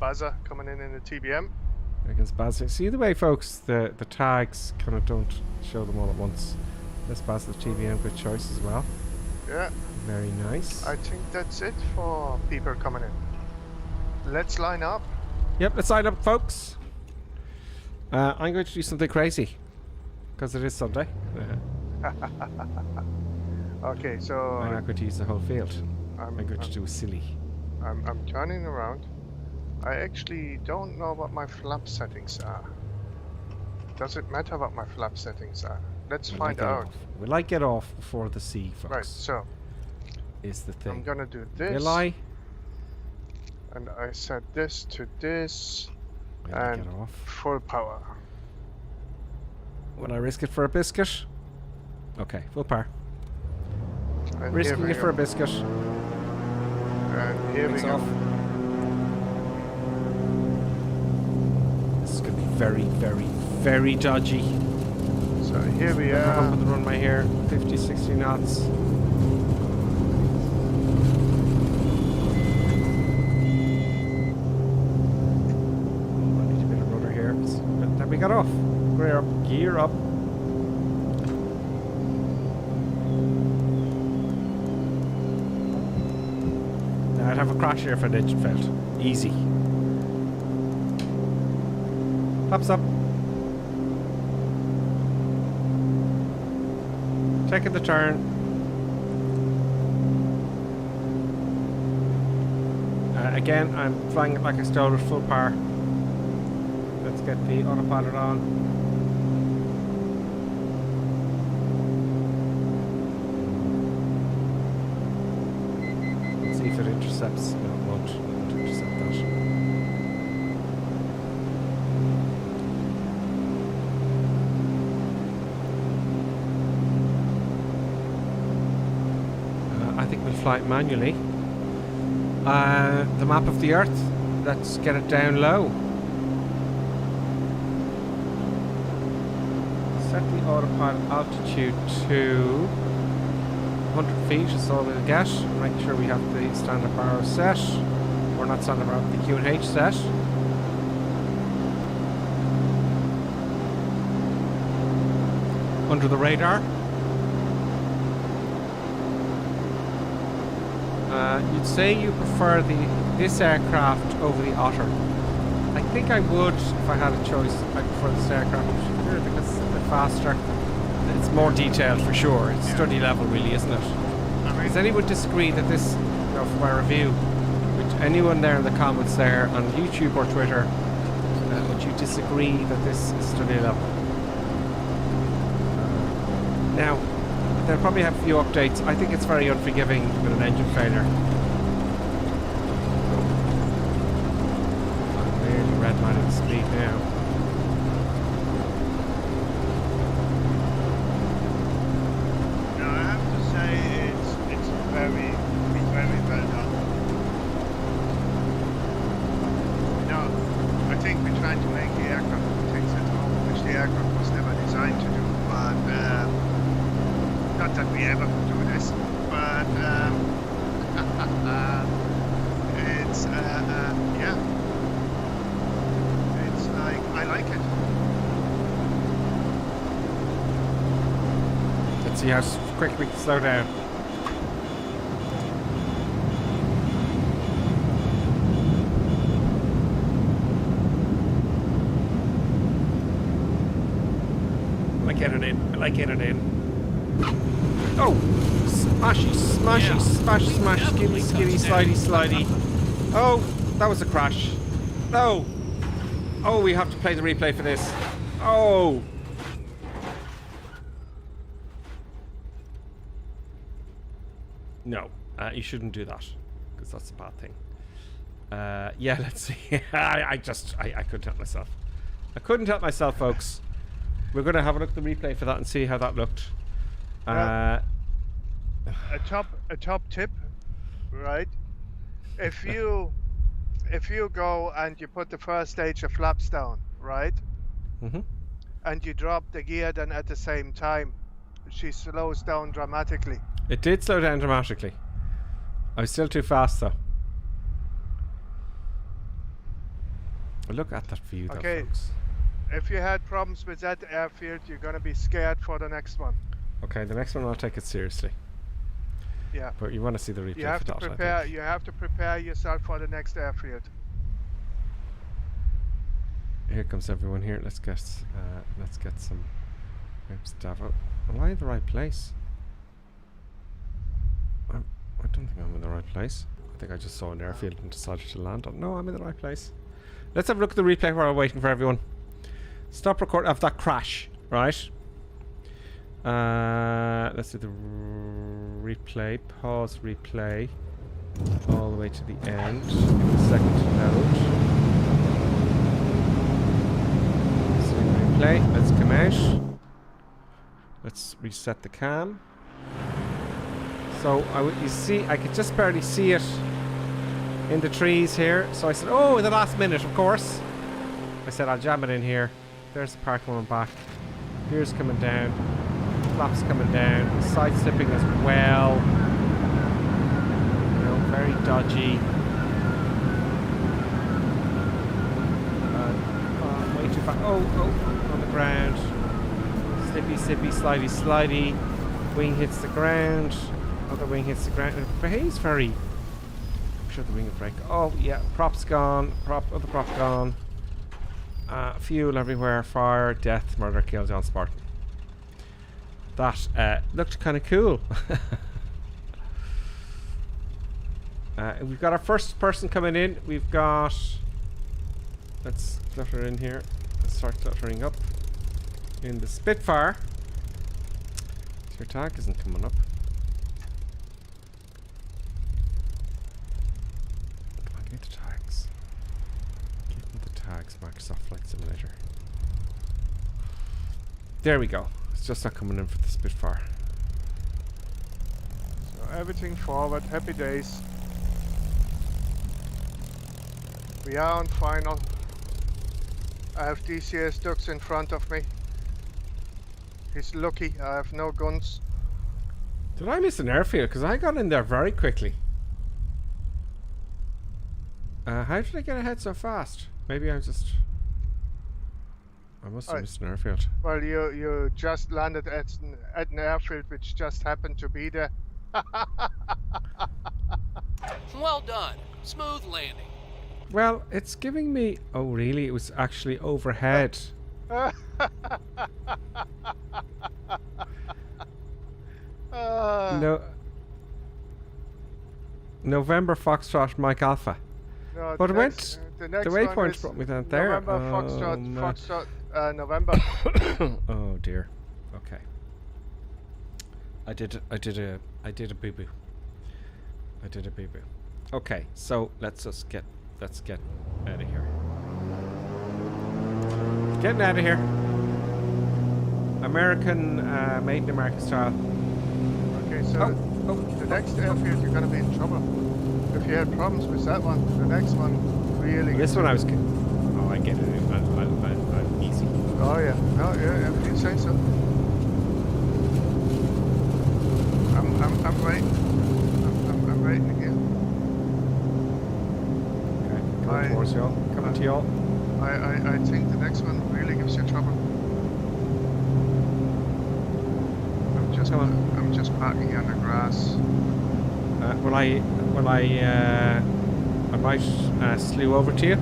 buzzer coming in the TBM. Against buzzer. See the way, folks, the tags kind of don't show them all at once. This buzzer TBM, good choice as well. Yeah. Very nice. I think that's it for people coming in. Let's line up. Yep, let's line up, folks. I'm going to do something crazy because it is Sunday. Okay, so I'm not going to use the whole field. I'm going to do a silly. I'm turning around. I actually don't know what my flap settings are. Does it matter what my flap settings are? Let's find out. Will I get off before the sea, folks? Right, so is the thing. I'm gonna do this. Will I? And I set this to this. Will and I get off? Full power. Will I risk it for a biscuit? Okay, full power. And Risking it for a biscuit. And here we go. Off. This is going to be very, very, very dodgy. So here we are. are. Up on the runway here, 50, 60 knots. I need a bit of rudder here. Then we got off. Gear up. Gear up. I'd have a crash here if an engine failed. Easy. Pops up. Taking the turn. Again, I'm flying it like I stole it full power. Let's get the autopilot on. Let's see if it intercepts. No, it won't intercept that. I think we'll fly it manually. The map of the Earth. Let's get it down low. Set the autopilot altitude to 100 feet is all we'll get. Make sure we have the standard power set. Or not standard power, the Q&H set. Under the radar. You'd say you prefer this aircraft over the Otter. I think I would if I had a choice. I prefer this aircraft because it's a bit faster. It's more detailed for sure. It's study level, really, isn't it? Does anyone disagree that this, for my review, which anyone there in the comments there on YouTube or Twitter, would you disagree that this is study level? Now, they'll probably have a few updates. I think it's very unforgiving with an engine failure. I'm really redlining speed now. No, I have to say it's very, very well done. No, I think we're trying to make the aircraft do things at home, which the aircraft was never designed to do. But not that we ever could do this, but it's yeah, it's like I like it. Let's see how quick we can slow down. I like getting in. I like getting in. Oh! Smashy, smashy, smash, skiddy, slidey. Oh, that was a crash. No! Oh, we have to play the replay for this. Oh! No, you shouldn't do that, because that's a bad thing. Yeah, let's see. I couldn't help myself. I couldn't help myself, folks. We're going to have a look at the replay for that and see how that looked. A top tip, right? If you go and you put the first stage of flaps down, right? Mm-hmm. And you drop the gear, then at the same time, she slows down dramatically. It did slow down dramatically. I was still too fast though. Look at that view, though, Okay. folks. If you had problems with that airfield, you're gonna be scared for the next one. Okay, the next one I'll take it seriously. Yeah. But you want to see the replay You have for to that, I prepare. think. You have to prepare yourself for the next airfield. Here comes everyone here. Let's get some. Davao. Am I in the right place? I don't think I'm in the right place. I think I just saw an airfield and decided to land on. No, I'm in the right place. Let's have a look at the replay while we're waiting for everyone. Stop record of that crash, right? Let's do the replay. Pause replay. All the way to the end. Give it a second to load. So replay. Let's come out. Let's reset the cam. So you see, I could just barely see it in the trees here. So I said, oh, in the last minute, of course. I said, I'll jam it in here. There's the park coming back. Gears coming down. Flaps coming down. Side slipping as well. You know, very dodgy. Way too far. Oh, on the ground. Slippy, slippy, slidey, slidey. Wing hits the ground. Other wing hits the ground. It behaves very. I'm sure the wing will break. Oh yeah, props gone. Other prop gone. Fuel everywhere. Fire, death, murder, kill, John Spartan. That looked kind of cool. We've got our first person coming in. We've got. Let's clutter in here. Let's start cluttering up. In the Spitfire. Your tag isn't coming up. I need the tags. Give me the tags, Microsoft Flight Simulator. There we go. It's just not coming in for the Spitfire. So everything forward. Happy days. We are on final. I have DCS ducks in front of me. He's lucky, I have no guns. Did I miss an airfield? Because I got in there very quickly. How did I get ahead so fast? Maybe I must have missed an airfield. Well, you just landed at an airfield which just happened to be there. Well done. Smooth landing. Well, it's giving me... Oh, really? It was actually overhead. No. November Foxtrot Mike Alpha. No, but the it next, went. The next The waypoint brought me down there. November Foxtrot, November. Oh dear. Okay. I did a boo boo. I did a boo boo. Okay, so let's get out of here. Getting out of here. American, made in American style. Okay, so the next airfield you're gonna be in trouble. If you had problems with that one, the next one really. This one I was. Oh, I get it. I'm easy. Oh yeah. No, yeah. If you say so. I'm waiting. I'm waiting again. Okay, coming towards y'all. Coming to y'all. I think the next one really gives you trouble. I'm just parking on the grass. I might slew over to you.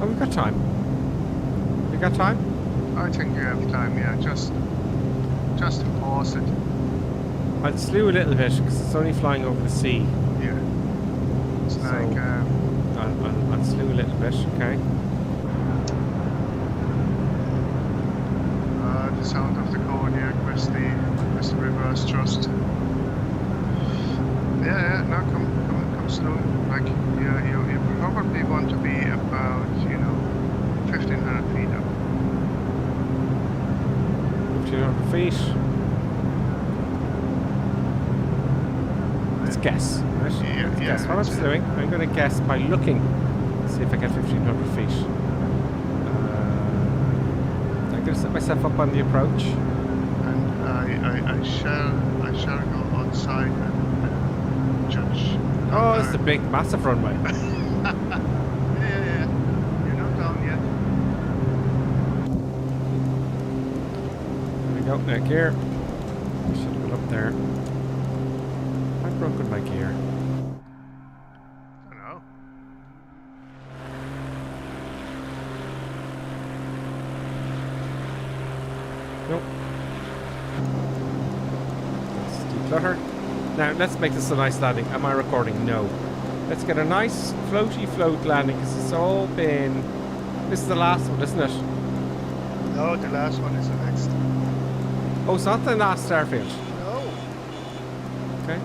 Oh, we've got time. You got time? I think you have time, yeah. Just pause it. I'll slew a little bit because it's only flying over the sea. Yeah. It's so like. I'll slew a little bit, okay? The sound of the cognac with the reverse thrust. Yeah, no, come slow. Like, you probably want to be about, 1,500 feet up. 1,500 feet. Let's guess. Right? Let's guess what I'm doing. I'm going to guess by looking. See if I get 1,500 feet. I'm going to set myself up on the approach. And I shall go outside and judge. Oh, it's a big, massive runway. Yeah. Oh, no gear. I should have been up there. I've broken my gear. I don't know. Nope. Let's declutter. Now, let's make this a nice landing. Am I recording? No. Let's get a nice floaty float landing because it's all been... This is the last one, isn't it? No, the last one is the next. Oh, it's not the last airfield. No. Okay.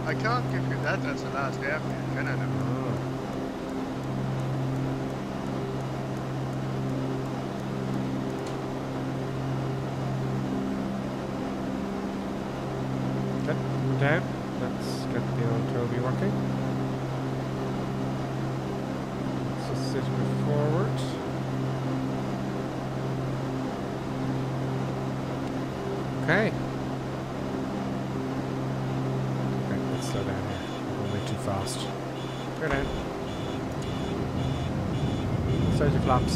I can't give you that as the last airfield, can I now? Okay, we're down. Let's get the old Toby working. Let's just sit a bit forward. Okay. Okay, let's slow down here. We're going way too fast. Go down. Start your flaps.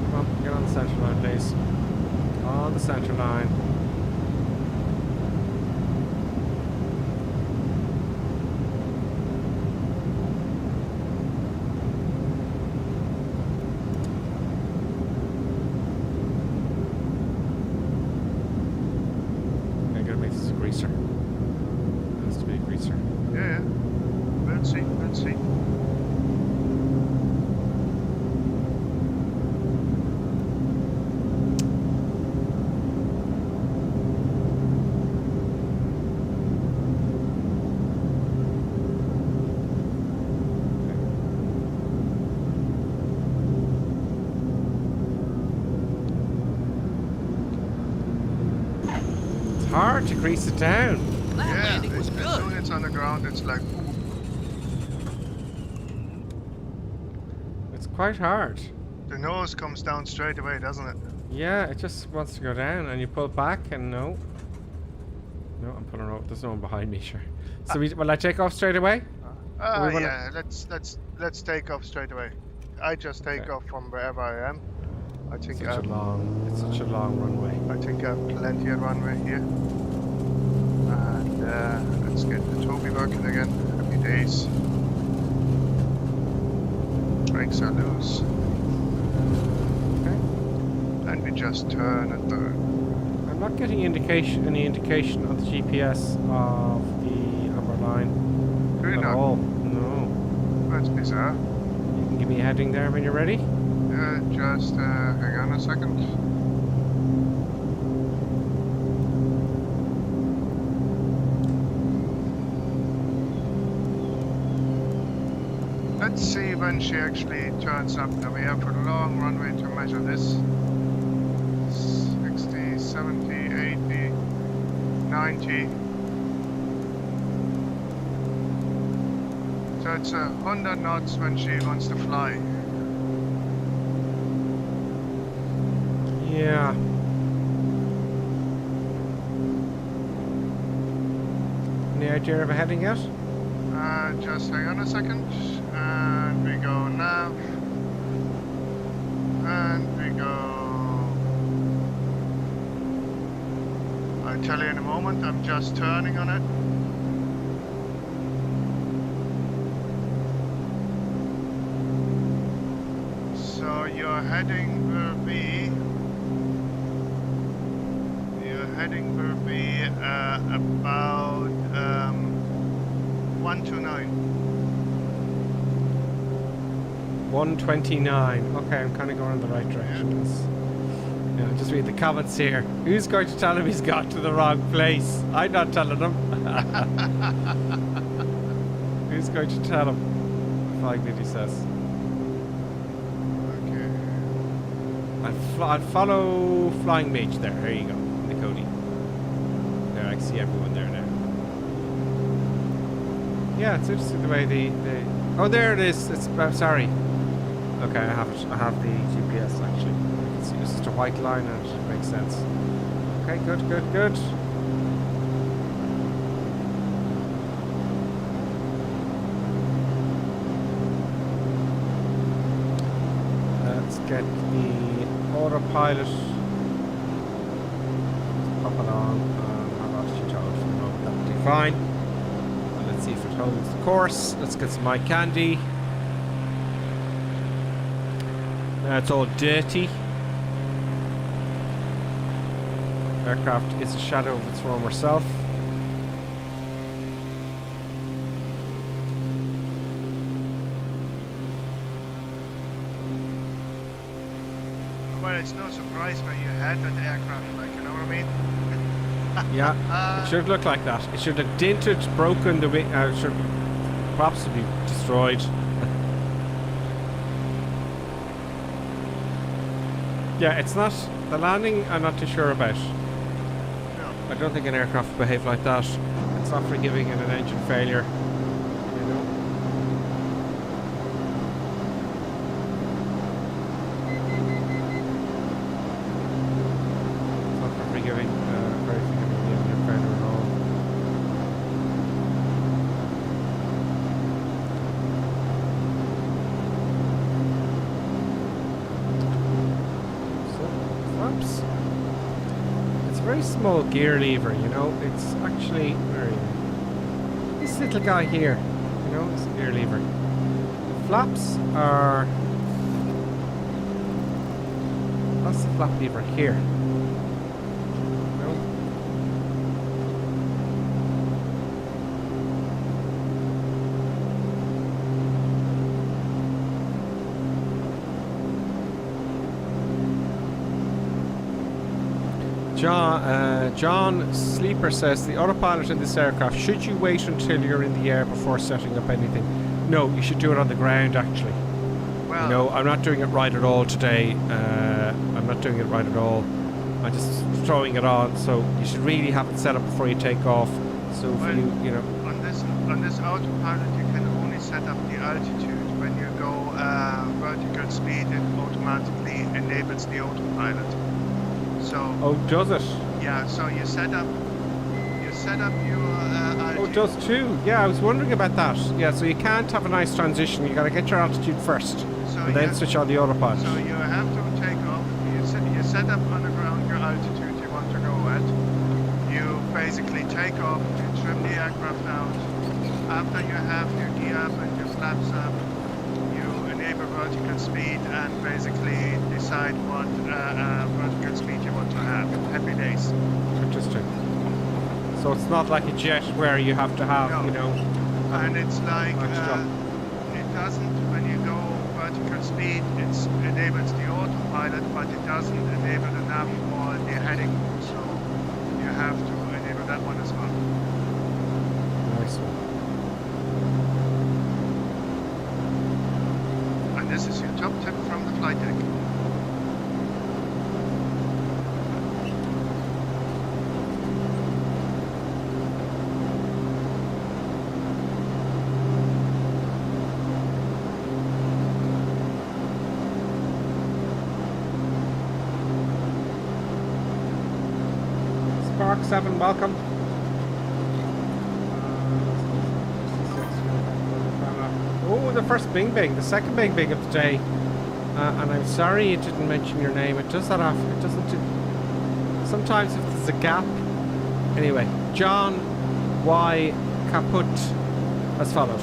Come on, get on the centre line, please. On the centre line. Greaser. Has to be a greaser. Yeah. Let's see. Let's see. Hard to grease it down. Yeah, as soon as it's on the ground, it's like... It's quite hard. The nose comes down straight away, doesn't it? Yeah, it just wants to go down, and you pull back, and no. No, I'm pulling out. There's no one behind me, sure. So will I take off straight away? Yeah. Let's take off straight away. I just take off from wherever I am. I think it's such a long runway. I think I have plenty of runway here. And let's get the Toby working again. Happy days. Brakes are loose. Okay. And we just turn and turn. I'm not getting any indication on the GPS of the amber line. Do you at not? all. No. That's bizarre. You can give me a heading there when you're ready. Just hang on a second. Let's see when she actually turns up. Now we have a long runway to measure this. 60, 70, 80, 90. So it's 100 knots when she wants to fly. Yeah. Any idea of a heading yet? Just hang on a second. And we go nav. And we go... I'll tell you in a moment. I'm just turning on it. So your heading will be... about 129. 129. Okay, I'm kind of going in the right direction. Yeah, just read the comments here. Who's going to tell him he's got to the wrong place? I'm not telling him. Who's going to tell him? Flying Lady says. Okay. I'll follow Flying Mage there. There you go. The Cody. There, I can see everyone there now. Yeah, it's interesting the way the oh, there it is. It's sorry. Okay, I have it. I have the GPS actually. I can see it's just a white line and it makes sense. Okay, good. Let's get the autopilot. Pop it on. Have altitude hold for the moment. That'll do fine. And let's see if it holds the course. Let's get some eye candy. Now it's all dirty. Aircraft is a shadow of its former self. Well, it's no surprise where you had that aircraft, like, you know what I mean? Yeah, it should look like that. It should look dented, broken, the wing, should possibly destroyed. Yeah, it's not, the landing I'm not too sure about. No. I don't think an aircraft would behave like that. It's not forgiving in an engine failure. You know? It's not forgiving, very forgiving the engine failure at all. Flaps. It's a very small gear lever, you know. It's actually very. This little guy here, you know, this gear lever. The flaps are. That's the flap lever here. You know? John Sleeper says the autopilot in this aircraft, should you wait until you're in the air before setting up anything? No, you should do it on the ground actually. Well, You know, I'm not doing it right at all today. I'm not doing it right at all. I'm just throwing it on, so you should really have it set up before you take off. So if Well, you know. on this autopilot, you can only set up the altitude. When you go vertical speed, it automatically enables the autopilot. So. Oh, does it? Yeah. So you set up your altitude. Oh, it does too. Yeah, I was wondering about that. Yeah, so you can't have a nice transition. You got to get your altitude first, and then switch on the autopilot. So you have to take off. You set up on the ground your altitude you want to go at. You basically take off. You trim the aircraft out. After you have your gear up and your flaps up, you enable vertical speed and basically decide what vertical speed you want to have. Happy days. Interesting. So it's not like a jet where you have to have, No. you know. And it's like extra. it doesn't, when you go vertical speed, it enables the autopilot, but it doesn't enable enough for the heading. So you have to enable that one as well. Nice one. And this is your top tip from the flight deck. Spark 7, welcome. Oh, the first Bing Bing, the second Bing Bing of the day. And I'm sorry it didn't mention your name. It does that often. It doesn't do. Sometimes if there's a gap. Anyway, John Y. Caput has followed.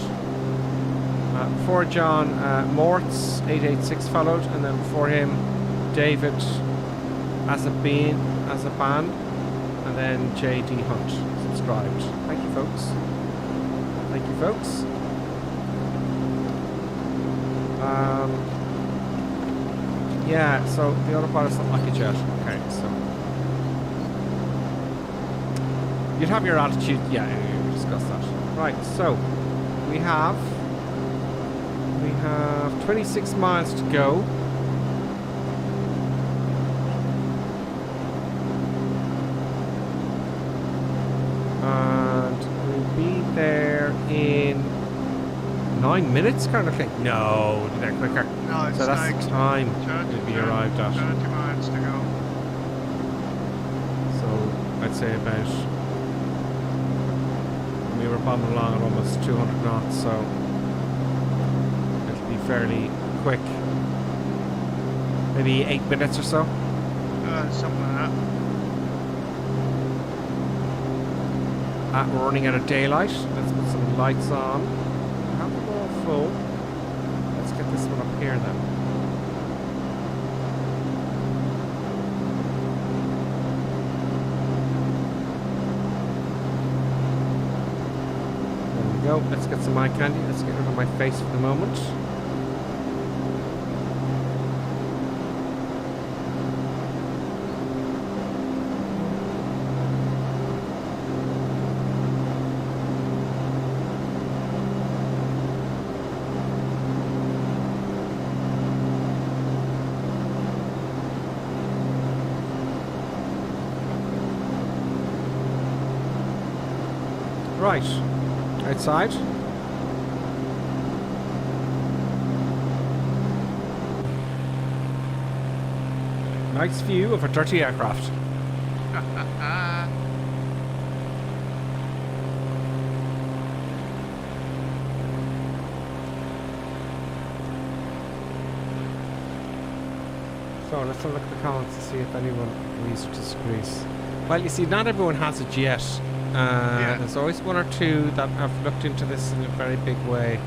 Before John, Mortz 886 followed, and then before him, David Azaban, and then JD Hunt subscribed. Thank you, folks. Thank you, folks. Yeah, so the autopilot's not like a jet. Okay, so you'd have your altitude. Yeah, we discussed that. Right, so we have 26 miles to go. And we'll be there in 9 minutes, kind of thing. No, we'll be there quicker. No, it's so that's like the time we'll be arrived at. 30 miles to go. So I'd say about. We were bombing along at almost 200 knots, so it'll be fairly quick. Maybe 8 minutes or so. Something like that. We're running out of daylight. Let's put some lights on. Have them all full. Let's get this one up here then. There we go. Let's get some eye candy. Let's get rid of my face for the moment. Right, outside. Nice view of a dirty aircraft. So let's have a look at the comments to see if anyone agrees or disagrees. Well, you see, not everyone has it yet. Yeah. There's always one or two that have looked into this in a very big way.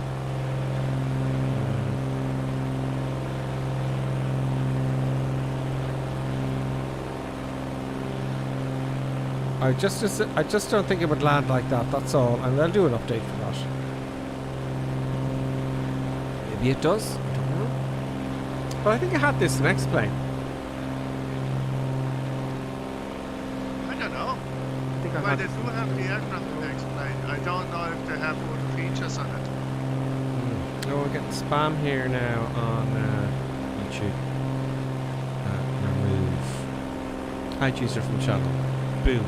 I just don't think it would land like that. That's all, and they'll do an update for that. Maybe it does. I don't know. But I think I had this next plane. I don't know. Well, they do have the aircraft explained. I don't know if they have all the features on it. Oh, we're getting spam here now on YouTube. Remove. Hide user from channel. Boom.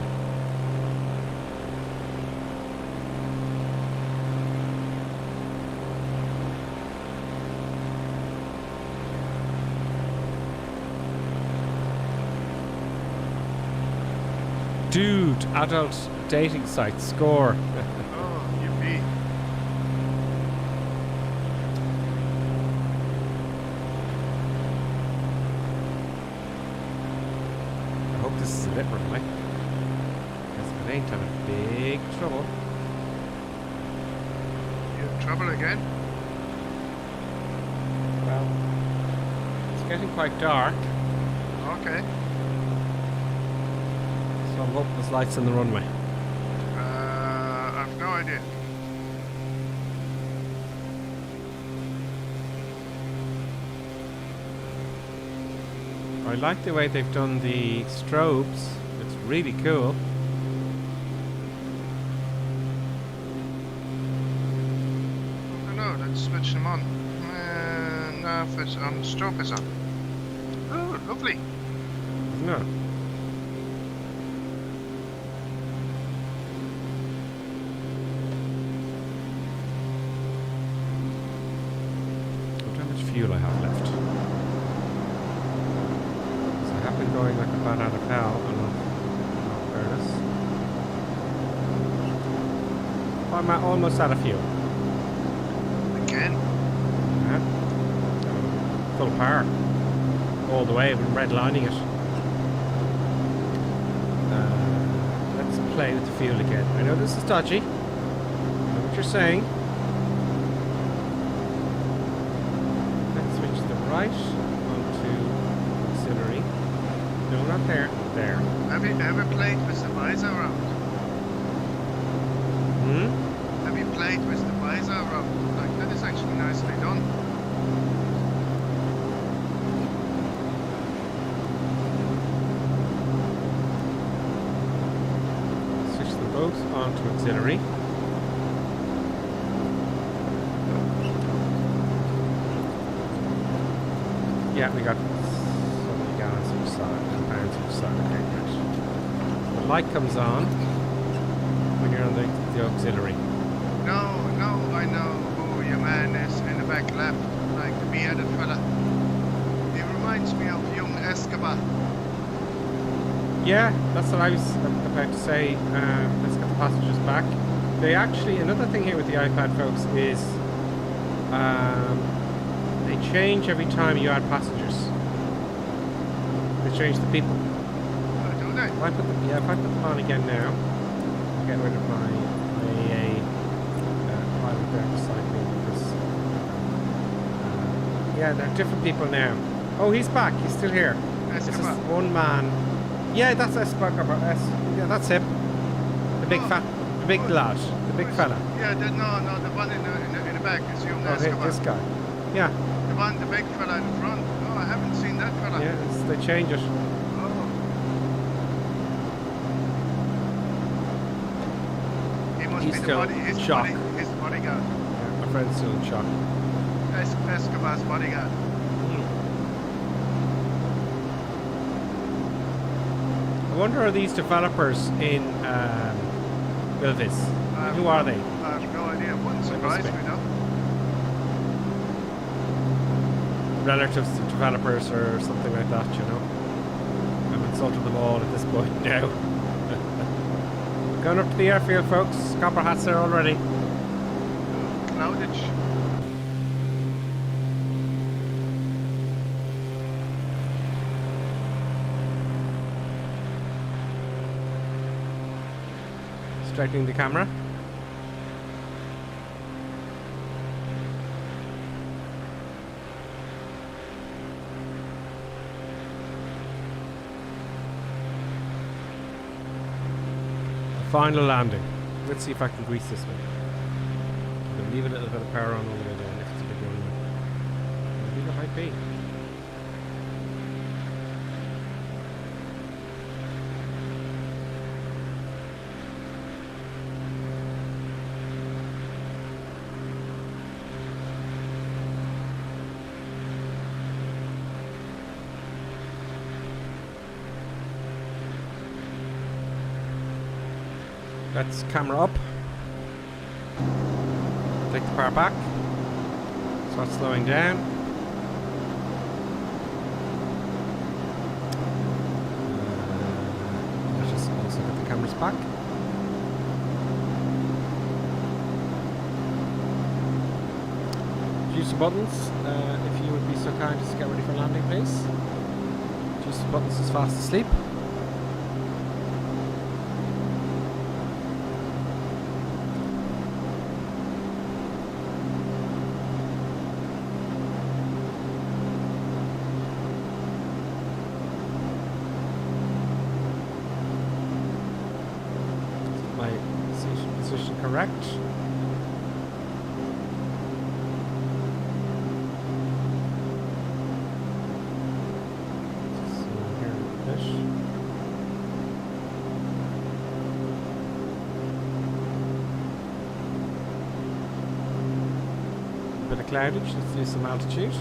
Dude, adult dating site score. Oh, yippee. I hope this is a lit runway. Because if it ain't, I'm in big trouble. You in trouble again? Well, it's getting quite dark. Okay. So I'm hoping there's lights on the runway. I've no idea. I like the way they've done the strobes. It's really cool. I don't know, let's switch them on. Now if it's on, strobe is on. Oh, lovely. No. Fuel I have left. So I have been going like a bat out of hell, and I'll fairness. I'm almost out of fuel. Again? Yeah. Full power. All the way, I've been redlining it. Let's play with the fuel again. I know this is dodgy. I know what you're saying. Right onto auxiliary. No, not there. There. Have you ever played with the visor around? Have you played with the visor around? Like, that is actually nicely done. Switch them both onto auxiliary. Yeah, we got so many gallons each side and pounds each side. Okay, good. The light comes on when you're on the auxiliary. No, I know who your man is in the back left, like the bearded fella. He reminds me of young Escobar. Yeah, that's what I was about to say. Let's get the passengers back. They actually, another thing here with the iPad, folks, is they change every time you add passengers. they changed the people. Oh, do they? If I put them on again now, I'll get rid of my AA pilot there beside me because yeah, they're different people now. Oh, he's back. He's still here. This is one man. Yeah, that's Escobar. Yeah, that's him. The big the big lad, the big fella. Yeah, no, the one in the back is you. Oh, this guy. Yeah. The big fella in front. No, I haven't seen that fella. Yeah, they change it. Oh. He must He's be still his shock. his bodyguard. Yeah, my friend's still in shock. Escobar's bodyguard. I wonder, are these developers in Bilvis? Who are they? I have no idea. Wouldn't surprise me, no. Relatives to developers or something like that, you know. I'm insulting them all at this point now. Going up to the airfield, folks. Copper hats there already. Cloudage. Straightening the camera. Final landing. Let's see if I can grease this one. I'm going to leave a little bit of power on all the way down next to the runway. I think it might be. Let's camera up. Take the power back. Start slowing down. Let's just also get the cameras back. Use the buttons. If you would be so kind, just get ready for landing, please. Use the buttons as fast asleep. Correct. So here fish. Bit of cloudage, let's do some altitude.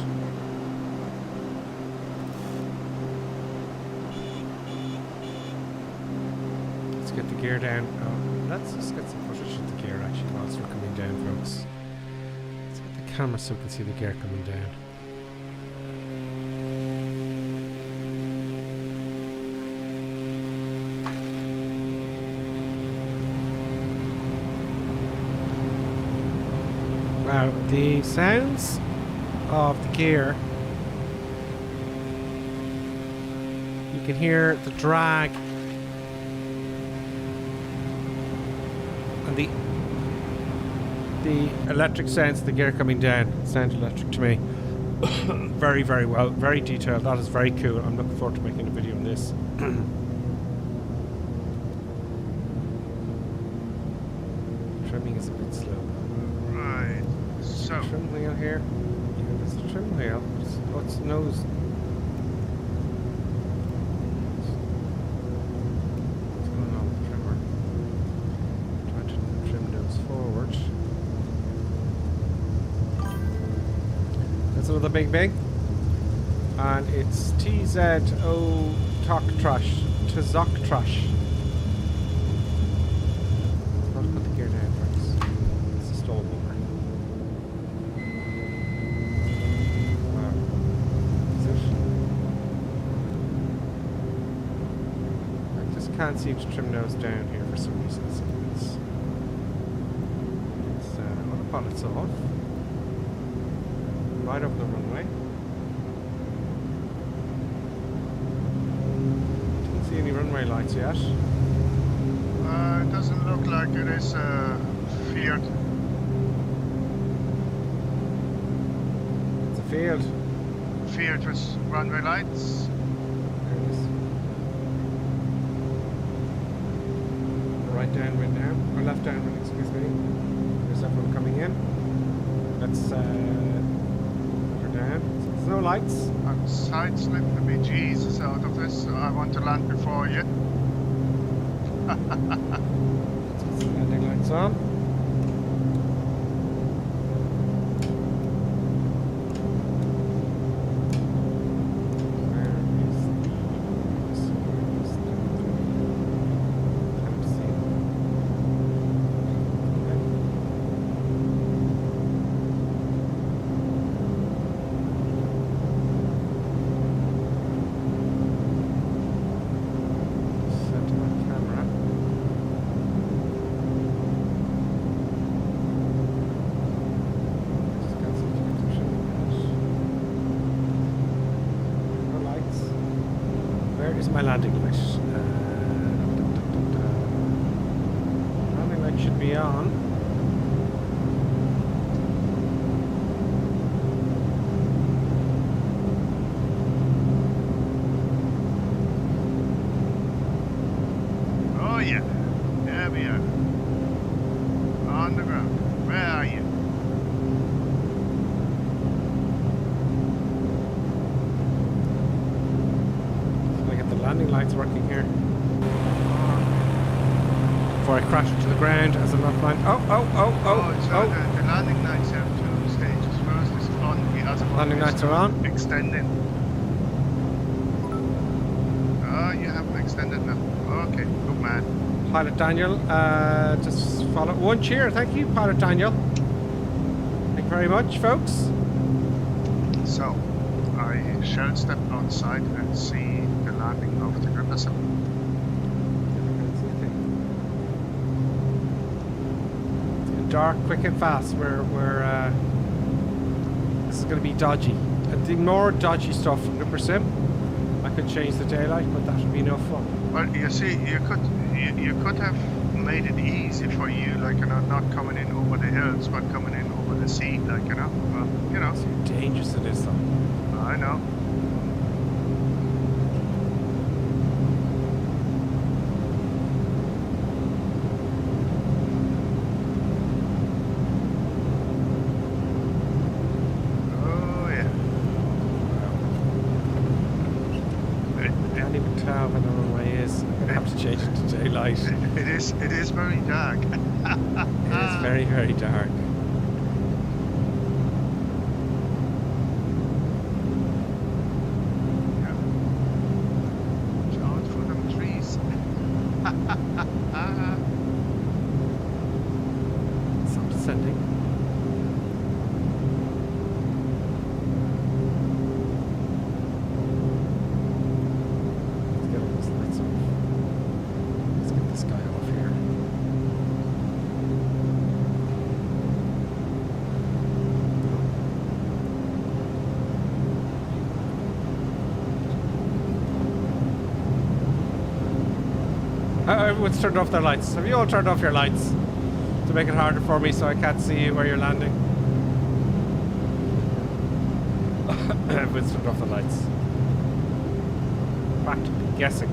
Let's get the gear down. Let's just get some footage of the gear actually whilst we're coming down, folks. Let's get the camera so we can see the gear coming down. Wow, the sounds of the gear. You can hear the drag. The electric sounds of the gear coming down sound electric to me. Very, very well, very detailed. That is very cool. I'm looking forward to making a video on this. Trimming is a bit slow. Right. So. Trim wheel here. Yeah, there's a trim wheel. What's nose? What's going on with the trimmer? Trying to trim nose forward. That's another big bang. And it's TZO Tok Trash. Tzok Trash. I'll put the gear down first. It's a stall mover. Wow. Is it? I just can't seem to trim nose down here for some reason. It's autopilot's off. Right over the runway. runway lights yet. It doesn't look like it is field. It's a field. Field with runway lights. There it is. Right downwind now, or left downwind, excuse me. There's everyone coming in. Let's put her down. So there's no lights. I'm side slipping the bejesus out of this, so I want to land before you. Landing lights on. My landing light. Landing light should be on. Oh yeah, there we are. On the ground. Where are you? Landing lights working here. Before I crash into the ground as I'm not flying. The landing lights have two stages. First is on, the other one landing lights are on. Extending. Oh, you haven't extended now. Okay, good man. Pilot Daniel, just follow. One cheer, thank you, Pilot Daniel. Thank you very much, folks. So, I shall step outside and see the landing of the group vessel. It's getting dark, quick and fast. This is going to be dodgy. The more dodgy stuff from Ripper Sim. I could change the daylight, but that would be no fun. Well, you see, you could have made it easy for you, like, you know, not coming in over the hills, but coming in over the sea, like, you know. Well, you know. See how dangerous it is, though. I know. Oh yeah. I can't even tell where the runway is. I'm gonna have to change it to daylight. It is very dark. It is very, very dark. Stop descending. Let's get all those lights off. Let's get this guy off here. Everyone's turned off their lights. Have you all turned off your lights to make it harder for me so I can't see where you're landing? Everyone's turned off the lights. Practically guessing.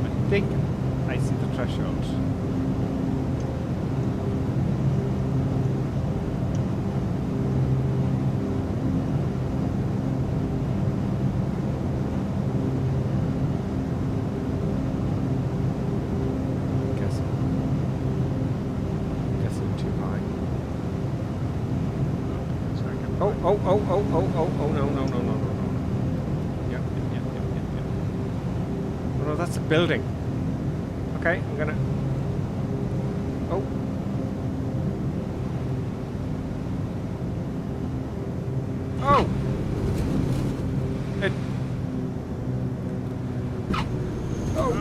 I think I see the threshold. Oh, no. Yep. Oh no, that's a building. Okay, I'm gonna... Oh. Oh! Oh,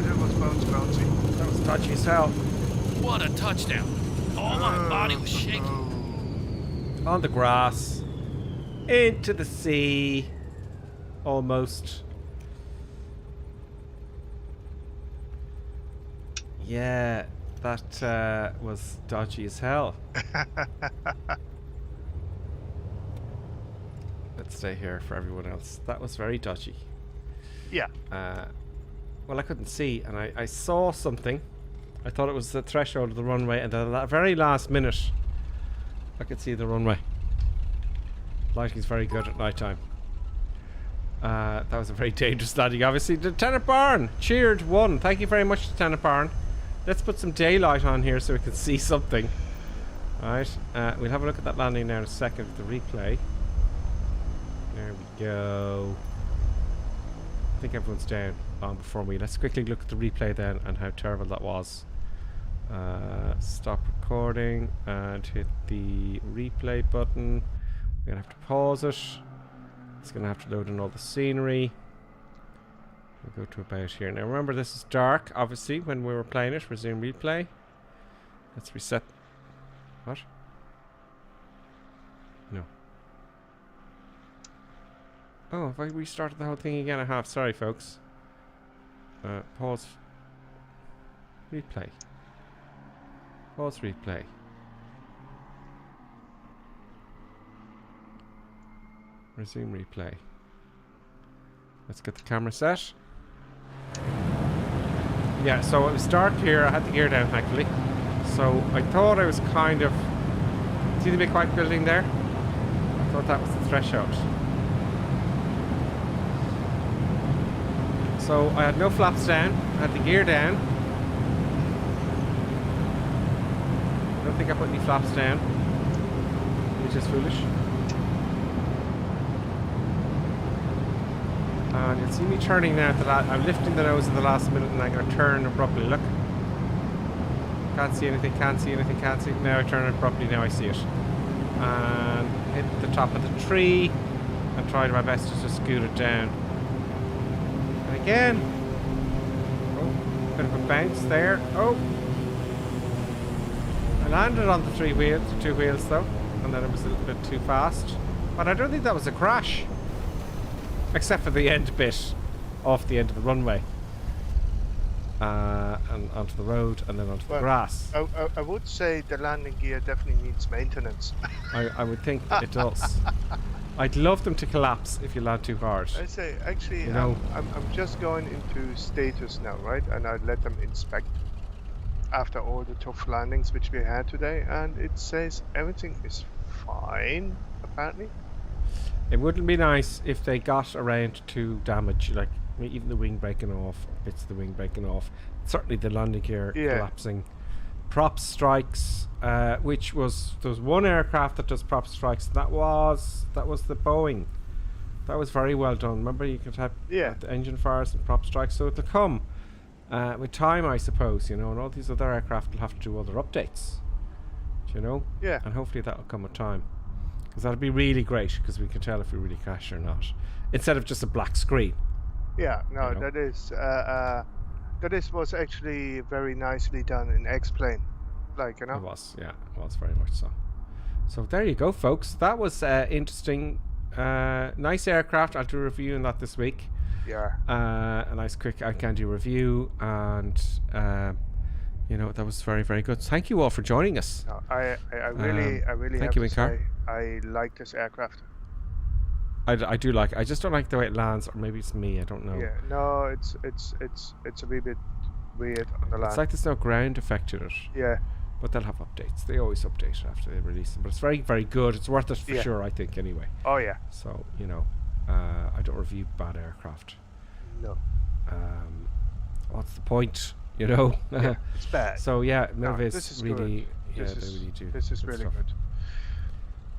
that was bouncy. That was dodgy as hell. What a touchdown. Oh, my body was shaking. On the grass. Into the sea. Almost. Yeah, that was dodgy as hell. Let's stay here for everyone else. That was very dodgy. Yeah. Well, I couldn't see, and I saw something. I thought it was the threshold of the runway, and at the very last minute, I could see the runway. Lighting's very good at night time. That was a very dangerous landing, obviously. Lieutenant Barn cheered 1. Thank you very much, Lieutenant Barn. Let's put some daylight on here so we can see something. Alright, we'll have a look at that landing now in a second with the replay. There we go. I think everyone's down on before me. Let's quickly look at the replay then and how terrible that was. Stop recording and hit the replay button. We're gonna have to pause it. It's gonna have to load in all the scenery. We'll go to about here. Now remember, this is dark, obviously, when we were playing it. Resume replay. Let's reset. What? No. Oh, have I restarted the whole thing again? I have. Sorry, folks. Pause. Replay. Pause replay. Resume replay. Let's get the camera set. Yeah, so it was dark here. I had the gear down, thankfully. So I thought I was kind of... See the big white building there? I thought that was the threshold. So I had no flaps down. I had the gear down. I don't think I put any flaps down, which is foolish. And you'll see me turning now. I'm lifting the nose at the last minute, and I'm going to turn abruptly. Look. Can't see anything, can't see anything, can't see. Now I turn abruptly, now I see it. And hit the top of the tree and tried my best to just scoot it down. And again. Oh, bit of a bounce there. Oh. I landed on the two wheels though, and then it was a little bit too fast. But I don't think that was a crash. Except for the end bit off the end of the runway. And onto the road and then onto the grass. I would say the landing gear definitely needs maintenance. I would think it does. I'd love them to collapse if you land too hard. I say, actually, you know, I'm just going into status now, right? And I let them inspect after all the tough landings which we had today, and it says everything is fine, apparently. It wouldn't be nice if they got around to damage, like even the wing breaking off, bits of the wing breaking off. Certainly the landing gear collapsing. Prop strikes, which was, there was one aircraft that does prop strikes. That was the Boeing. That was very well done. Remember, you could have the engine fires and prop strikes. So it'll come with time, I suppose. You know, and all these other aircraft will have to do other updates. You know. Yeah. And hopefully that'll come with time. Because that'll be really great, because we can tell if we really crash or not, instead of just a black screen. Yeah, no, you know? that was actually very nicely done in X-Plane, like, you know. It was, yeah, it was very much so. So there you go, folks. That was interesting, nice aircraft. I'll do a review on that this week. Yeah. A nice quick Outcandy review, and you know, that was very, very good. Thank you all for joining us. No, I really thank have you, to Inkar. say, I like this aircraft. I do like it. I just don't like the way it lands, or maybe it's me. I don't know. Yeah, no, it's a wee bit weird on the land. It's like there's no ground effect to it. Yeah. But they'll have updates. They always update after they release them. But it's very, very good. It's worth it for sure, I think, anyway. Oh, yeah. So, you know, I don't review bad aircraft. No. What's the point? You know? Yeah, it's bad. So, yeah, No, Milvis this is really... good. Yeah, they really do. This is really stuff. good.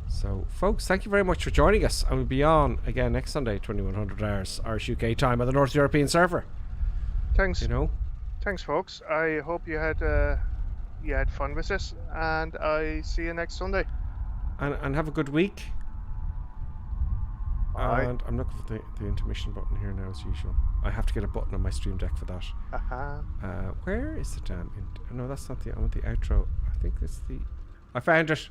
So, folks, thank you very much for joining us. And we'll be on again next Sunday, 2100 hours, Irish UK time on the North European server. Thanks. You know? Thanks, folks. I hope you had fun with this, and I see you next Sunday. And have a good week. Bye. And I'm looking for the intermission button here now, as usual. I have to get a button on my stream deck for that. Where is the damn... no, that's not the... I want the outro. I think it's the... I found it.